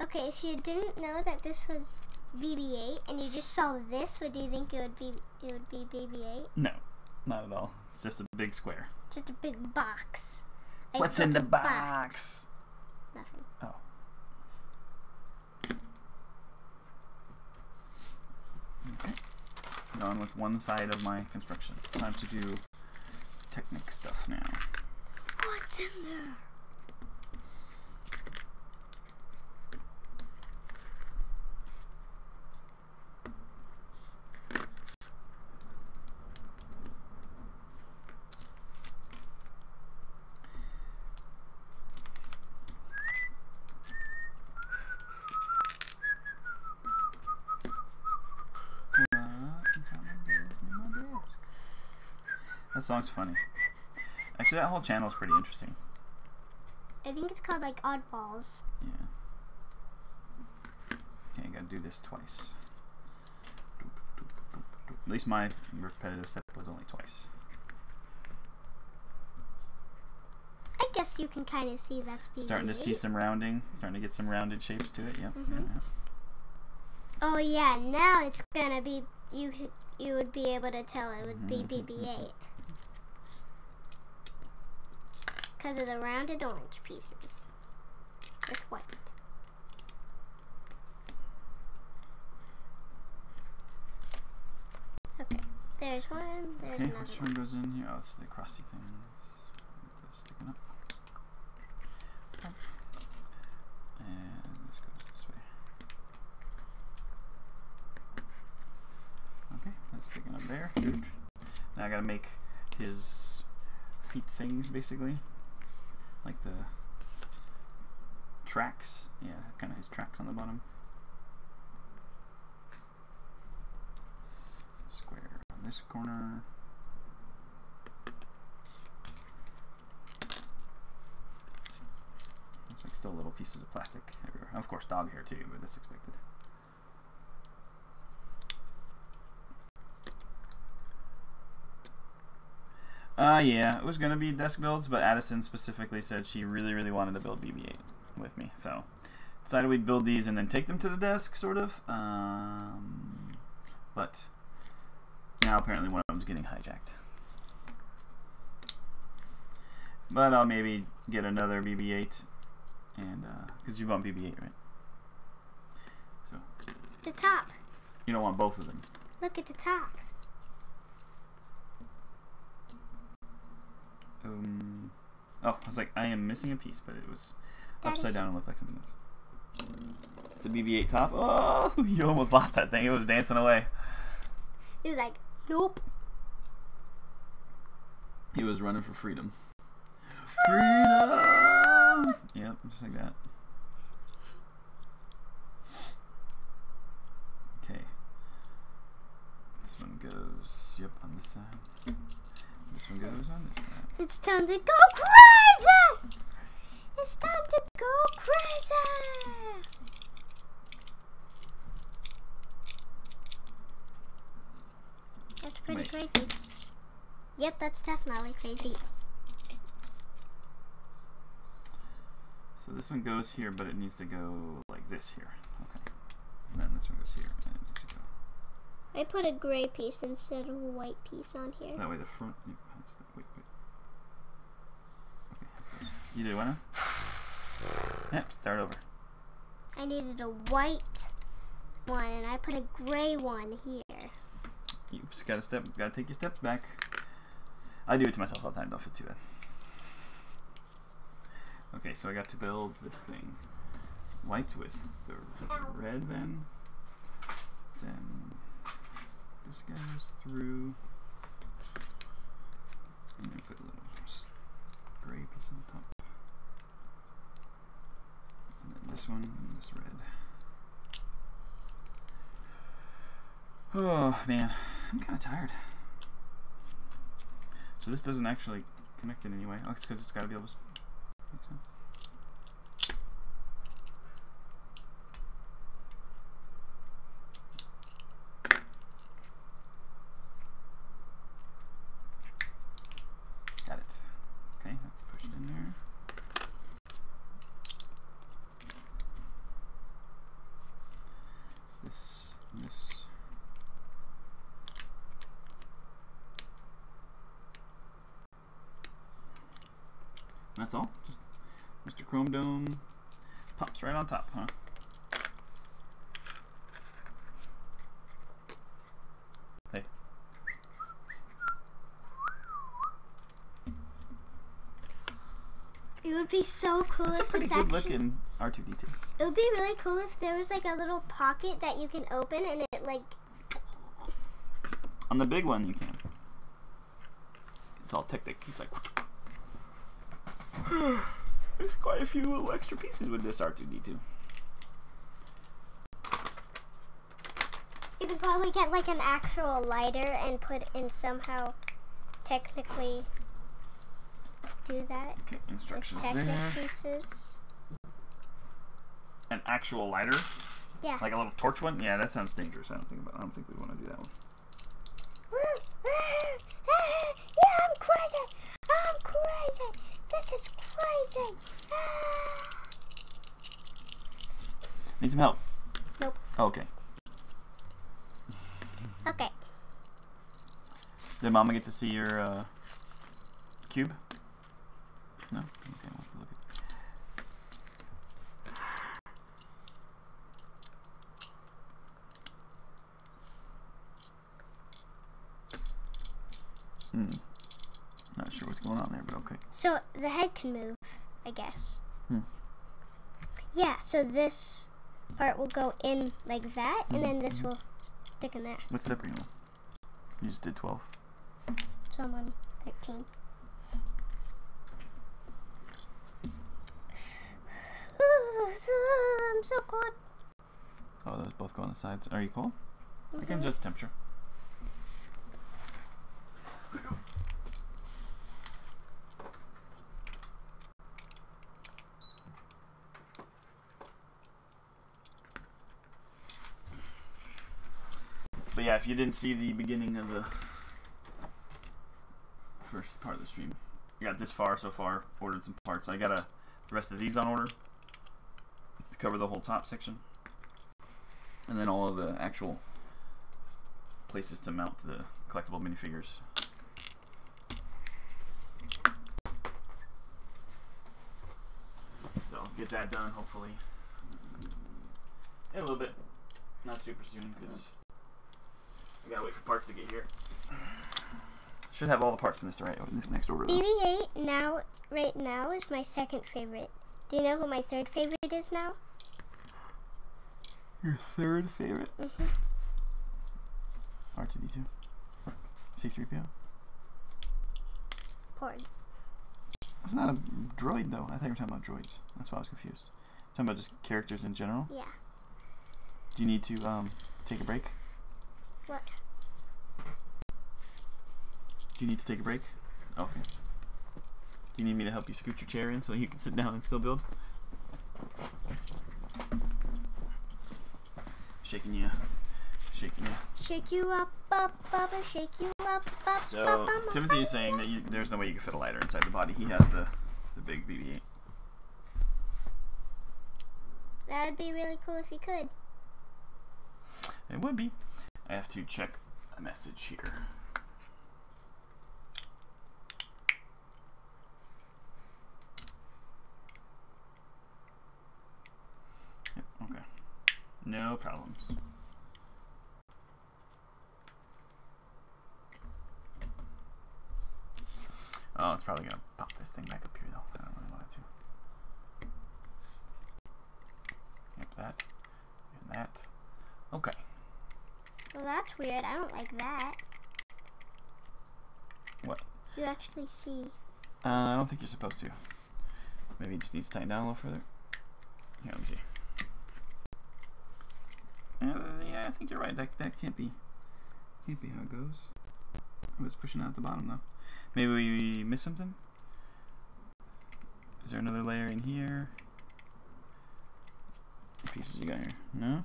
Okay, if you didn't know that this was BB-8 and you just saw this, would you think it would be BB-8? No, not at all. It's just a big square. Just a big box. What's in the box? Nothing. Oh. Okay. Going with one side of my construction. Time to do Technic stuff now. What's in there? That song's funny. Actually, that whole channel is pretty interesting. I think it's called like Oddballs. Yeah. Okay, you gotta do this twice. At least my repetitive step was only twice. guess you can kind of see that's BB-8. Starting to see some rounding. Starting to get some rounded shapes to it. Yep. Mm-hmm. Yeah. Oh yeah, now it's gonna be you would be able to tell it would be BB-8 because of the rounded orange pieces with white. Okay, there's one. There's Okay, another which one. one goes in here? Oh, it's the crossy things. It's sticking up. And this goes this way. Okay, that's sticking up there. Good. Now I gotta make his feet things, basically. Like the tracks. Yeah, kind of his tracks on the bottom. Square on this corner. Looks like still little pieces of plastic everywhere. Of course, dog hair too, but that's expected. Yeah, it was gonna be desk builds, but Addison specifically said she really wanted to build BB-8 with me, so decided we'd build these and then take them to the desk, sort of. But now apparently one of them's getting hijacked. But I'll maybe get another BB-8, and because you want BB-8, right? So The top. you don't want both of them. Look at the top. Oh, I was like, I am missing a piece, but it was Daddy. upside down and looked like something else. It's a BB-8 top. Oh, you almost lost that thing. It was dancing away. He was like, nope. He was running for freedom. Freedom! Yep, just like that. Okay. This one goes, yep, on this side. This one goes on this side. It's time to go crazy! It's time to go crazy! That's pretty Wait. crazy. Yep, that's definitely crazy. So this one goes here, but it needs to go like this here. Okay. And then this one goes here, and it needs to go. I put a gray piece instead of a white piece on here. That way the front. Wait. Okay. You do wanna? Yep. Start over. I needed a white one, and I put a gray one here. You just gotta take your steps back. I do it to myself all the time. Don't feel too bad. Okay, so I got to build this thing. White with the red, then this goes through. And then put a little gray piece on top. And then this one and this red. Oh man, I'm kind of tired. So this doesn't actually connect in any way. Oh, it's because it's got to be able to make sense. Got it. Okay, that's pushed in there. This. That's all? Just Mr. Chrome Dome pops right on top, huh? Hey. It would be so cool That's a if pretty this good actually... looking R2-D2. It would be really cool if there was like a little pocket that you can open and it like... On the big one you can. It's all technic. It's like... There's quite a few little extra pieces with this R2-D2. You could probably get like an actual lighter and put in somehow technically do that. Okay, With instructions technic there. pieces. An actual lighter? Yeah. Like a little torch one? Yeah, that sounds dangerous. I don't think we want to do that one. Yeah, I'm crazy. I'm crazy. This is crazy. Ah. Need some help? Nope. Oh, okay. Okay. Did Mama get to see your cube? No? Okay, we'll have to look at Not sure what's going on there, but okay. So the head can move, I guess. Hmm. Yeah, so this part will go in like that, and then this will stick in there. What's the green one? You just did 12. So I'm on 13. I'm so cold. Oh, those both go on the sides. Are you cold? I can adjust temperature. But yeah, if you didn't see the beginning of the first part of the stream, I got this far so far, ordered some parts. I got the rest of these on order to cover the whole top section. And then all of the actual places to mount the collectible minifigures. So I'll get that done hopefully in a little bit. Not super soon because I gotta wait for parts to get here. Should have all the parts in this next order though. BB-8 now, right now, is my second favorite. Do you know who my third favorite is now? Your third favorite? Mm-hmm. R2-D2. C-3PO. Porg. It's not a droid though. I thought you were talking about droids. That's why I was confused. Talking about just characters in general? Yeah. Do you need to take a break? What? Do you need to take a break? Okay. Do you need me to help you scoot your chair in so you can sit down and still build? Shaking you. Shaking you. Shake you up, Bubba, shake you up, So, Timothy is saying that there's no way you can fit a lighter inside the body. He has the big BB-8. That would be really cool if you could. It would be. I have to check a message here. Yep, okay. No problems. Oh, it's probably gonna pop this thing back up here though. I don't really want it to. Yep, that. And that. Okay. Well, that's weird. I don't like that. What? You actually see. I don't think you're supposed to. Maybe it just needs to tighten down a little further. Here, let me see. Yeah, I think you're right. That can't be how it goes. Oh, it's pushing out at the bottom though. Maybe we missed something? Is there another layer in here? What pieces you got here? No?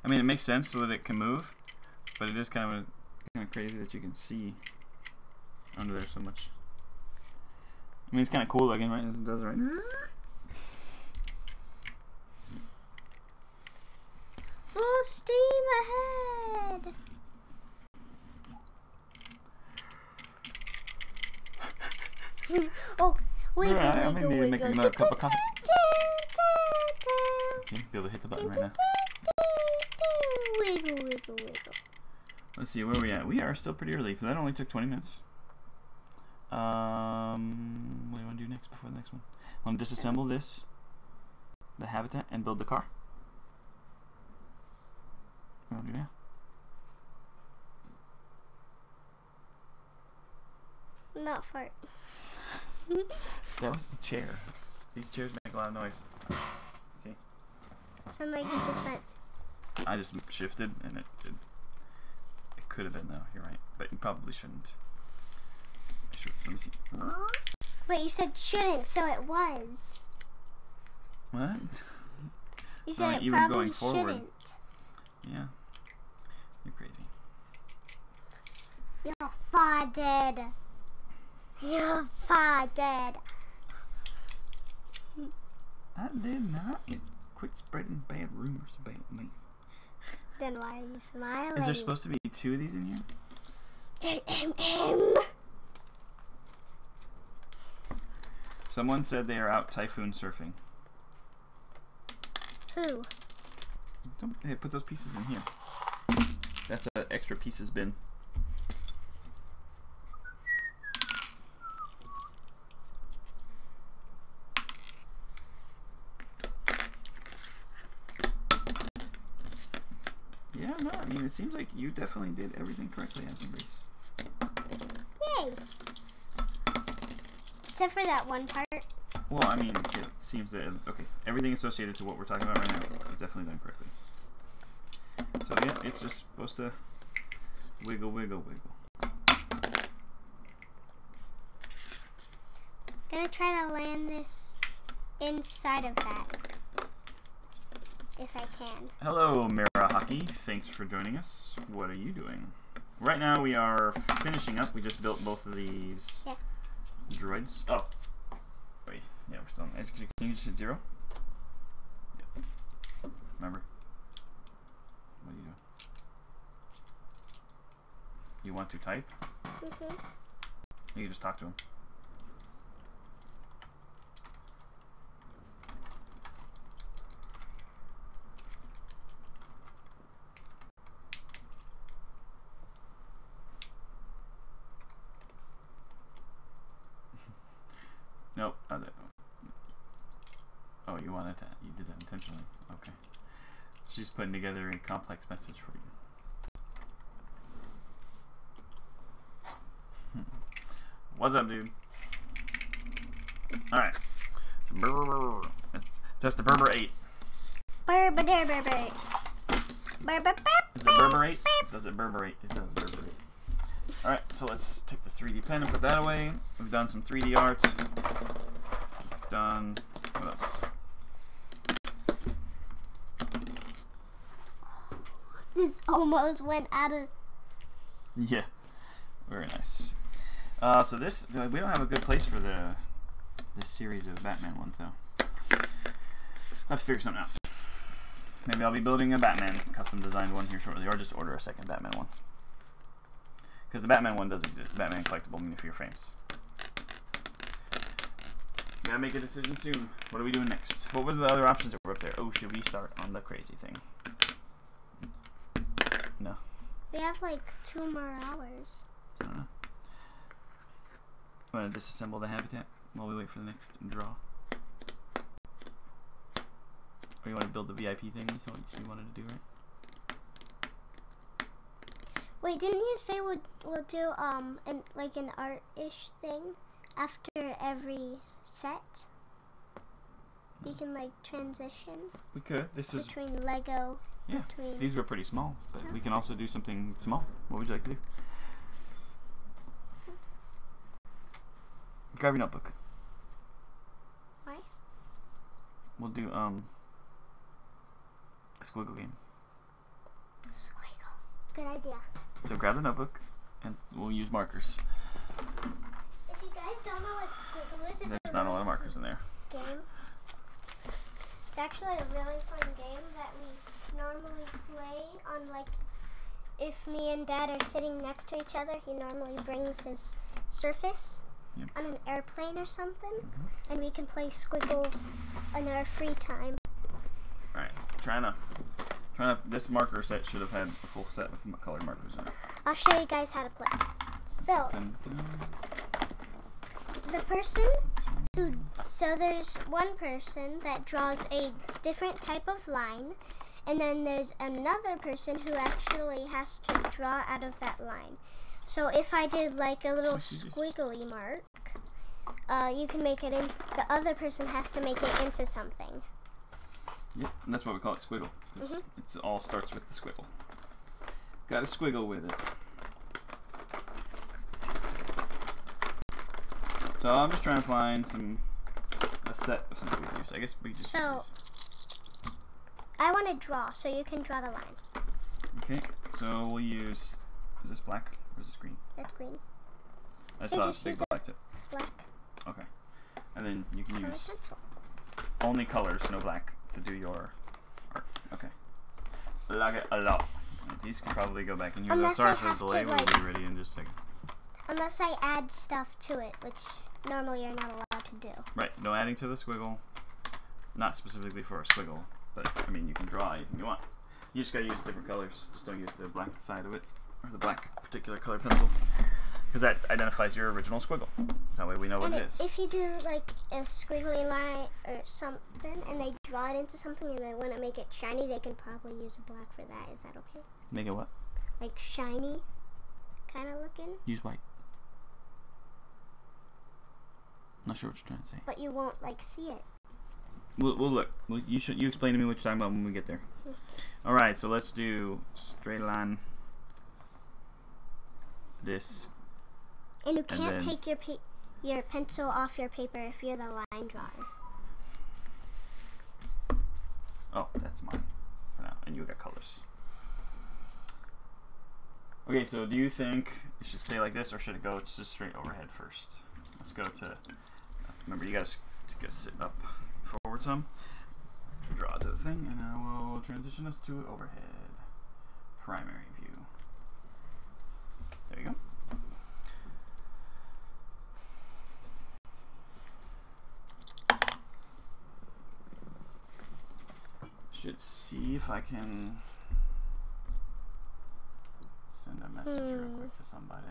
I mean, it makes sense so that it can move, but it is kind of crazy that you can see under there so much. I mean, it's kind of cool looking, right? It does it right. Full steam ahead! Oh, wiggle, Yeah, wiggle, maybe wiggle. make another cup of coffee. See, be able to hit the button right now. Wiggle, wiggle, wiggle. Let's see, where are we at? We are still pretty early, so that only took 20 minutes. What do you want to do next before the next one? I want to disassemble this, the habitat, and build the car. What do you want to do now? Not fart. That was the chair. These chairs make a lot of noise. See? Sound like you just went. I just shifted, and it could have been though. You're right, but you probably shouldn't. So let me see. Wait, you said shouldn't, so it was. What? You said No, it even probably going forward. shouldn't. Yeah. You're crazy. You're farted. Your father dead. I did not. Quit spreading bad rumors about me. Then why are you smiling? Is there supposed to be 2 of these in here? Someone said they are out typhoon surfing. Who? Hey, put those pieces in here. That's an extra pieces bin. Yeah, no, I mean, it seems like you definitely did everything correctly, Addison Grace. Yay! Except for that one part. Well, I mean, it seems that, okay, everything associated to what we're talking about right now is definitely done correctly. So, yeah, it's just supposed to wiggle, wiggle, wiggle. Gonna try to land this inside of that. If I can. Hello, Mira Hockey. Thanks for joining us. What are you doing? Right now we are finishing up. We just built both of these droids. Oh. Wait. Yeah, we're still on. Can you just hit 0? Yeah. Remember? What are you doing? You want to type? Mm-hmm. You can just talk to him. Nope, not that. Oh, you wanted to. You did that intentionally. Okay. She's putting together a complex message for you. What's up, dude? Alright. It's just a Berber 8. Berber. Is it Berber 8? Does it Berber 8? It does Berber 8. Alright, so let's take the 3D pen and put that away. We've done some 3D art. We've done... what else? This almost went out of... Yeah. Very nice. So this... we don't have a good place for this series of Batman ones, though. I'll have to figure something out. Maybe I'll be building a Batman custom designed one here shortly, or just order a second Batman one. Because the Batman one does exist, the Batman collectible minifigure frames. Gotta make a decision soon. What are we doing next? What were the other options that were up there? Oh, should we start on the crazy thing? No. We have like 2 more hours. I don't know. You want to disassemble the habitat while we wait for the next draw? Or you want to build the VIP thing you wanted to do, right? Wait, didn't you say we'll do an art-ish thing after every set? We can like transition. We could. This is between Lego. Yeah. These were pretty small, but we can also do something small. What would you like to do? Grab your notebook. Why? We'll do a squiggle game. Squiggle. Good idea. So grab the notebook, and we'll use markers. If you guys don't know what squiggle is, There's not a lot of markers in there. Game. It's actually a really fun game that we normally play on, like, if me and Dad are sitting next to each other, he normally brings his Surface on an airplane or something, and we can play squiggle in our free time. Alright, trying to. This marker set should have had a full set of colored markers in it. I'll show you guys how to play. So, there's one person that draws a different type of line, and then there's another person who actually has to draw out of that line. So if I did like a little squiggly mark, you can make it in, the other person has to make it into something. Yep, and that's why we call it squiggle. It all starts with the squiggle. Got to squiggle with it. So I'm just trying to find a set of something we can use. I guess we just use. I want to draw, so you can draw the line. Okay, so we'll use, is this black or is this green? That's green. I saw this big black tip. Okay. And then you can Colored use pencil. only colors, no black, to do your art. Okay. Like it a lot. These can probably go back and use. Unless Sorry I for the have to, delay. We'll like- be ready in just a second. Unless I add stuff to it, which normally you're not allowed to do. Right. No adding to the squiggle. Not specifically for a squiggle, but I mean you can draw anything you want. You just gotta use different colors. Just don't use the black side of it or the black particular color pencil, because that identifies your original squiggle. That way we know what And it is. if you do like a squiggly line or something, and they draw it into something, and they want to make it shiny, they can probably use a black for that. Is that okay? Make it what? Like shiny, kind of looking, Use white. Not sure what you're trying to say. but you won't like see it. We'll look. You explain to me what you're talking about when we get there. All right, so let's do straight line. This. And you can't then- take your pencil off your paper if you're the line drawer. Oh, that's mine for now. And you got colors. Okay, so do you think it should stay like this, or should it go just straight overhead first? Let's go to. Remember, you gotta sit up forward some. Draw to the thing, and I will transition us to overhead. Primary view. There you go. Should see if I can send a message real quick to somebody.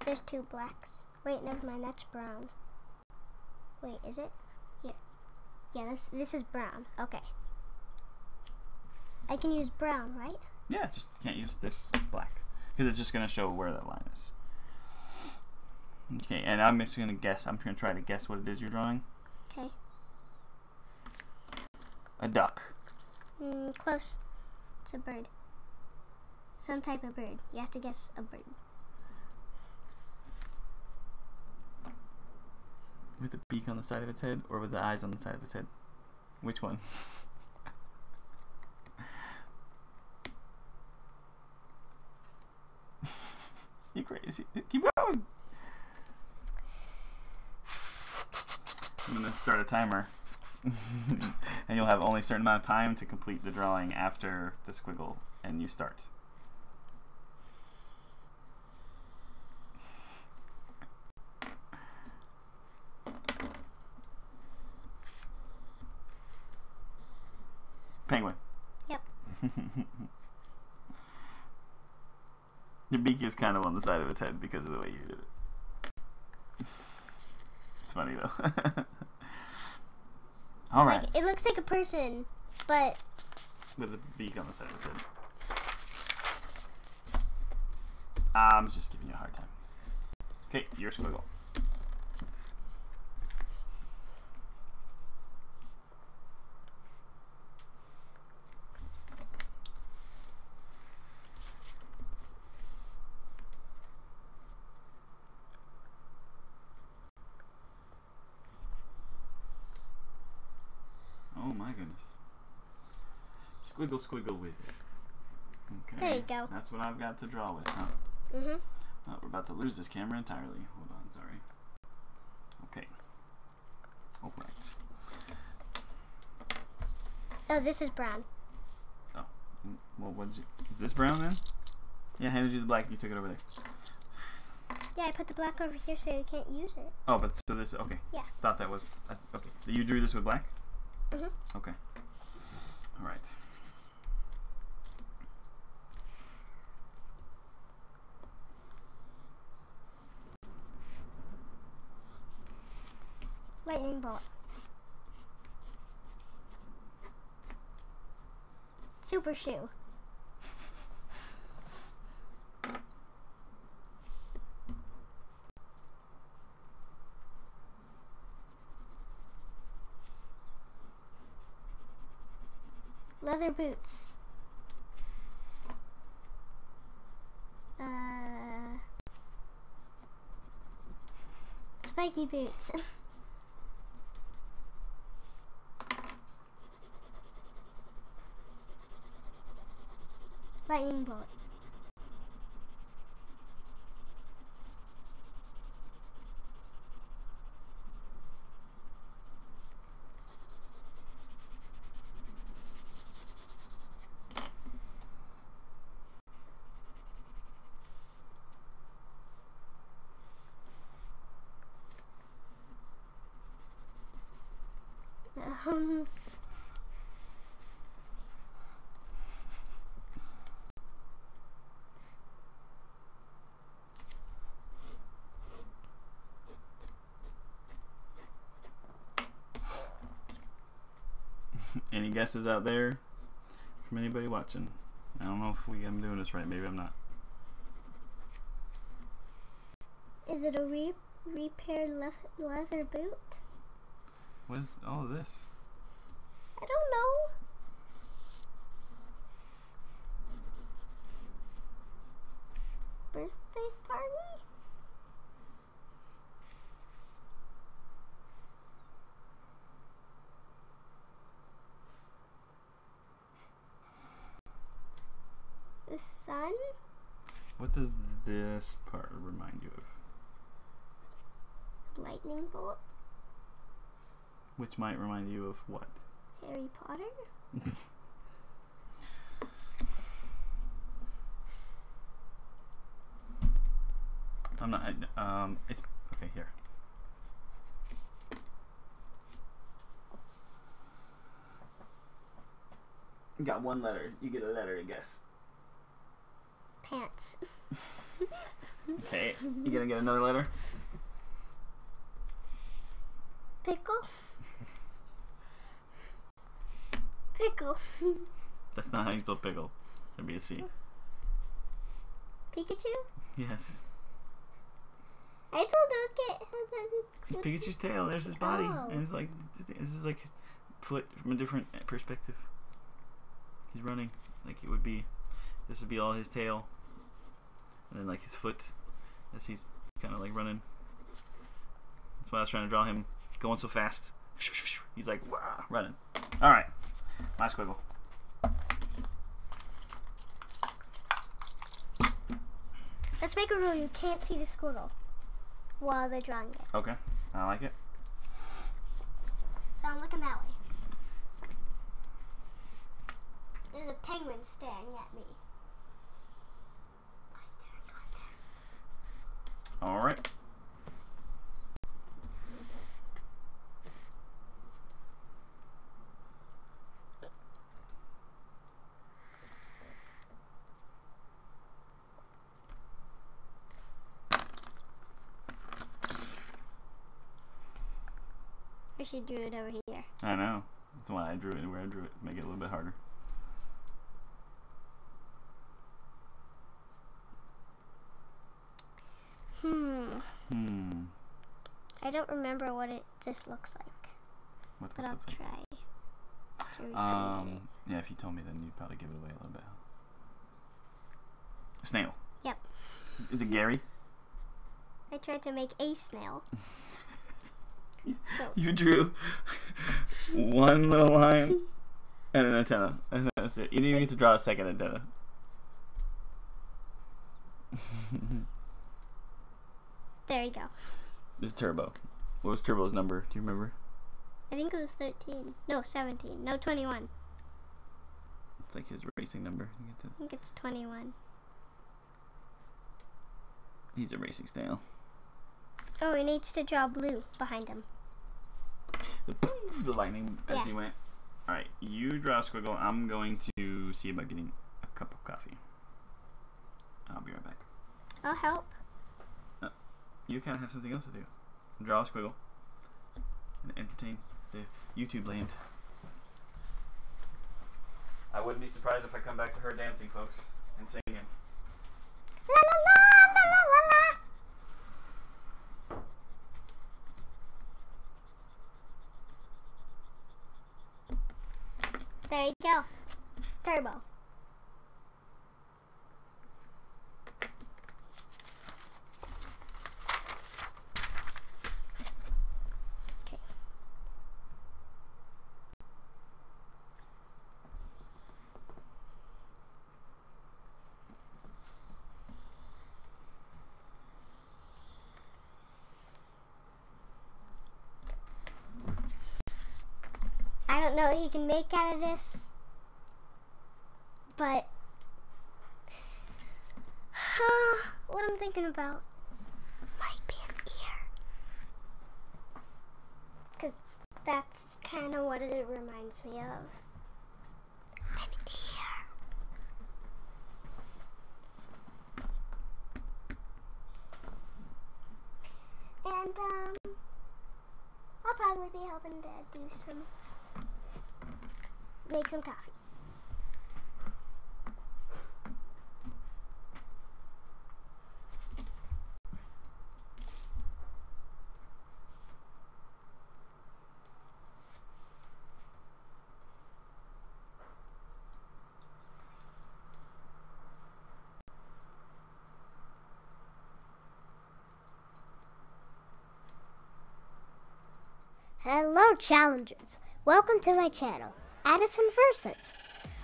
There's two blacks. Wait, never mind. That's brown. Wait, is it? Yeah. Yeah, this is brown. Okay. I can use brown, right? Yeah, just can't use this black because it's just gonna show where that line is. Okay, and I'm just gonna guess. I'm gonna try to guess what it is you're drawing. Okay. A duck. Close. It's a bird. Some type of bird. You have to guess a bird. With the beak on the side of its head, or with the eyes on the side of its head? Which one? You crazy. Keep going. I'm gonna start a timer. And you'll have only a certain amount of time to complete the drawing after the squiggle and you start. Penguin. Yep. Your beak is kind of on the side of its head because of the way you did it. It's funny though. Alright. Like, it looks like a person, but With a beak on the side of its head. I'm just giving you a hard time. Okay, your squiggle. Oh my goodness. Squiggle, squiggle with it. Okay. There you go. That's what I've got to draw with, huh? mhm. Oh, we're about to lose this camera entirely. Hold on, sorry. Okay. All right. Oh, this is brown. Oh, well, what did you? Is this brown then? Yeah, I handed you the black. You took it over there. Yeah, I put the black over here so you can't use it. Oh, but so this. Okay. Yeah. Thought that was okay. You drew this with black. Mhm. Okay. All right. Lightning bolt. Super shoe. Leather boots. Spiky boots. Lightning bolt. Any guesses out there from anybody watching? I don't know if I'm doing this right. Maybe I'm not. Is it a repaired leather boot? What is all of this? I don't know. Birthday party? The sun? What does this part remind you of? Lightning bolt? Which might remind you of what? Harry Potter? I'm not. It's okay here. You got one letter. You get a letter to guess. Pants. Okay. You gonna get another letter? Pickle? Pickle. That's not how you spell pickle. That'd be a C. Pikachu? Yes. I told him to get Pikachu's tail. There's his body, Oh. and it's like this is like his foot from a different perspective. He's running like it would be. This would be all his tail, and then like his foot as he's kind of like running. That's why I was trying to draw him going so fast. He's like wah, running. All right, my squiggle. Let's make a rule. You can't see the squiggle while they're drawing it. Okay, I like it. So I'm looking that way. There's a penguin staring at me. My staring contest. All right. I should do it over here. I know. That's why I drew it where I drew it. Make it a little bit harder. I don't remember what this looks like, What but that I'll looks like. try to recreate it. Yeah, if you told me, then you'd probably give it away a little bit. Snail. Yep. Is it Gary? I tried to make a snail. So You drew one little line and an antenna, and that's it. You didn't even get to draw a second antenna. there you go. This is Turbo. What was Turbo's number? Do you remember? I think it was 13. No, 17. No, 21. It's like his racing number. You get to... I think it's 21. He's a racing snail. Oh, he needs to draw blue behind him. The lightning as Yeah. he went. Alright, you draw a squiggle. I'm going to see about getting a cup of coffee. I'll be right back. I'll help. You kind of have something else to do. Draw a squiggle and entertain the YouTube land. I wouldn't be surprised if I come back to her dancing, folks, and singing. La la la la la la. There you go. Turbo. Okay. I don't know what he can make out of this, but what I'm thinking about might be an ear, because That's kind of what it reminds me of. An ear. And I'll probably be helping Dad make some coffee. Hello challengers, welcome to my channel, Addyson Versus.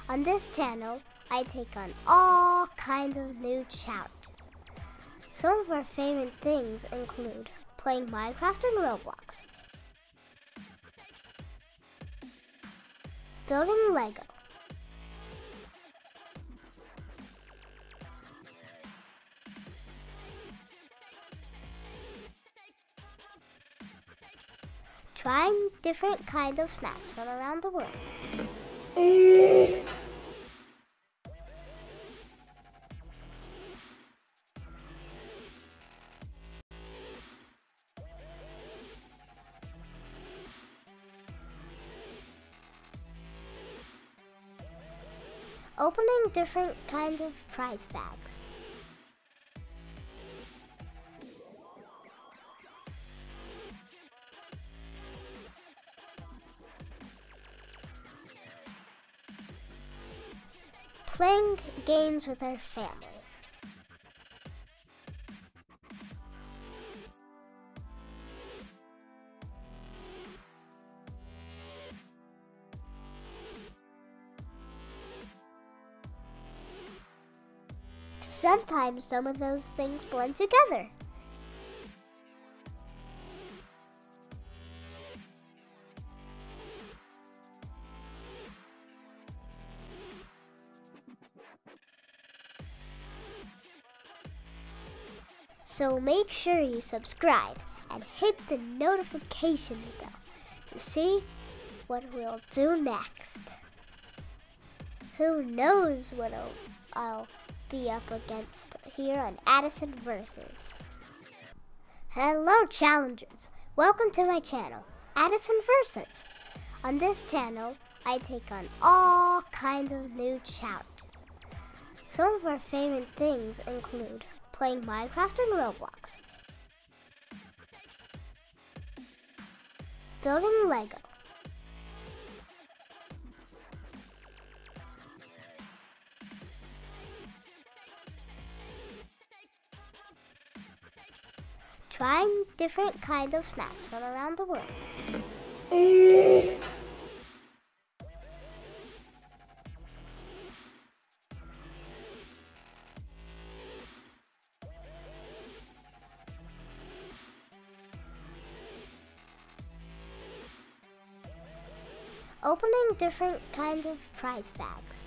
On this channel, I take on all kinds of new challenges. Some of our favorite things include playing Minecraft and Roblox, building Lego, trying different kinds of snacks from around the world, opening different kinds of prize bags, playing games with our family, sometimes some of those things blend together. So make sure you subscribe and hit the notification bell to see what we'll do next. Who knows what I'll be up against here on Addyson Versus. Hello challengers, welcome to my channel, Addyson Versus. On this channel, I take on all kinds of new challenges. Some of our favorite things include playing Minecraft and Roblox, building Lego, trying different kinds of snacks from around the world, opening different kinds of prize bags,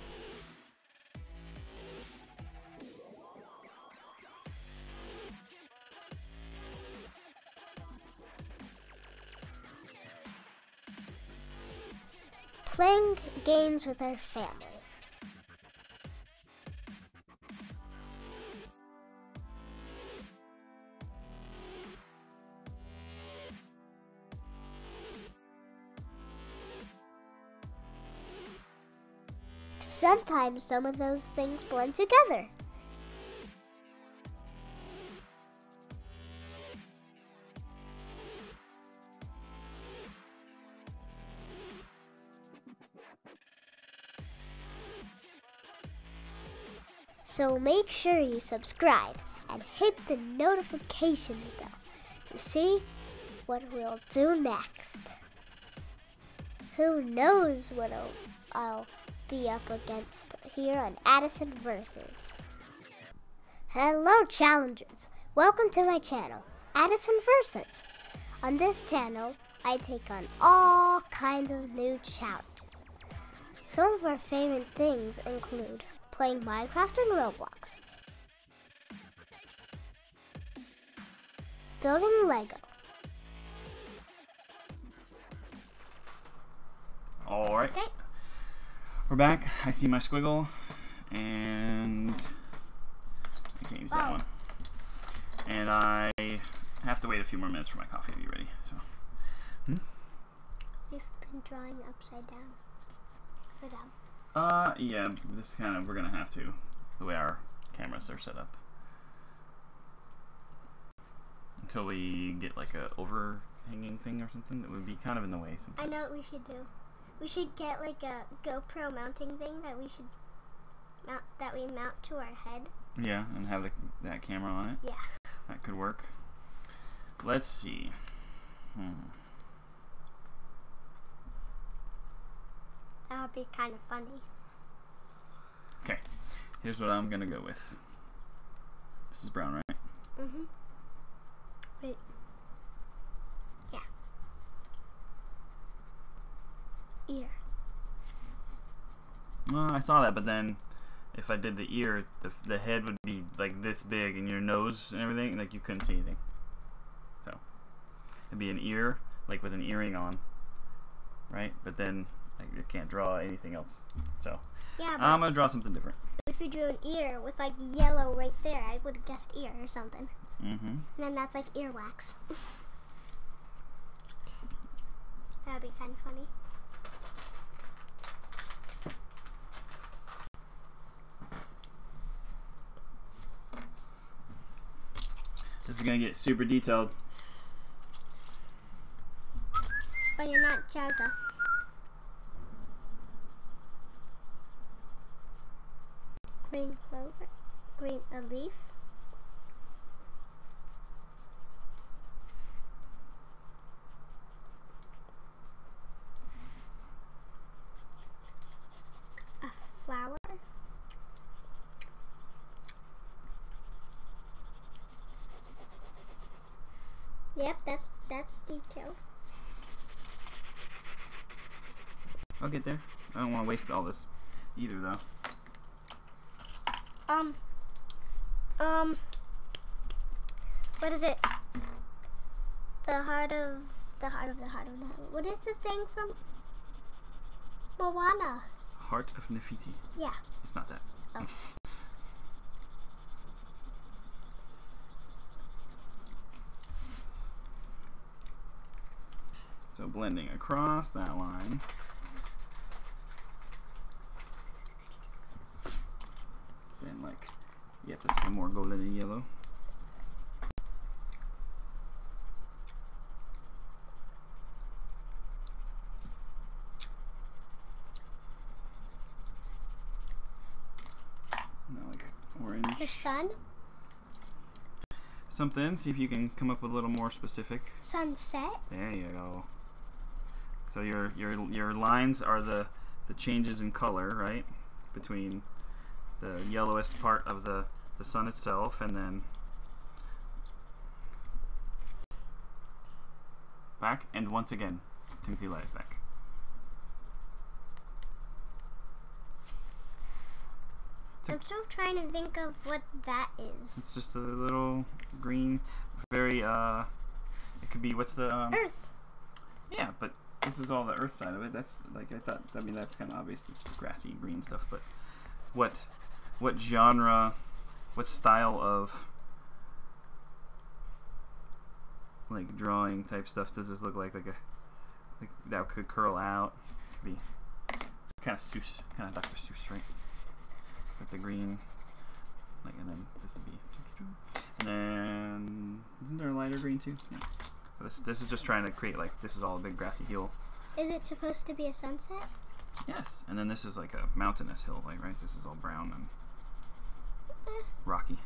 playing games with our family, sometimes some of those things blend together. So make sure you subscribe and hit the notification bell to see what we'll do next. Who knows what I'll be up against here on Addyson Versus. Hello challengers, welcome to my channel, Addyson Versus. On this channel, I take on all kinds of new challenges. Some of our favorite things include playing Minecraft and Roblox, building Lego, Alright. Okay. We're back. I see my squiggle, and I can't use that one. And I have to wait a few more minutes for my coffee to be ready. So, You've been drawing upside down. Or down. Yeah, this kind of, we're gonna have to, the way our cameras are set up. Until we get like a overhanging thing or something that would be kind of in the way sometimes. I know what we should do. We should get like a GoPro mounting thing that we mount to our head. Yeah, and have that camera on it. Yeah. That could work. Let's see. That would be kind of funny. Okay, here's what I'm gonna go with. This is brown, right? Mm-hmm. Wait. Yeah. Ear. Well, I saw that, but then if I did the ear, the head would be like this big, and your nose and everything, like you couldn't see anything. So it'd be an ear, like with an earring on, right? But then like, you can't draw anything else. So Yeah, I'm gonna draw something different. if you drew an ear with like yellow right there, I would have guessed ear or something. Mm-hmm. And then that's like earwax. That would be kind of funny. This is gonna get super detailed. But you're not Jazza. Green clover. Green a leaf. A flower. Yep, that's detailed. I'll get there. I don't want to waste all this either, though. What is it? The heart of the heart of the heart of the heart. What is the thing from Moana? Heart of Nefertiti. Yeah. It's not that. Oh. So blending across that line. And like, yep, that's like more golden and yellow. Now like orange. The sun. Something. See if you can come up with a little more specific. Sunset. There you go. So your lines are the changes in color, right? Between the yellowest part of the sun itself and then back, and once again Timothy lies back. I'm still trying to think of what that is. It's just a little green, very it could be, what's the Earth. Yeah, but this is all the earth side of it. That's like, I thought, I mean, that's kind of obvious. It's grassy green stuff, but what genre, what style of like drawing type stuff does this look like? Like that could curl out. Could be, it's kind of Seuss, kind of Dr. Seuss, right? With the green, like, and then this would be, and then isn't there a lighter green too? Yeah. So this is just trying to create, like, this is all a big grassy hill. Is it supposed to be a sunset? Yes, and then this is like a mountainous hill, like, right? This is all brown and rocky.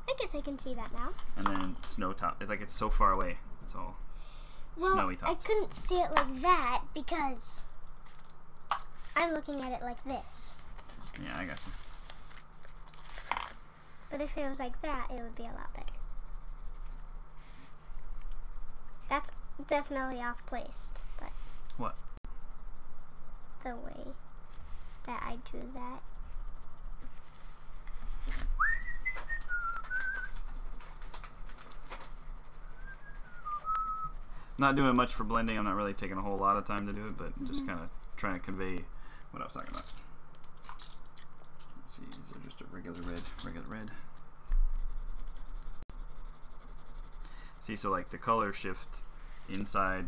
I guess I can see that now. And then snow top. It's like it's so far away. It's all snowy tops. I couldn't see it like that because I'm looking at it like this. Yeah, I got you. But if it was like that, it would be a lot better. That's definitely off-placed, but What? the way that I drew that. Not doing much for blending. I'm not really taking a whole lot of time to do it, but just kind of trying to convey what I was talking about. Let's see, is there just a regular red? See, so like the color shift inside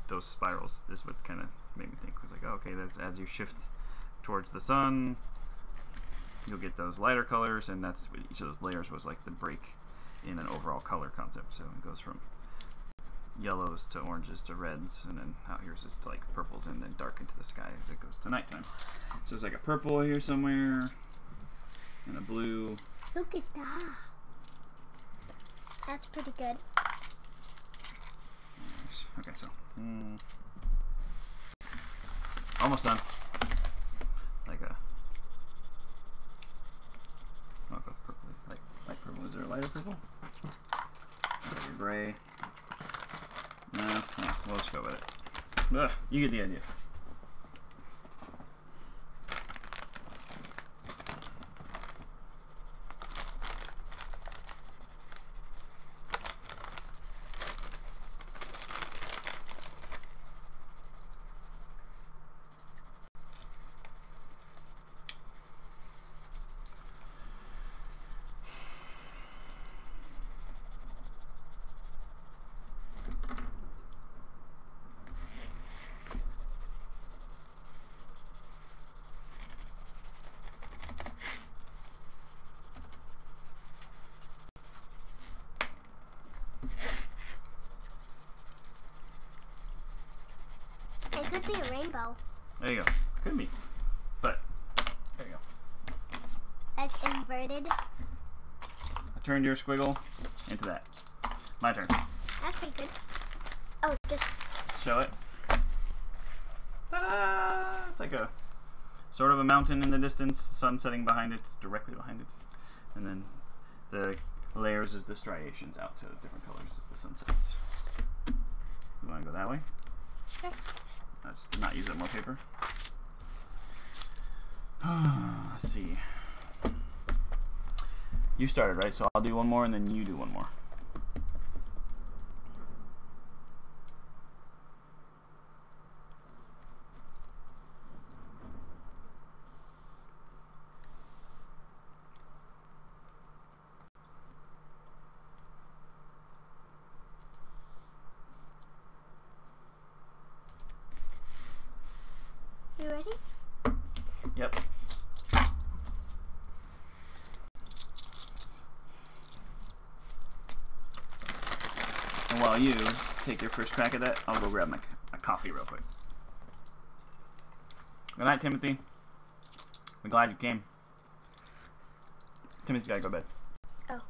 those spirals is what kind of made me think. I was like, oh, okay, that's as you shift towards the sun, you'll get those lighter colors, and that's what each of those layers was like the break in an overall color concept. So it goes from yellows to oranges to reds, and then out here's just like purples, and then dark into the sky as it goes to nighttime. So it's like a purple here somewhere, and a blue. Look at that. That's pretty good. Okay, so almost done. Like a purple, light purple. Is there a lighter purple? Gray. No, we'll just go with it. Ugh, you get the idea. It could be a rainbow. There you go. Could be. But, there you go. Like inverted. I turned your squiggle into that. My turn. That's pretty good. Oh, just Show it. Ta-da! It's like a sort of a mountain in the distance, the sun setting behind it, directly behind it. And then the layers is the striations out to different colors as the sun sets. You want to go that way? sure. I just did not use up more paper. Let's see. You started, right? So I'll do one more and then you do one more. You ready? Yep. And while you take your first crack at that, I'll go grab a coffee real quick. Good night, Timothy. I'm glad you came. Timothy's gotta go to bed. Oh.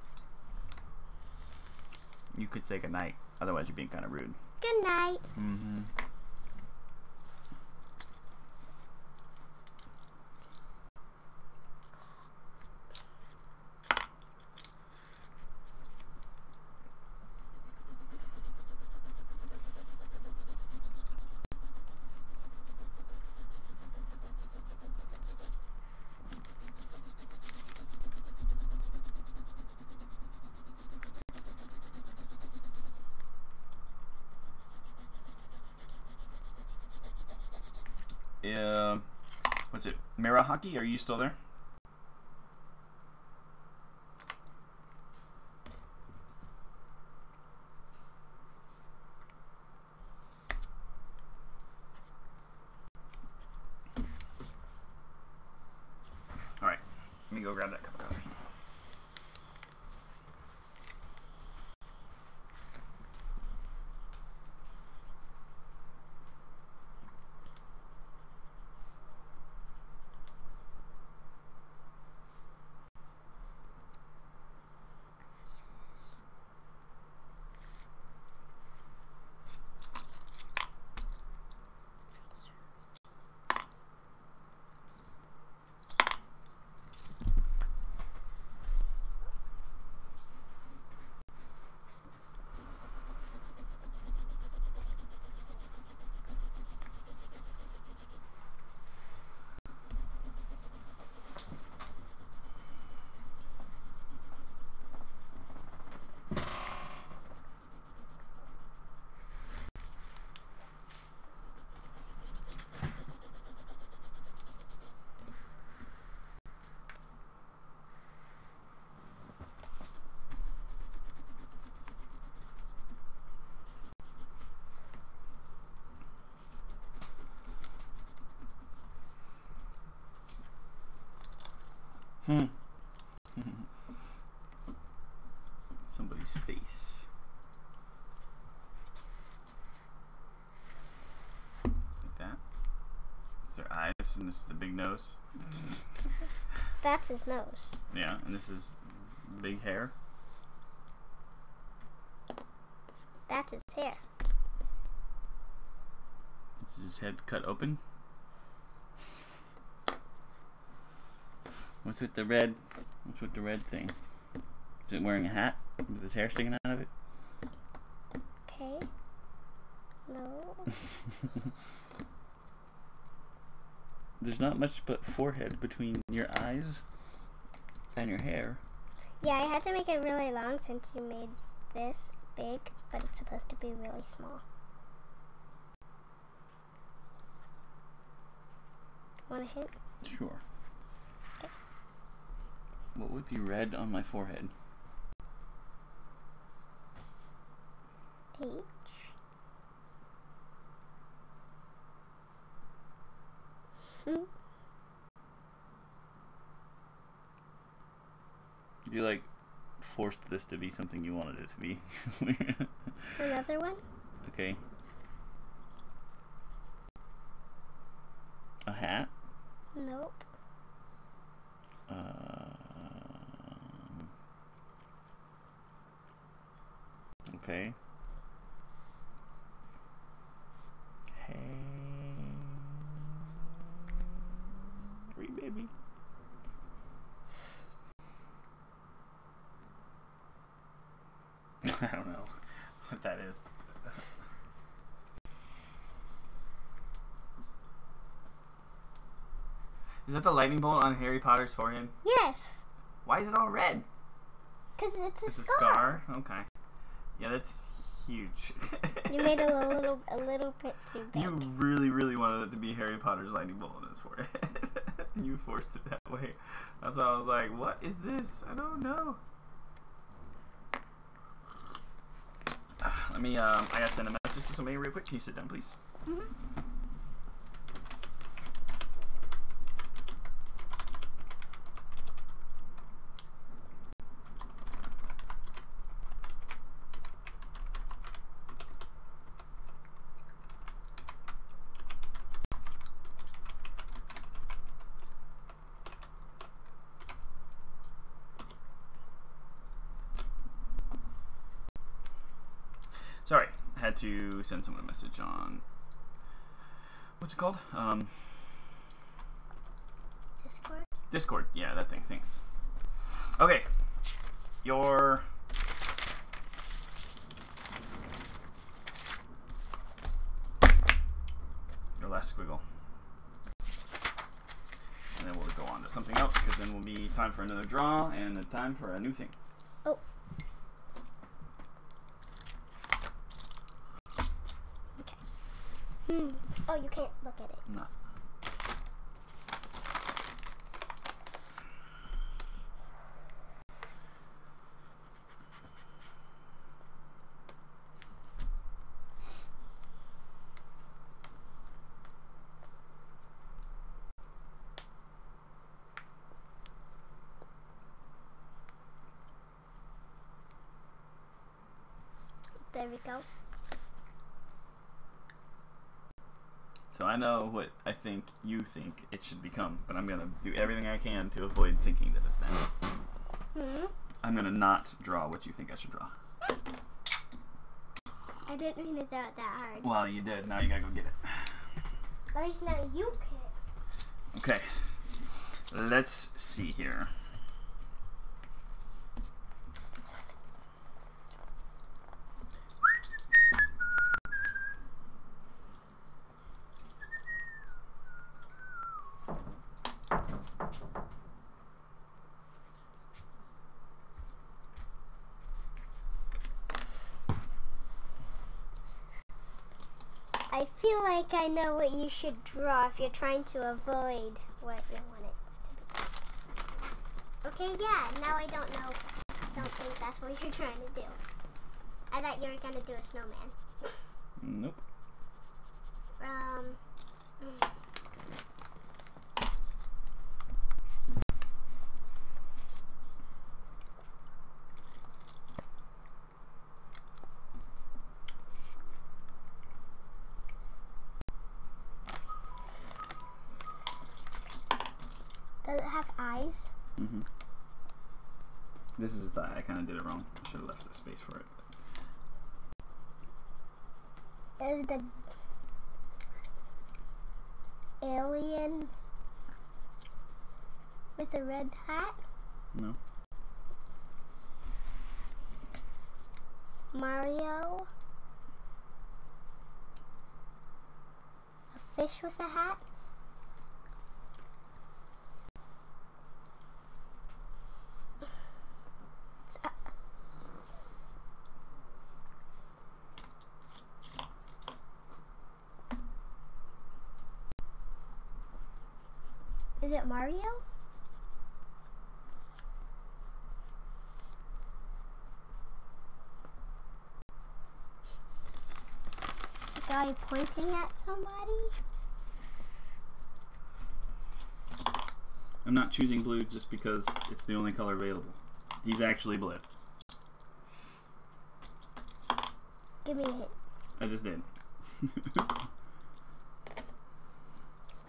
You could say good night, otherwise you're being kind of rude. Good night. Mm-hmm. What's it? Mira Hockey? Are you still there? All right, let me go grab that cup of coffee. Hmm. Somebody's face. Like that. It's their eyes, and this is the big nose. That's his nose. Yeah, and this is big hair. That's his hair. This is his head cut open. What's with the red? What's with the red thing? Is it wearing a hat with his hair sticking out of it? Okay. No. There's not much but forehead between your eyes and your hair. Yeah, I had to make it really long since you made this big, but it's supposed to be really small. Want a hint? Sure. What would be red on my forehead? H. You like forced this to be something you wanted it to be. Another one? Okay. A hat? Nope. Okay. Hey. Baby. I don't know what that is. Is that the lightning bolt on Harry Potter's forehead? Yes. Why is it all red? Because it's a It's a scar. scar? Okay. Yeah, that's huge. You made it a little bit too big. You really, really wanted it to be Harry Potter's lightning bolt on his forehead. And you forced it that way. That's why I was like, what is this? I don't know. Let me, I gotta send a message to somebody real quick. Can you sit down, please? Mm-hmm. Sorry, I had to send someone a message on, what's it called? Discord? Discord, yeah, that thing, thanks. Okay, your last squiggle. And then we'll go on to something else, because then will be time for another draw, and a time for a new thing. Oh. Oh, you can't look at it. No. There we go. So I know what I think you think it should become, but I'm going to do everything I can to avoid thinking that it's that. I'm going to not draw what you think I should draw. I didn't mean to throw it that hard. Well, you did. Now you got to go get it. At least now you can. Okay. Let's see here. I feel like I know what you should draw if you're trying to avoid what you want it to be. Okay, yeah, now I don't know. Don't think that's what you're trying to do. I thought you were going to do a snowman. Nope. This is its eye. I kind of did it wrong. I should have left the space for it. Is the alien with a red hat? No. Mario? A fish with a hat? Is it Mario? The guy pointing at somebody? I'm not choosing blue just because it's the only color available. He's actually blue. Give me a hint. I just did.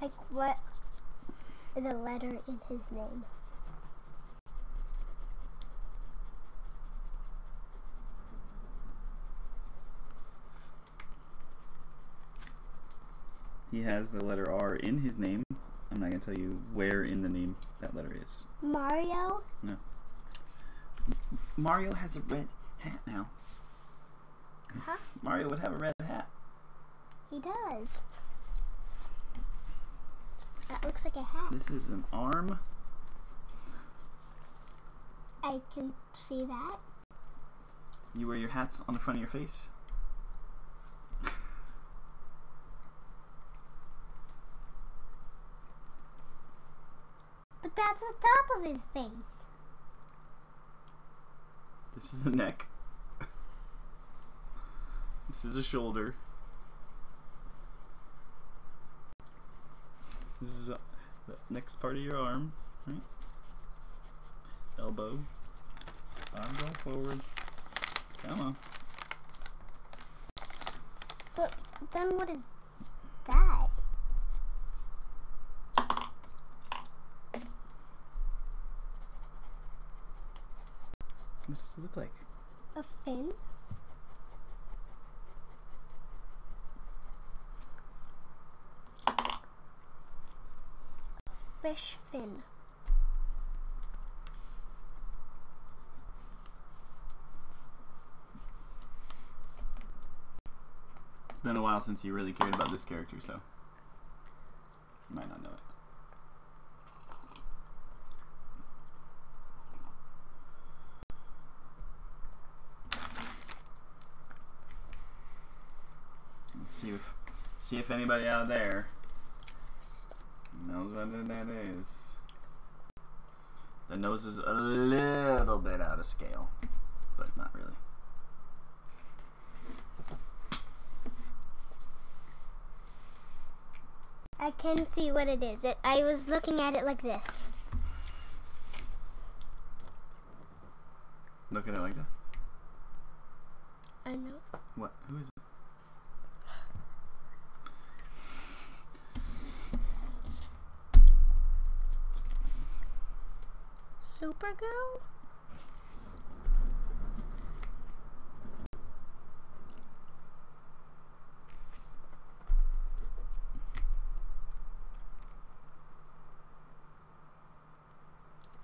Like, what is a letter in his name? He has the letter R in his name. I'm not going to tell you where in the name that letter is. Mario? No. Mario has a red hat now. Huh? Mario would have a red hat. He does. That looks like a hat. This is an arm. I can see that. You wear your hats on the front of your face. But that's the top of his face. This is a neck. This is a shoulder. This is the next part of your arm, right? Elbow. Arm going forward. Come on. But then what is that? What does it look like? A fin? Fish fin. It's been a while since you really cared about this character, so you might not know it. Let's see if anybody out there knows what that is. The nose is a little bit out of scale, but not really. I can see what it is. I was looking at it like this. Look at it like that. I know. What? Who is it? Supergirl?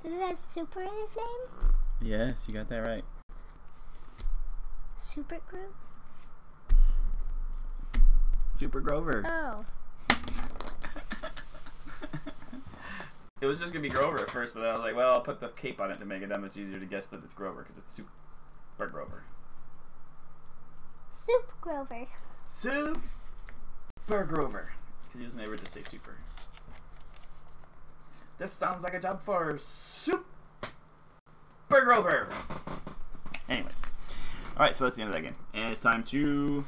Does it have super in his name? Yes, you got that right. Supergirl? Super Grover. Oh. It was just gonna be Grover at first, but I was like, well, I'll put the cape on it to make it that much easier to guess that it's Grover, because it's Super Grover. Soup Grover. Super Grover. Because he doesn't ever just say super. This sounds like a job for Super Grover. Anyways. Alright, so that's the end of that game. And it's time to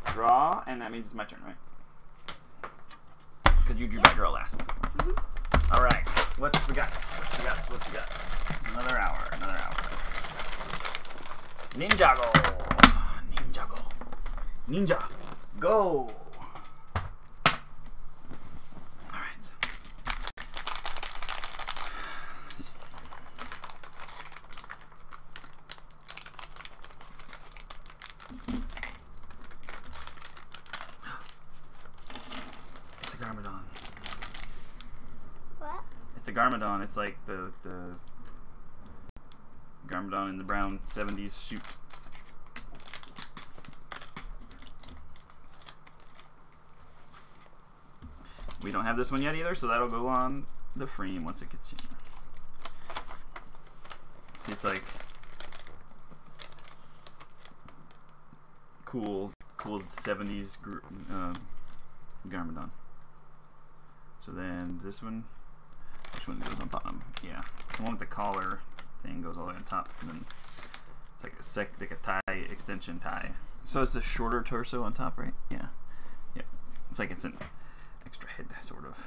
draw, and that means it's my turn, right? Because you drew my girl last. Alright, what we got? What you got? What you got? It's another hour, another hour. Ninjago! Ninjago. Ninja. Go! Alright. It's a Garmadon. It's like the Garmadon in the brown 70s shoot. We don't have this one yet either, so that'll go on the frame once it gets here. It's like cool 70s Garmadon. So then this one, which one goes on bottom? Yeah, the one with the collar thing goes all the way on top, and then it's like a tie extension tie. So it's a shorter torso on top, right? Yeah. Yep. It's like it's an extra head, sort of.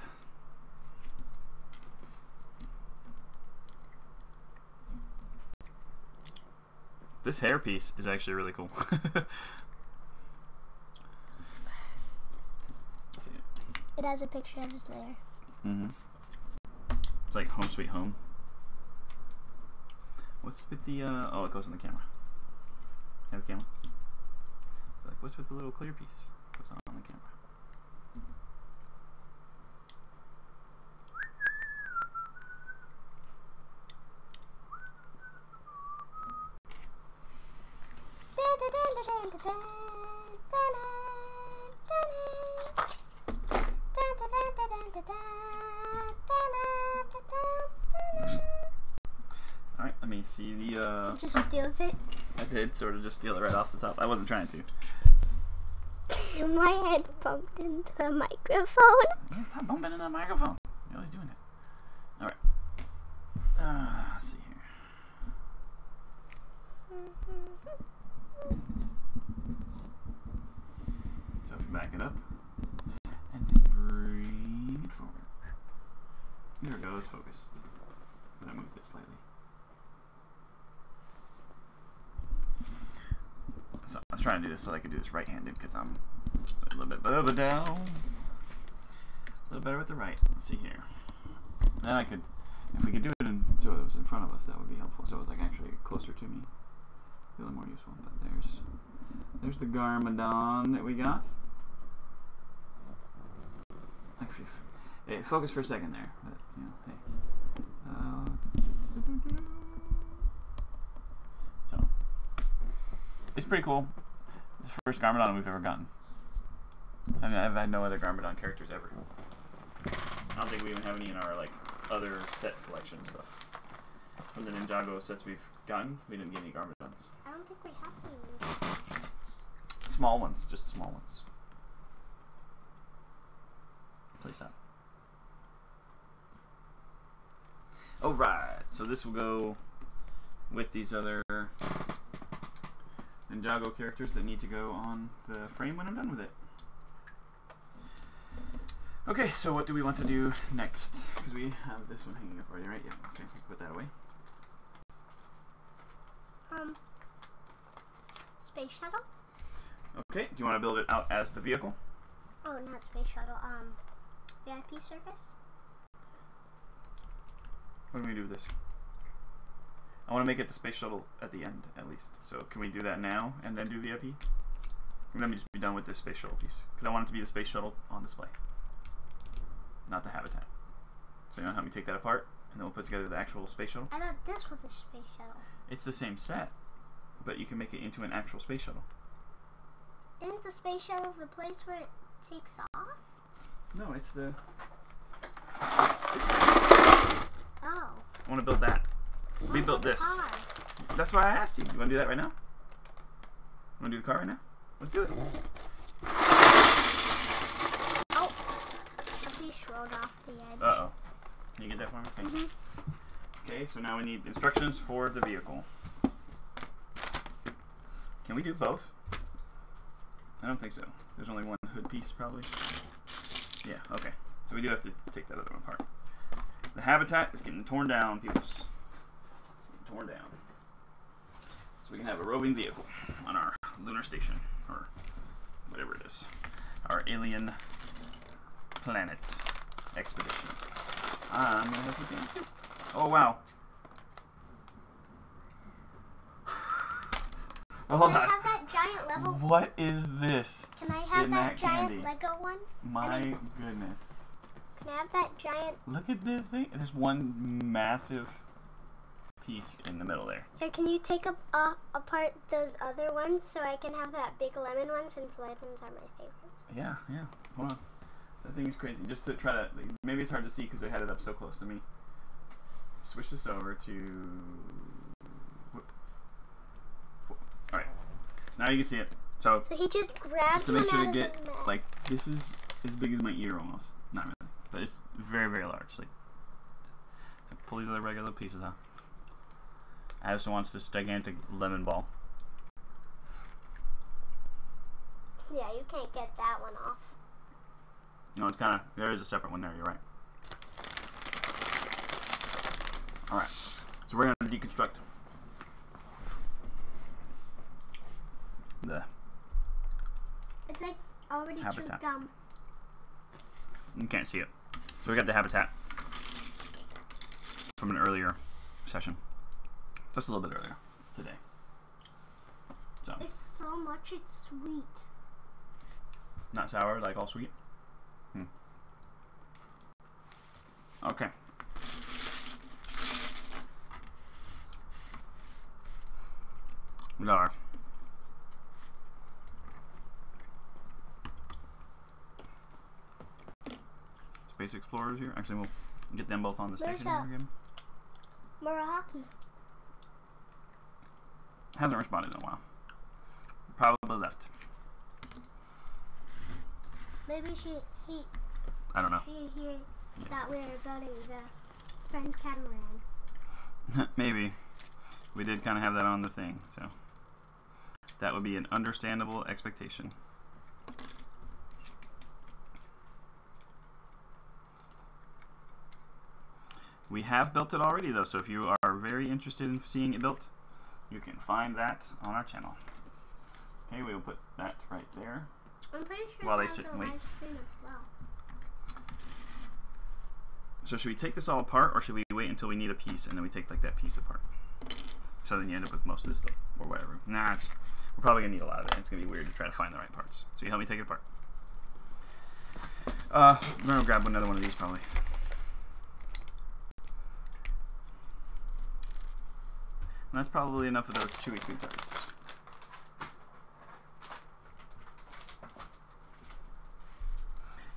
This hairpiece is actually really cool. It has a picture of his lair. Mm-hmm. It's like Home Sweet Home. What's with the, oh, it goes on the camera. Have the camera? So like, what's with the little clear piece? Goes on the camera. Alright, let me see the, It just steals it. I did sort of just steal it right off the top. I wasn't trying to. My head bumped into the microphone. Yeah, stop bumping into the microphone. You're always doing it. Alright. Let's see here. So if you back it up and then bring it forward. There it goes, focused. But I moved it slightly. So I was trying to do this so I could do this right-handed because I'm a little bit down. A little better with the right. Let's see here. Then I could, if we could do it so it was in front of us, that would be helpful. So it was like actually closer to me. A little more useful. But there's the Garmadon that we got. Hey, focus for a second there. But, you know, hey. So it's pretty cool. It's the first Garmadon we've ever gotten. I mean, I've had no other Garmadon characters ever. I don't think we even have any in our like other set collection stuff. From the Ninjago sets we've gotten, we didn't get any Garmadons. I don't think we have any. Small ones, just small ones. Place out. Alright, so this will go with these other Ninjago characters that need to go on the frame when I'm done with it. Okay, so what do we want to do next? Because we have this one hanging up already, right? Yeah, okay, we can put that away. Space shuttle? Okay, do you want to build it out as the vehicle? Oh, not space shuttle. VIP service? What do we do with this? I want to make it the space shuttle at the end, at least. So can we do that now and then do VIP? And let me just be done with this space shuttle piece. Because I want it to be the space shuttle on display. Not the habitat. So you want to help me take that apart? And then we'll put together the actual space shuttle? I thought this was a space shuttle. It's the same set. But you can make it into an actual space shuttle. Isn't the space shuttle the place where it takes off? No, it's the... Oh. I want to build that. We built this. Car. That's why I asked you. You want to do that right now? You want to do the car right now? Let's do it. Oh. A piece rolled off the edge. Uh-oh. Can you get that for me? Thank you. Okay, so now we need instructions for the vehicle. Can we do both? I don't think so. There's only one hood piece, probably. Yeah, okay. So we do have to take that other one apart. The habitat is getting torn down, peoples. It's getting torn down. So we can have a roving vehicle on our lunar station, or whatever it is. Our alien planet expedition. I'm gonna have some things too. Oh, wow. Oh, hold Can I on. have that giant level? What is this? Can I have in that giant candy? Lego one? My goodness. Can I have that giant? Look at this thing. There's one massive piece in the middle there. Here, can you take apart those other ones so I can have that big lemon one, since lemons are my favorite? Yeah, yeah. Hold on. That thing is crazy. Just to try to, maybe it's hard to see because I had it up so close. Let me switch this over to. Whoop. All right. So now you can see it. So he just grabs just to make sure one to out of get the mat. like this is as big as my ear almost. Not really, but it's very very large. Like so pull these other regular pieces out. Addison wants this gigantic lemon ball. Yeah, you can't get that one off. No, it's kind of, there is a separate one there, you're right. Alright, so we're going to deconstruct the It's like already chewed habitat. gum. You can't see it. So we got the habitat from an earlier session. Just a little bit earlier today. So It's so much, it's sweet. not sour, like all sweet. Okay. We got our Space Explorers here. Actually, we'll get them both on the station here again. Murahaki. Hasn't responded in a while. Probably left. Maybe I don't know. he thought we were building the Friends catamaran. Maybe. We did kind of have that on the thing, so that would be an understandable expectation. We have built it already though, so if you are very interested in seeing it built, you can find that on our channel. Okay, we will put that right there. I'm pretty sure While they that's sit a and wait. live stream as well. So should we take this all apart, or should we wait until we need a piece and then we take like that piece apart? So then you end up with most of this stuff, or whatever. Nah, we're probably gonna need a lot of it. It's gonna be weird to try to find the right parts. So you help me take it apart. I'm gonna grab another one of these probably. And that's probably enough of those chewy sweet tarts.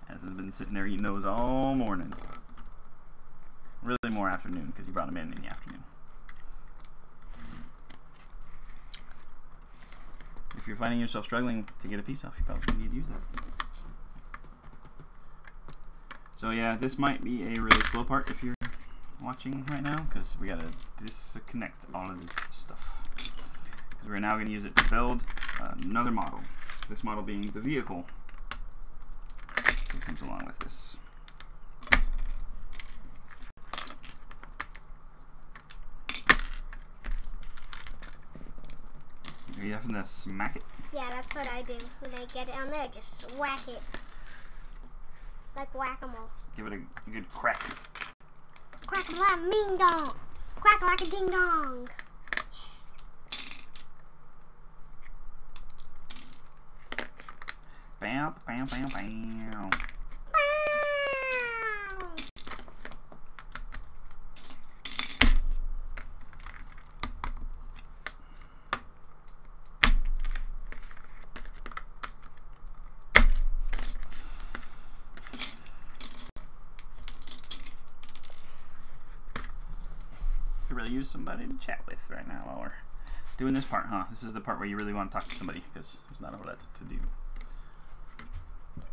As has been sitting there eating those all morning. Really more afternoon, because you brought them in the afternoon. If you're finding yourself struggling to get a piece off, you probably need to use that. So yeah, this might be a really slow part if you're watching right now, because we gotta disconnect all of this stuff. Because we're now going to use it to build another model. This model being the vehicle that comes along with this. Are you having to smack it? Yeah, that's what I do. When I get it on there, just whack it. Like whack-a-mole. Give it a good crack. Crack-a-la-ming-dong. Crack-a-like-a-ding-dong. Bam, bam, bam, bam. Could really use somebody to chat with right now while we're doing this part, huh? This is the part where you really want to talk to somebody because there's not a lot to do.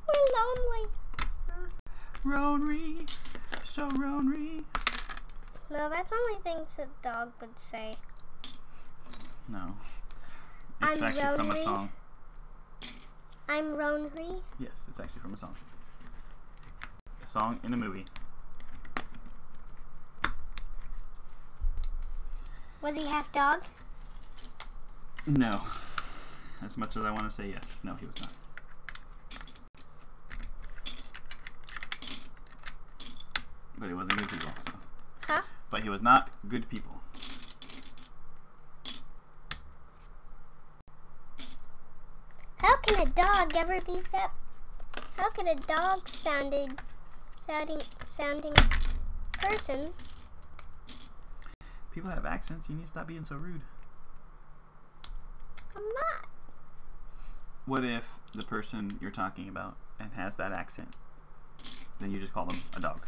We're lonely. Ronry, so Ronry. No, that's only things a dog would say. No. It's I'm actually from a Ronry. song. I'm Ronry. Yes, it's actually from a song. A song in a movie. Was he half dog? No. As much as I want to say yes. No, he was not. But he wasn't good people. So. Huh? But he was not good people. How can a dog ever be that? How can a dog sounded sounding person. People have accents. You need to stop being so rude. I'm not. What if the person you're talking about and has that accent, then you just call them a dog?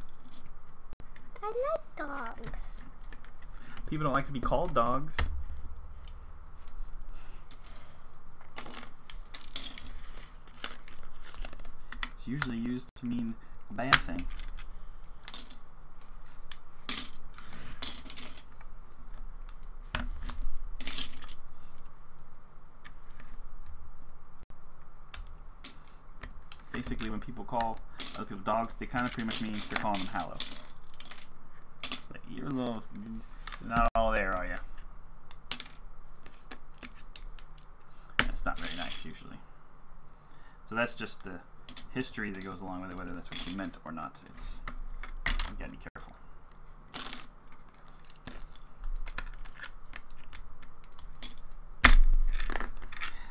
I like dogs. People don't like to be called dogs. It's usually used to mean a bad thing. Basically, when people call other people dogs, they kind of pretty much mean they're calling them hallow. Like, you're not all there, are you? That's not very nice, usually. So that's just the history that goes along with it, whether that's what you meant or not. You gotta be careful.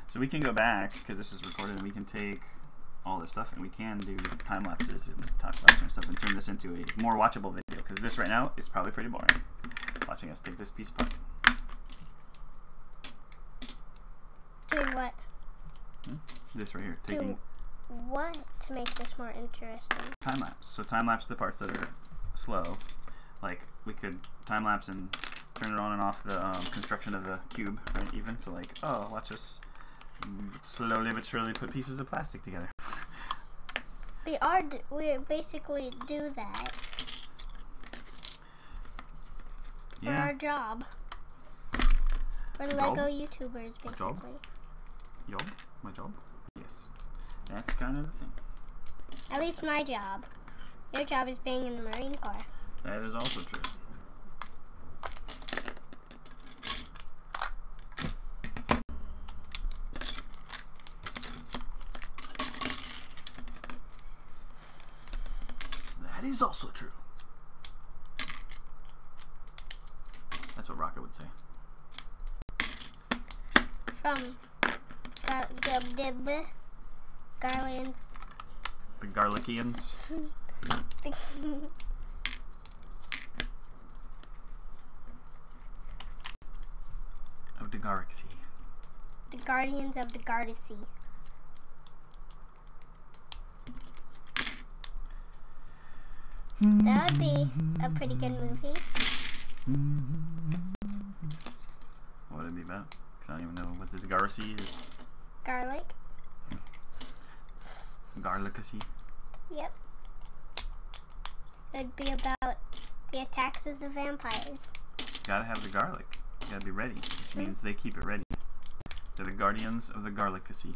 So we can go back, because this is recorded, and we can take all this stuff and we can do time lapses and talk about and stuff and turn this into a more watchable video, because this right now is probably pretty boring, watching us take this piece apart. Doing what? This right here, taking Do what to make this more interesting? time lapse. So time lapse the parts that are slow. Like we could time lapse and turn it on and off the construction of the cube, right? Even so, like, oh, watch us slowly but surely put pieces of plastic together. We basically do that for our job. We're Lego YouTubers, basically. Job? My job? Yes. That's kind of the thing. At least my job. Your job is being in the Marine Corps. That is also true. That is also true. That's what Rocket would say. From Garlands. The Garlickians. Of the Galaxy. The Guardians of the Galaxy. That would be a pretty good movie. What would it be about? Because I don't even know what the Galaxy is. Garlic. Garlicacy. Yep. It would be about the attacks of the vampires. Gotta have the garlic. Gotta be ready, which means they keep it ready. They're the guardians of the Garlicacy.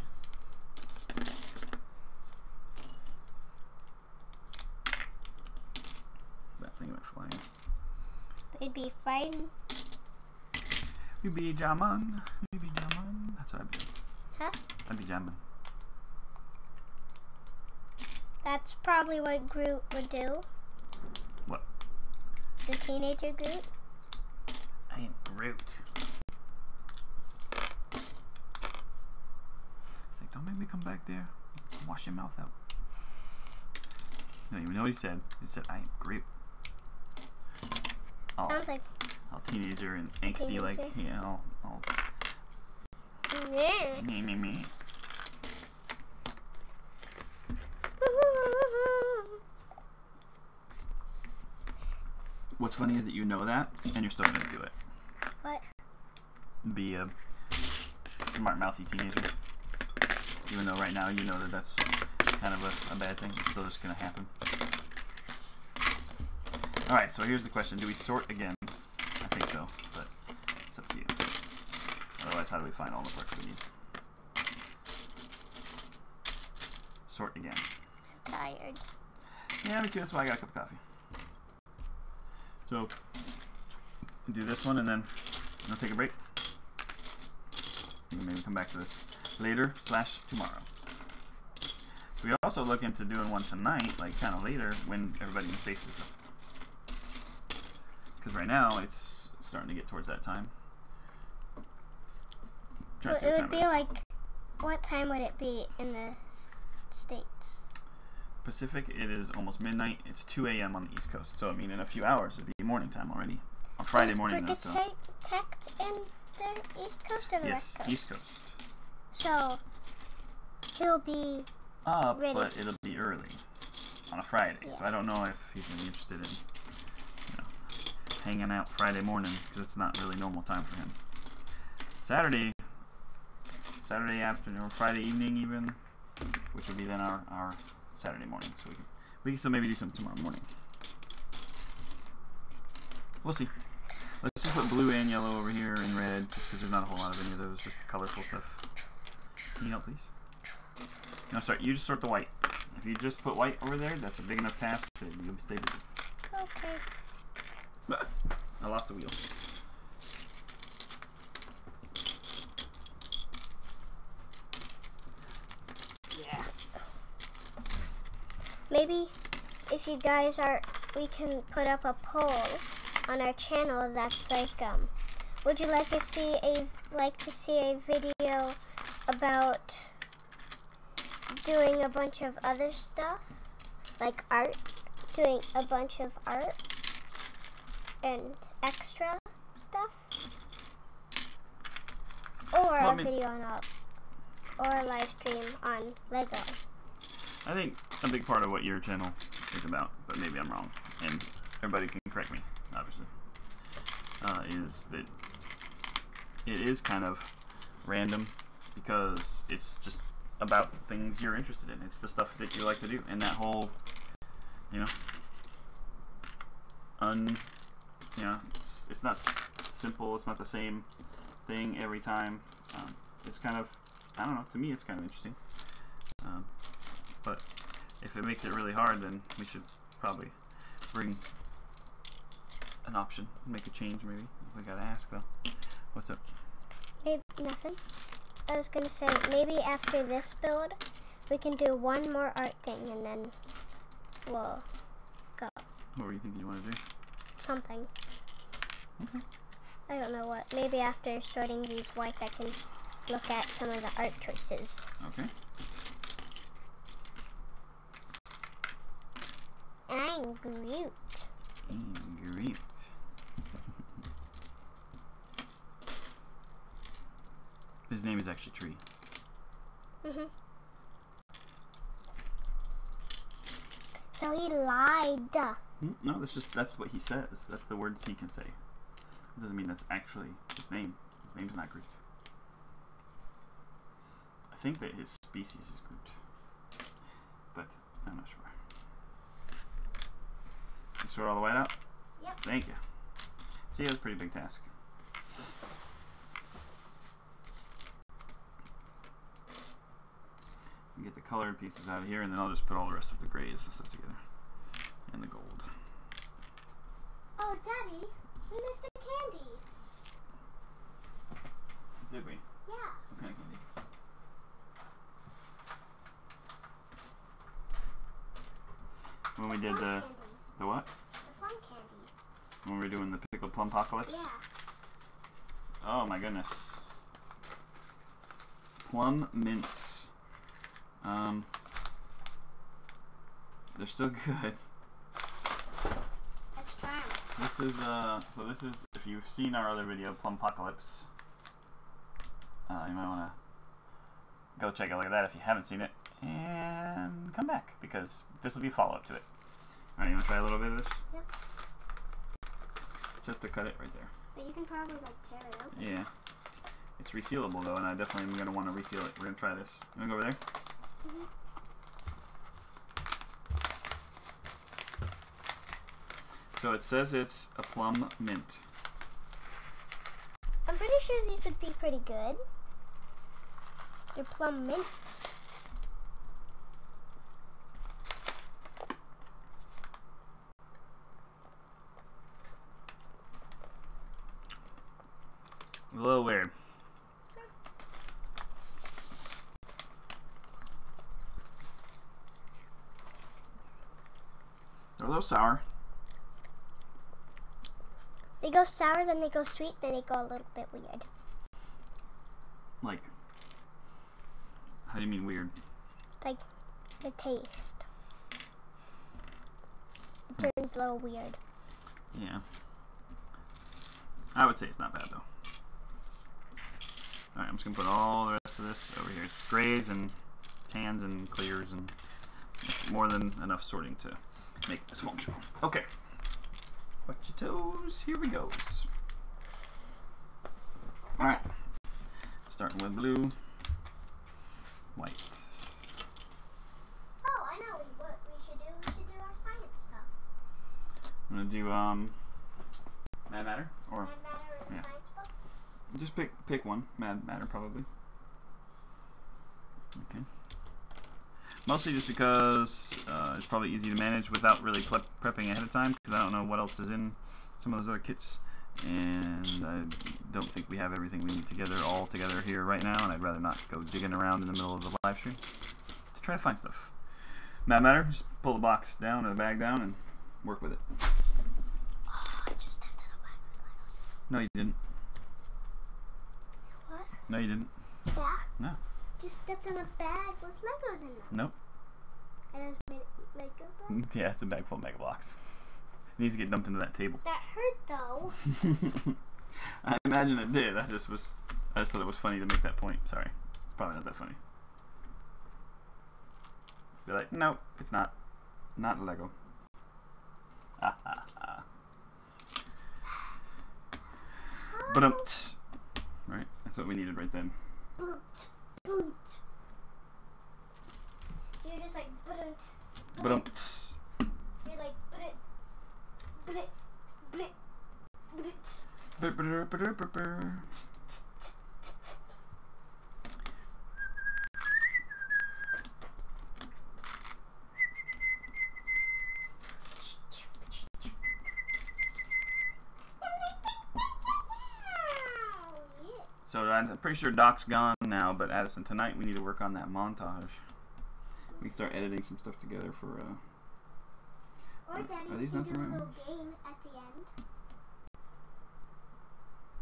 That thing went flying. They'd be fighting. We be jamming. We be jamming. That's what I'd be doing. Huh? I'd be jamming. That's probably what Groot would do. What? The teenager Groot. I am Groot. Like, don't make me come back there. Wash your mouth out. You don't even know what he said. He said, I am Groot. Sounds like all teenager and angsty, teenager. like, yeah, all yeah. me. What's funny is that you know that, and you're still gonna do it. What? Be a smart, mouthy teenager. Even though right now you know that that's kind of a bad thing, it's still just gonna happen. Alright, so here's the question. Do we sort again? I think so, but it's up to you. Otherwise, how do we find all the parts we need? Sort again. Tired. Yeah, me too. That's why I got a cup of coffee. So, do this one and then I'll take a break. And maybe come back to this later / tomorrow. We also look into doing one tonight, like kind of later, when everybody in the States is up. Because right now it's starting to get towards that time. Well, it would be like, what time would it be in the States? Pacific, it is almost midnight. It's 2 a.m. on the East Coast. So, I mean, in a few hours, it'd be morning time already. On Friday morning, though. So. Detect in the East Coast or the West Coast? Yes, East Coast. So, he'll be ready. But it'll be early on a Friday. Yeah. So I don't know if he's going to be interested in, you know, hanging out Friday morning because it's not really normal time for him. Saturday afternoon or Friday evening even, which would be then our Saturday morning. So we can still maybe do something tomorrow morning. We'll see. Let's just put blue and yellow over here and red, just because there's not a whole lot of any of those, just the colorful stuff. Can you help, please? No, sorry, you just sort the white. If you just put white over there, that's a big enough task that you'll stay busy. Okay. I lost the wheel. Yeah. Maybe if you guys we can put up a poll on our channel that's like, would you like to see a video about doing a bunch of other stuff, like art, doing a bunch of art and extra stuff, or a video on or a live stream on Lego. I think a big part of what your channel is about, but maybe I'm wrong, and everybody can correct me, obviously, is that it is kind of random because it's just about things you're interested in. It's the stuff that you like to do, and that whole, you know, it's not simple. It's not the same thing every time. It's kind of, I don't know. To me, it's kind of interesting. But if it makes it really hard, then we should probably bring an option, make a change. Maybe we gotta ask though. What's up? Maybe nothing. I was gonna say, maybe after this build, we can do one more art thing and then we'll go. What were you thinking you want to do? Something. Okay. I don't know what. Maybe after sorting these whites, I can look at some of the art choices. Okay. I'm Groot. Groot. His name is actually Tree. So he lied. No, that's what he says. That's the words he can say. It doesn't mean that's actually his name. His name's not Groot. I think that his species is Groot, but I'm not sure. You sort all the white out? Yep. Thank you. See, it was a pretty big task. Get the colored pieces out of here, and then I'll just put all the rest of the grays and stuff together, and the gold. Oh, Daddy, we missed a candy. Did we? Yeah. What kind of candy? When we did the what? The plum candy. When we were doing the pickled plum apocalypse? Yeah. Oh my goodness. Plum mints. They're still good. Let's try 'em. This is, if you've seen our other video, Plum Apocalypse, you might want to go check a look at that if you haven't seen it, and come back, because this will be a follow-up to it. Alright, you want to try a little bit of this? Yep. It says to cut it right there. But you can probably like tear it open. Yeah. It's resealable though, and I definitely am going to want to reseal it. We're going to try this. You want to go over there? Mm-hmm. So it says it's a plum mint. I'm pretty sure these would be pretty good. They're plum mints. A little weird. They're a little sour. They go sour, then they go sweet, then they go a little bit weird. Like, how do you mean weird? Like the taste. it turns a little weird. Yeah. I would say it's not bad though. Alright, I'm just going to put all the rest of this over here. It's grays and tans and clears, and it's more than enough sorting to make this functional. Okay. Watch your toes. Here we goes. Alright. Starting with blue, white. Oh, I know what we should do. We should do our science stuff. I'm going to do Mad Matter? Or Mad Matter in the science book? just pick one. Mad Matter, probably. Okay. Mostly just because it's probably easy to manage without really prepping ahead of time, because I don't know what else is in some of those other kits, and I don't think we have everything we need all together here right now, and I'd rather not go digging around in the middle of the live stream to try to find stuff. Mad Matter, just pull the box down or the bag down and work with it. Oh, I just stepped in a bag with Legos. No, you didn't. What? No, you didn't. Yeah? No. Just stepped in a bag with Legos in them. Nope. And it's Lego bag? Yeah, it's a bag full of Mega Blocks. It needs to get dumped into that table. That hurt though. I imagine it did. I just thought it was funny to make that point. Sorry. It's probably not that funny. Be like, nope, it's not. Not Lego. Ah, ah, ah. Ba-dum-ts. Right? That's what we needed right then. Boot. Boot. You're just like, boot. Ba-dum-ts. You're like, boot. Boot. Boot. Boot. Ba-ba-da-ba-da-ba-ba. So I'm pretty sure Doc's gone now, but Addison, tonight we need to work on that montage. We can start editing some stuff together for. Or Daddy, are we these can not do the a right little ones? game at the end.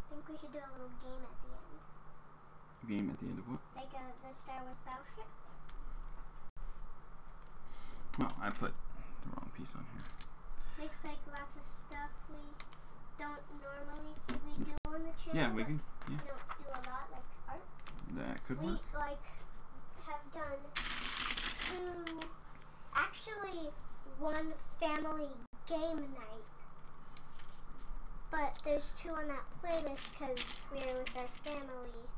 I think we should do a little game at the end. Game at the end of what? Like the Star Wars Battleship. Oh, I put the wrong piece on here. Makes like lots of stuff we don't normally do on the channel. Yeah, we can. Yeah, We don't do a lot like art. that could We work. like have done actually one family game night. But there's 2 on that playlist because we're with our family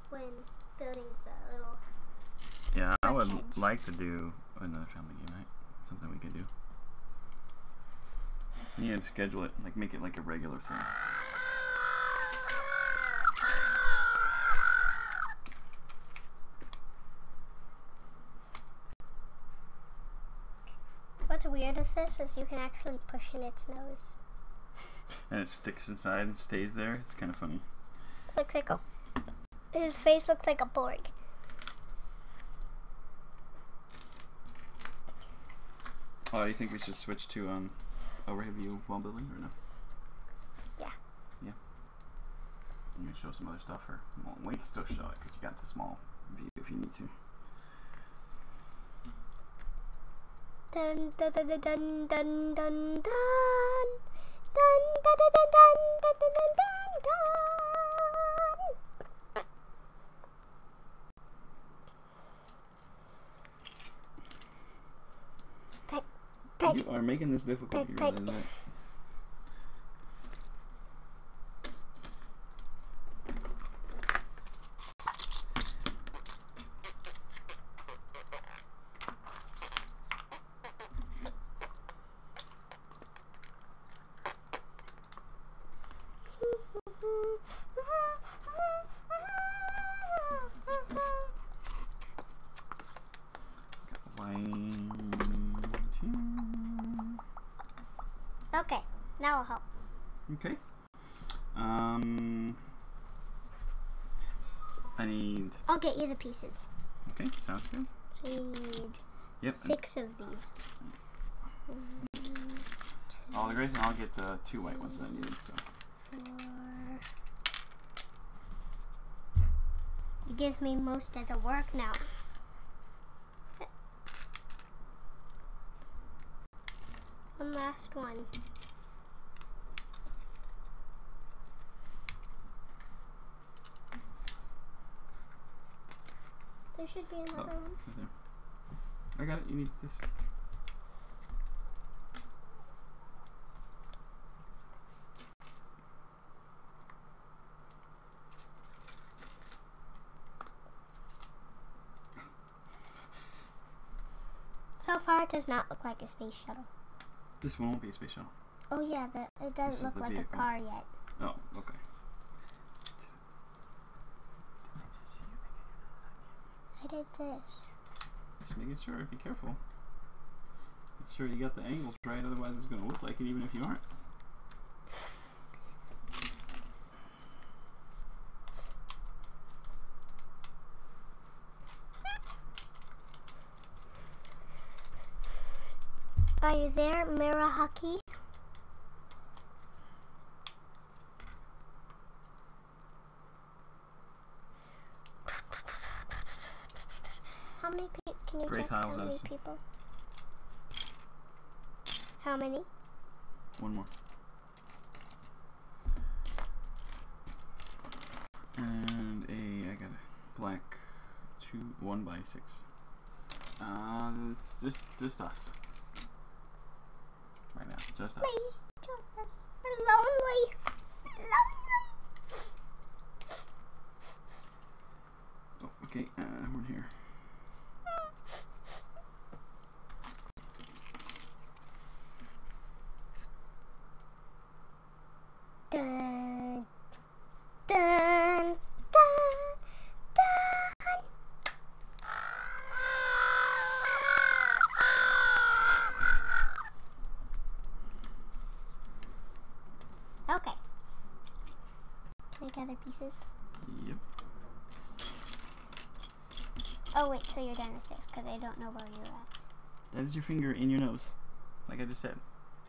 when building the little. Yeah, I would kids. like to do another family game night. Something we could do. We need to schedule it, like make it like a regular thing. What's weird with this is you can actually push in its nose. And it sticks inside and stays there. It's kind of funny. Looks like a. His face looks like a Borg. Oh, you think we should switch to overhead view while building, or no? Yeah. Yeah. Let me show some other stuff, or well, we can still show it because you got the small view if you need to. Dun dun dun dun dun dun dun dun dun dun dun dun dun dun dun dun. Peck. You are making this difficult. You realize that? Okay, now I'll help. Okay. I need. I'll get you the pieces. Okay, sounds good. So we need Yep. 6 of these. All the grays, and I'll get the 2 white ones that I needed. So. 4. You give me most of the work now. One last one. There should be another one. Right there. I got it. You need this. So far, it does not look like a space shuttle. This one won't be a space shuttle. Oh yeah, it doesn't look like vehicle. a car yet. Oh, okay. I did this. Just making sure. Be careful. Make sure you got the angles right, otherwise it's going to look like it even if you aren't. Are you there, Mirahaki? How many people? Can you Great check how tiles, many Addison. people? How many? One more. And I got a black 1 by 6. It's just us. Right now, just us. We're lonely. Oh, okay, we're here. Dun, dun, dun, dun. Okay. Can I gather pieces? Yep. Oh wait, so you're done with this because I don't know where you're at. That is your finger in your nose. Like I just said.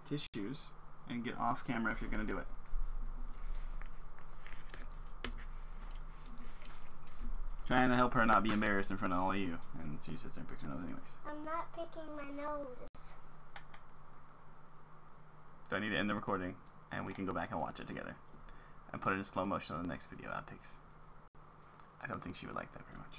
Tissues. And get off camera if you're going to do it. Trying to help her not be embarrassed in front of all of you. And she sits there and picks her nose anyways. I'm not picking my nose. So I need to end the recording. And we can go back and watch it together. And put it in slow motion on the next video outtakes. I don't think she would like that very much.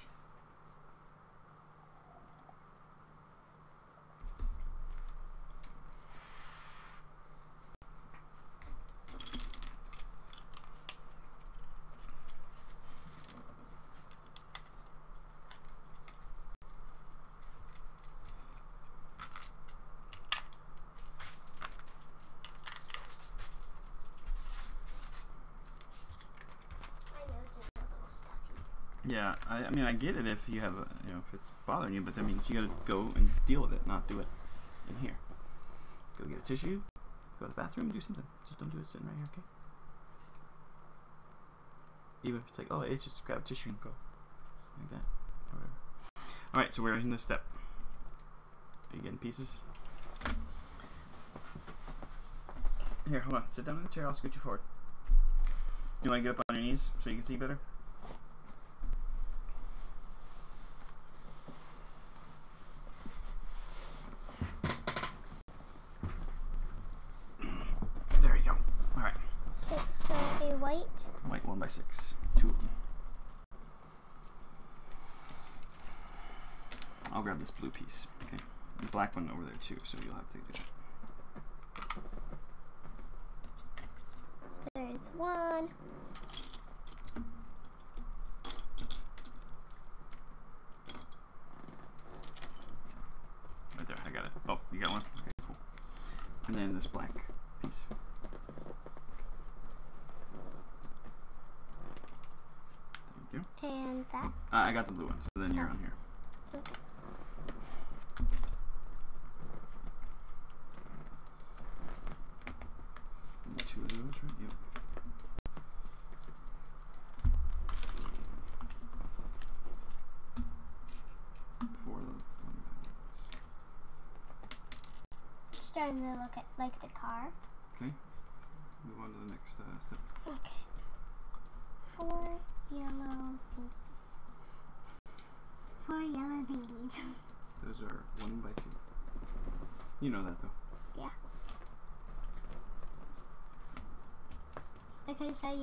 Yeah, I mean, I get it if you have, if it's bothering you, but that means you gotta go and deal with it, not do it in here. Go get a tissue, go to the bathroom, do something. Just don't do it sitting right here, okay? Even if it's like, oh, it's just grab a tissue and go. Like that, or whatever. Alright, so we're in this step. Are you getting pieces? Here, hold on. Sit down in the chair, I'll scoot you forward. You wanna get up on your knees so you can see better? There you go. Alright. Okay, so a white. White 1 by 6. 2 of them. I'll grab this blue piece. Okay. The black one over there too, so you'll have to do that. There's one. Right there, I got it. Oh, you got one? Okay, cool. And then this black piece. Thank you. And that. I got the blue one, so then you're on here. Okay. And 2 of those, right? Yep. Starting to look at like the car. Okay. Move on to the next step. Okay. 4 yellow thingies. 4 yellow thingies. Those are 1 by 2. You know that though. Yeah. I could have said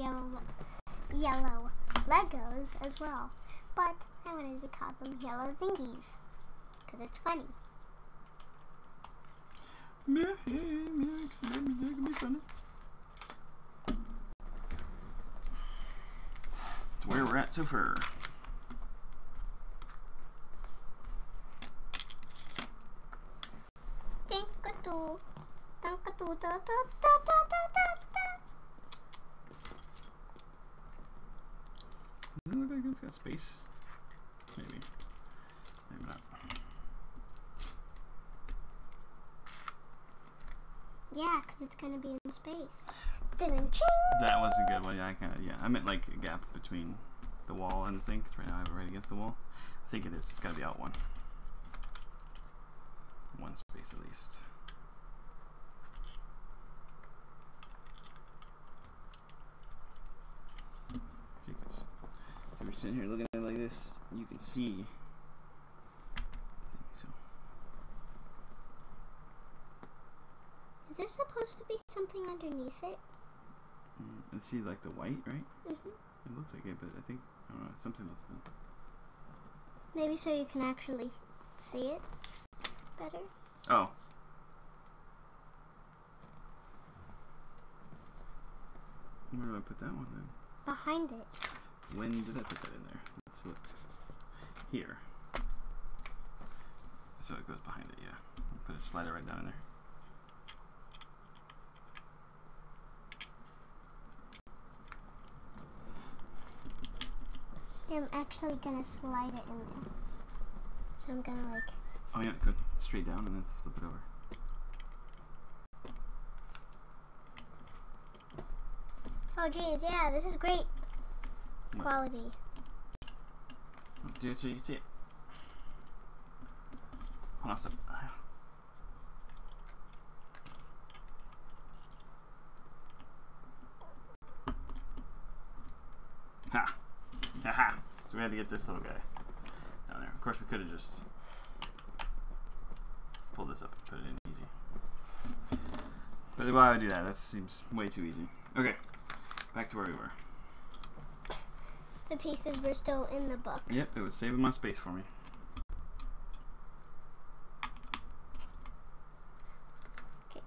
yellow Legos as well, but I wanted to call them yellow thingies because it's funny. Yeah, that can be funny. That's where we're at so far. Tinkadoo, tinkadoo, da da da da da da. Does it look like it's got space? Maybe. Maybe not. Yeah, because it's going to be in space. That was a good one. Yeah, I meant like a gap between the wall and the thing. 'Cause right now I have it right against the wall. I think it is. It's got to be out one. One space at least. So you can, so we're sitting here looking at it like this. You can see. So. Is there supposed to be something underneath it? And see like the white, right? Mm-hmm. It looks like it, but I think, I don't know, something else though. Maybe so you can actually see it better? Oh. Where do I put that one then? Behind it. When did I put that in there? Let's look. Here. So it goes behind it, yeah. Put a slider right down in there. I'm actually gonna slide it in there. So I'm gonna like... Oh yeah, good. Straight down and then flip it over. Oh geez, yeah, this is great quality. Do it so you can see it. Hold on, stop. Ha! Haha! So we had to get this little guy down there. Of course, we could have just pulled this up and put it in easy. But why would I do that? That seems way too easy. Okay, back to where we were. The pieces were still in the book. Yep, it was saving my space for me. Okay.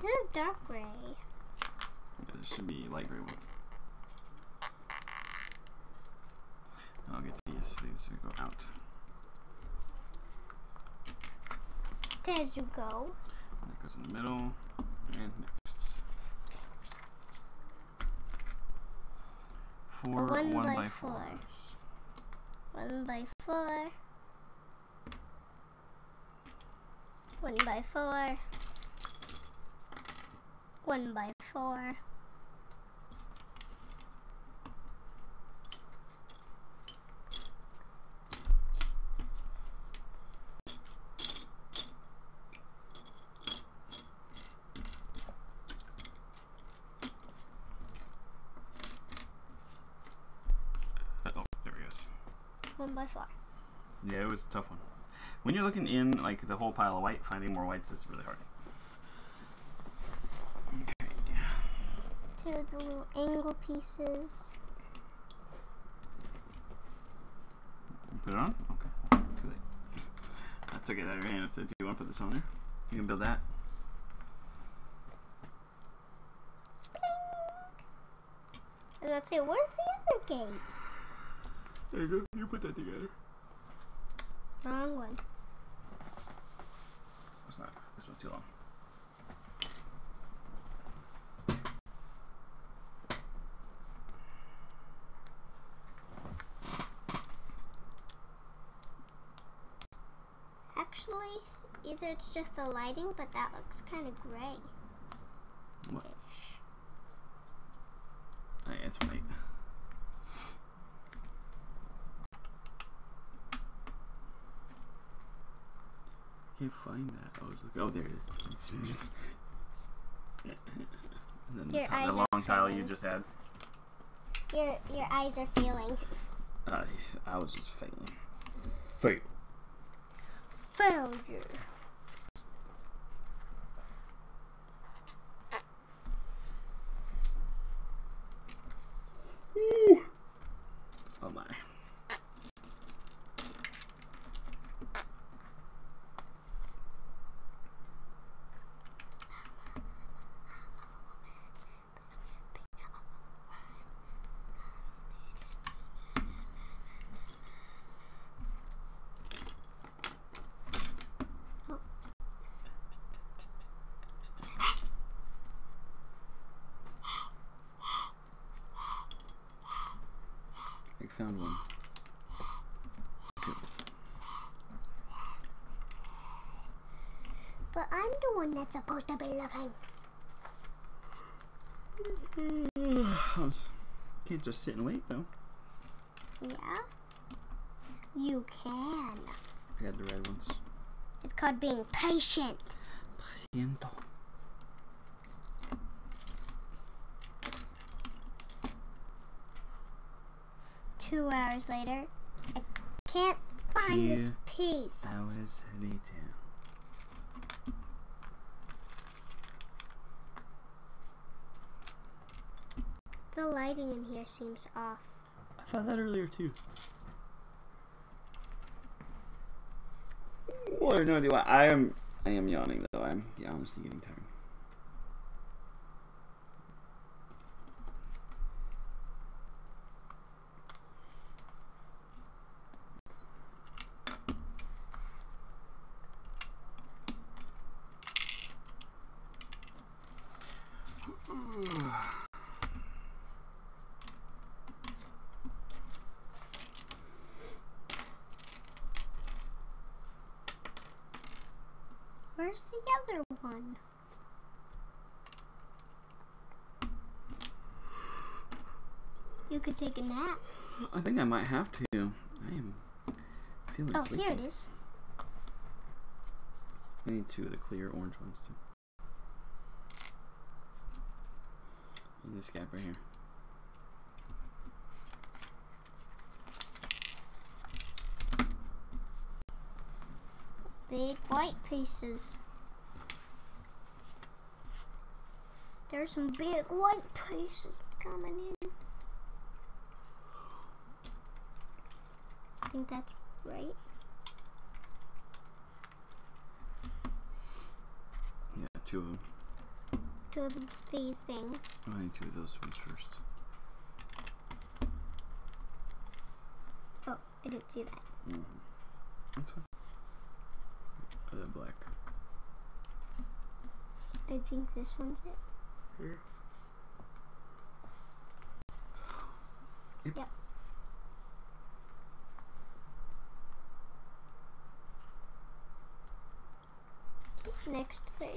This is dark gray. Yeah, there should be light gray one. And I'll get these sleeves to go out. There you go. And that goes in the middle. And next. Four 1x4s. 1x4. 1x4. 1x4. Oh, there he goes. 1x4. Yeah, it was a tough one. When you're looking in like the whole pile of white, finding more whites is really hard. Okay. Two of the little angle pieces. Put it on? Okay. Too late. I took it out of your hand. Do you want to put this on there? You can build that. I was about to say, where's the other gate? There you go. You put that together. Wrong one. It's not. This one's too long. Actually, either it's just the lighting, but that looks kind of gray. What? Oh, yeah, it's white. I can't find that. I was like, oh, there it is. And then Your eyes the are long tile you failing. just had. Your eyes are failing. I was just failing. Fail. Failure. Oh my. I found one. But I'm the one that's supposed to be looking. Can't just sit and wait though. Yeah? You can. I got the red ones. It's called being patient. Paciento. Two hours later, I can't find this piece. Hours later. The lighting in here seems off. I thought that earlier too. Oh, I have no idea why. I am yawning though. I'm honestly getting tired. Where's the other one? You could take a nap. I think I might have to. I am feeling sleepy. Here it is. I need two of the clear orange ones too. And this gap right here. Big white pieces. There's some big white pieces coming in. I think that's right. Yeah, two of them. Two of these things. Oh, I need two of those ones first. Oh, I didn't see that. Mm-hmm. That's fine. The black. I think this one's it. Here. Yep. Next page.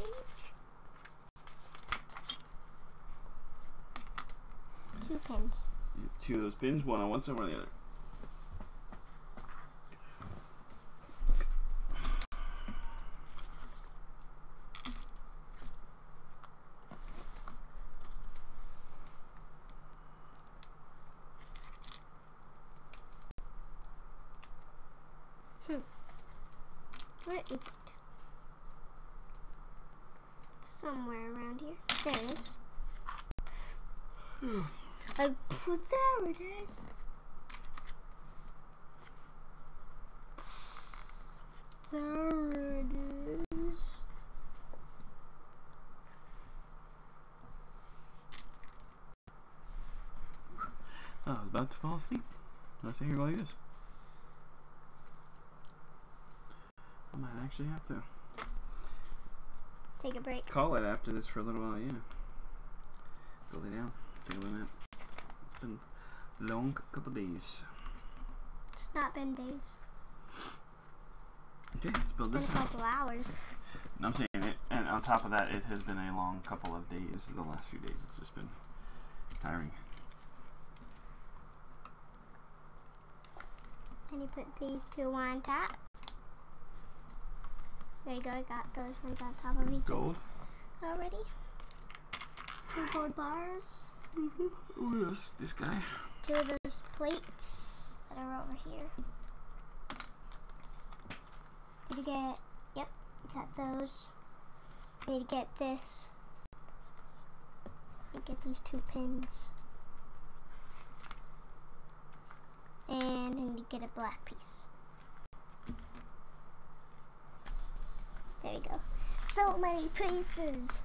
Two pins. Two of those pins, one on one side, one on the other. Where is it? Somewhere around here. There it is. There it is. There it is. I was about to fall asleep. I sit here like this. I might actually have to Take a break. call it after this for a little while, yeah. Go lay down. Take a little nap. It's been a long couple days. It's not been days. Okay, let's build It's this been a out. couple hours. And I'm saying it, and on top of that, it has been a long couple of days. The last few days, it's just been tiring. Then you put these two on top. There you go, I got those ones on top of each Gold. already. Two gold bars. Oh, yes, this guy. Two of those plates that are over here. Did you get, yep, got those. Need to get this. Need to get these two pins. And I need to get a black piece. There you go. So many pieces.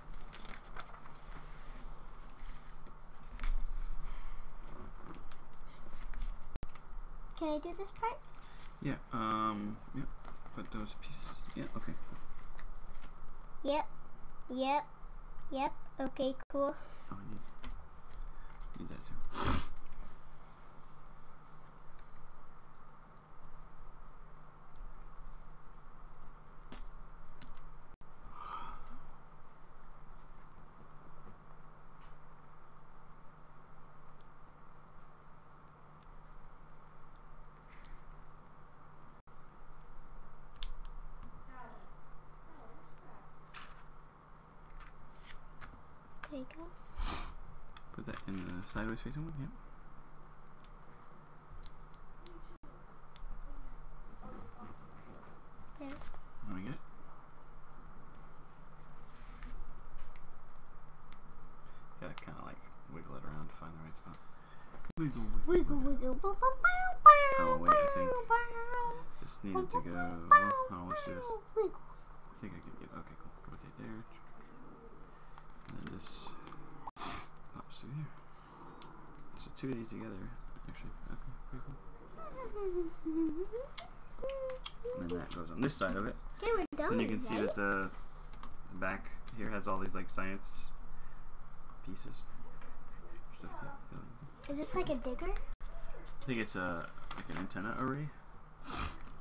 Can I do this part? Yeah, yeah. Put those pieces. Yeah, okay. Yep. Okay, cool. Oh, I need that too. There you go. Put that in the sideways facing one, yep. There. Let me get it. Gotta kind of like wiggle it around to find the right spot. Wiggle. Oh wait, I think this needed to go. Oh, let's do this. I think I can get. Okay, cool. Rotate there. And then this pops through here. So two of these together, actually. Okay, pretty cool. And then that goes on this side of it. Okay, we're done. So then you can see that the back here has all these like science pieces. Is this like a digger? I think it's a like an antenna array.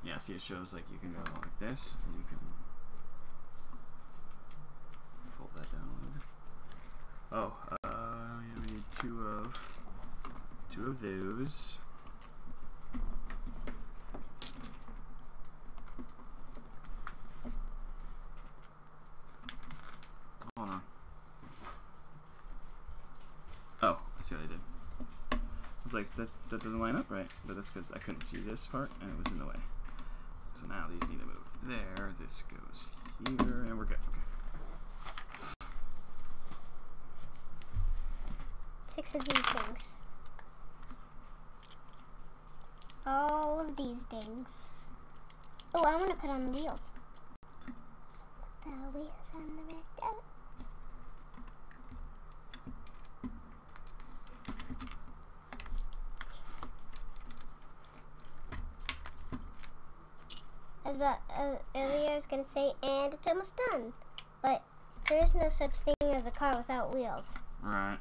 Yeah, see it shows like you can go like this and you can fold that down a little bit. Oh, yeah, we need two of those. Hold on. Oh, I see what I did. I was like, that doesn't line up right, but that's because I couldn't see this part and it was in the way. So now these need to move there. This goes here, and we're good. Okay. 6 of these things. All of these things. Oh, I want to put on the wheels. The wheels on the red dirt. Earlier I was going to say, and it's almost done. But there is no such thing as a car without wheels. Right.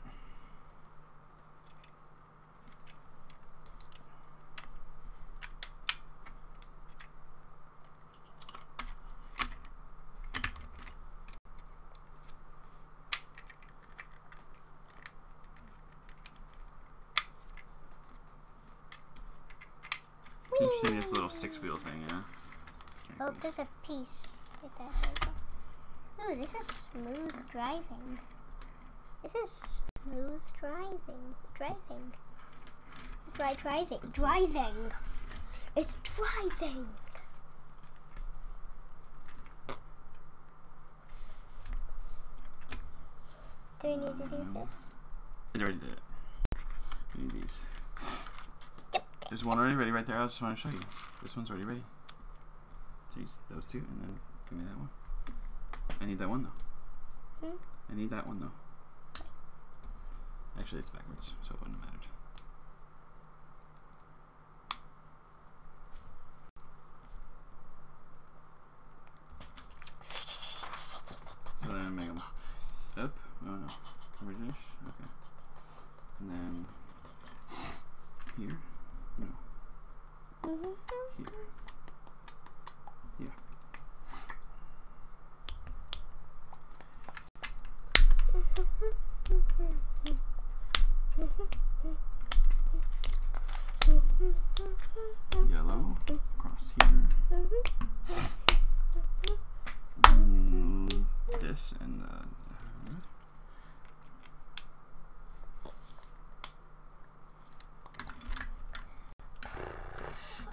Interesting, this little 6-wheel thing, yeah. Oh, there's a piece. Like that. Ooh, this is smooth driving. This is smooth driving. Driving. Driving. It's driving. Do we need to do this? I already did it. We need these. There's one already ready right there. I just want to show you. This one's already ready. So use those two and then give me that one. I need that one though. I need that one though. Actually, it's backwards, so it wouldn't have mattered. So then I make them up. Oh no. Original. Okay. And then here. No. Here. Here. Yellow. Across here. This and the red.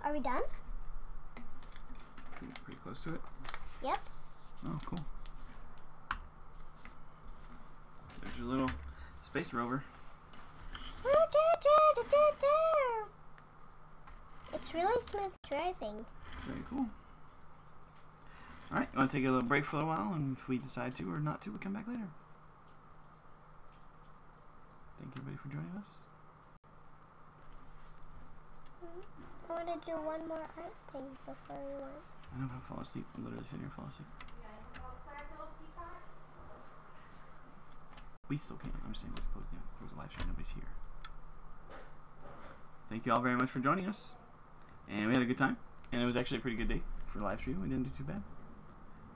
Are we done? I think it's pretty close to it. Yep. Oh, cool. There's your little space rover. It's really smooth driving. Very cool. Alright, you want to take a little break for a while, and if we decide to or not to, we'll come back later. Thank you everybody for joining us. I want to do one more art thing before we went. I don't know if I'll fall asleep. I'm literally sitting here falling asleep. We still can. I'm just saying let's close down. Close the live stream. Nobody's here. Thank you all very much for joining us. And we had a good time. And it was actually a pretty good day for the live stream. We didn't do too bad.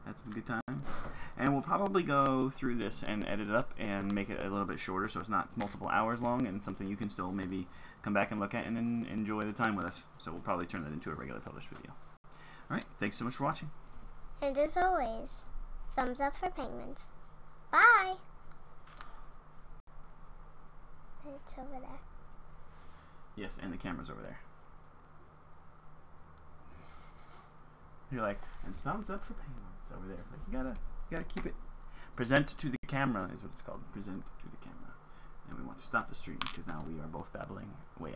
Had some good times. And we'll probably go through this and edit it up and make it a little bit shorter so it's not multiple hours long and something you can still maybe come back and look at and then enjoy the time with us. So we'll probably turn that into a regular published video. Alright, thanks so much for watching. And as always, thumbs up for penguins. Bye! It's over there. Yes, and the camera's over there. You're like, and thumbs up for penguins over there. It's like you gotta keep it. Present to the camera is what it's called. Present to the camera. And we want to stop the stream because now we are both babbling way out.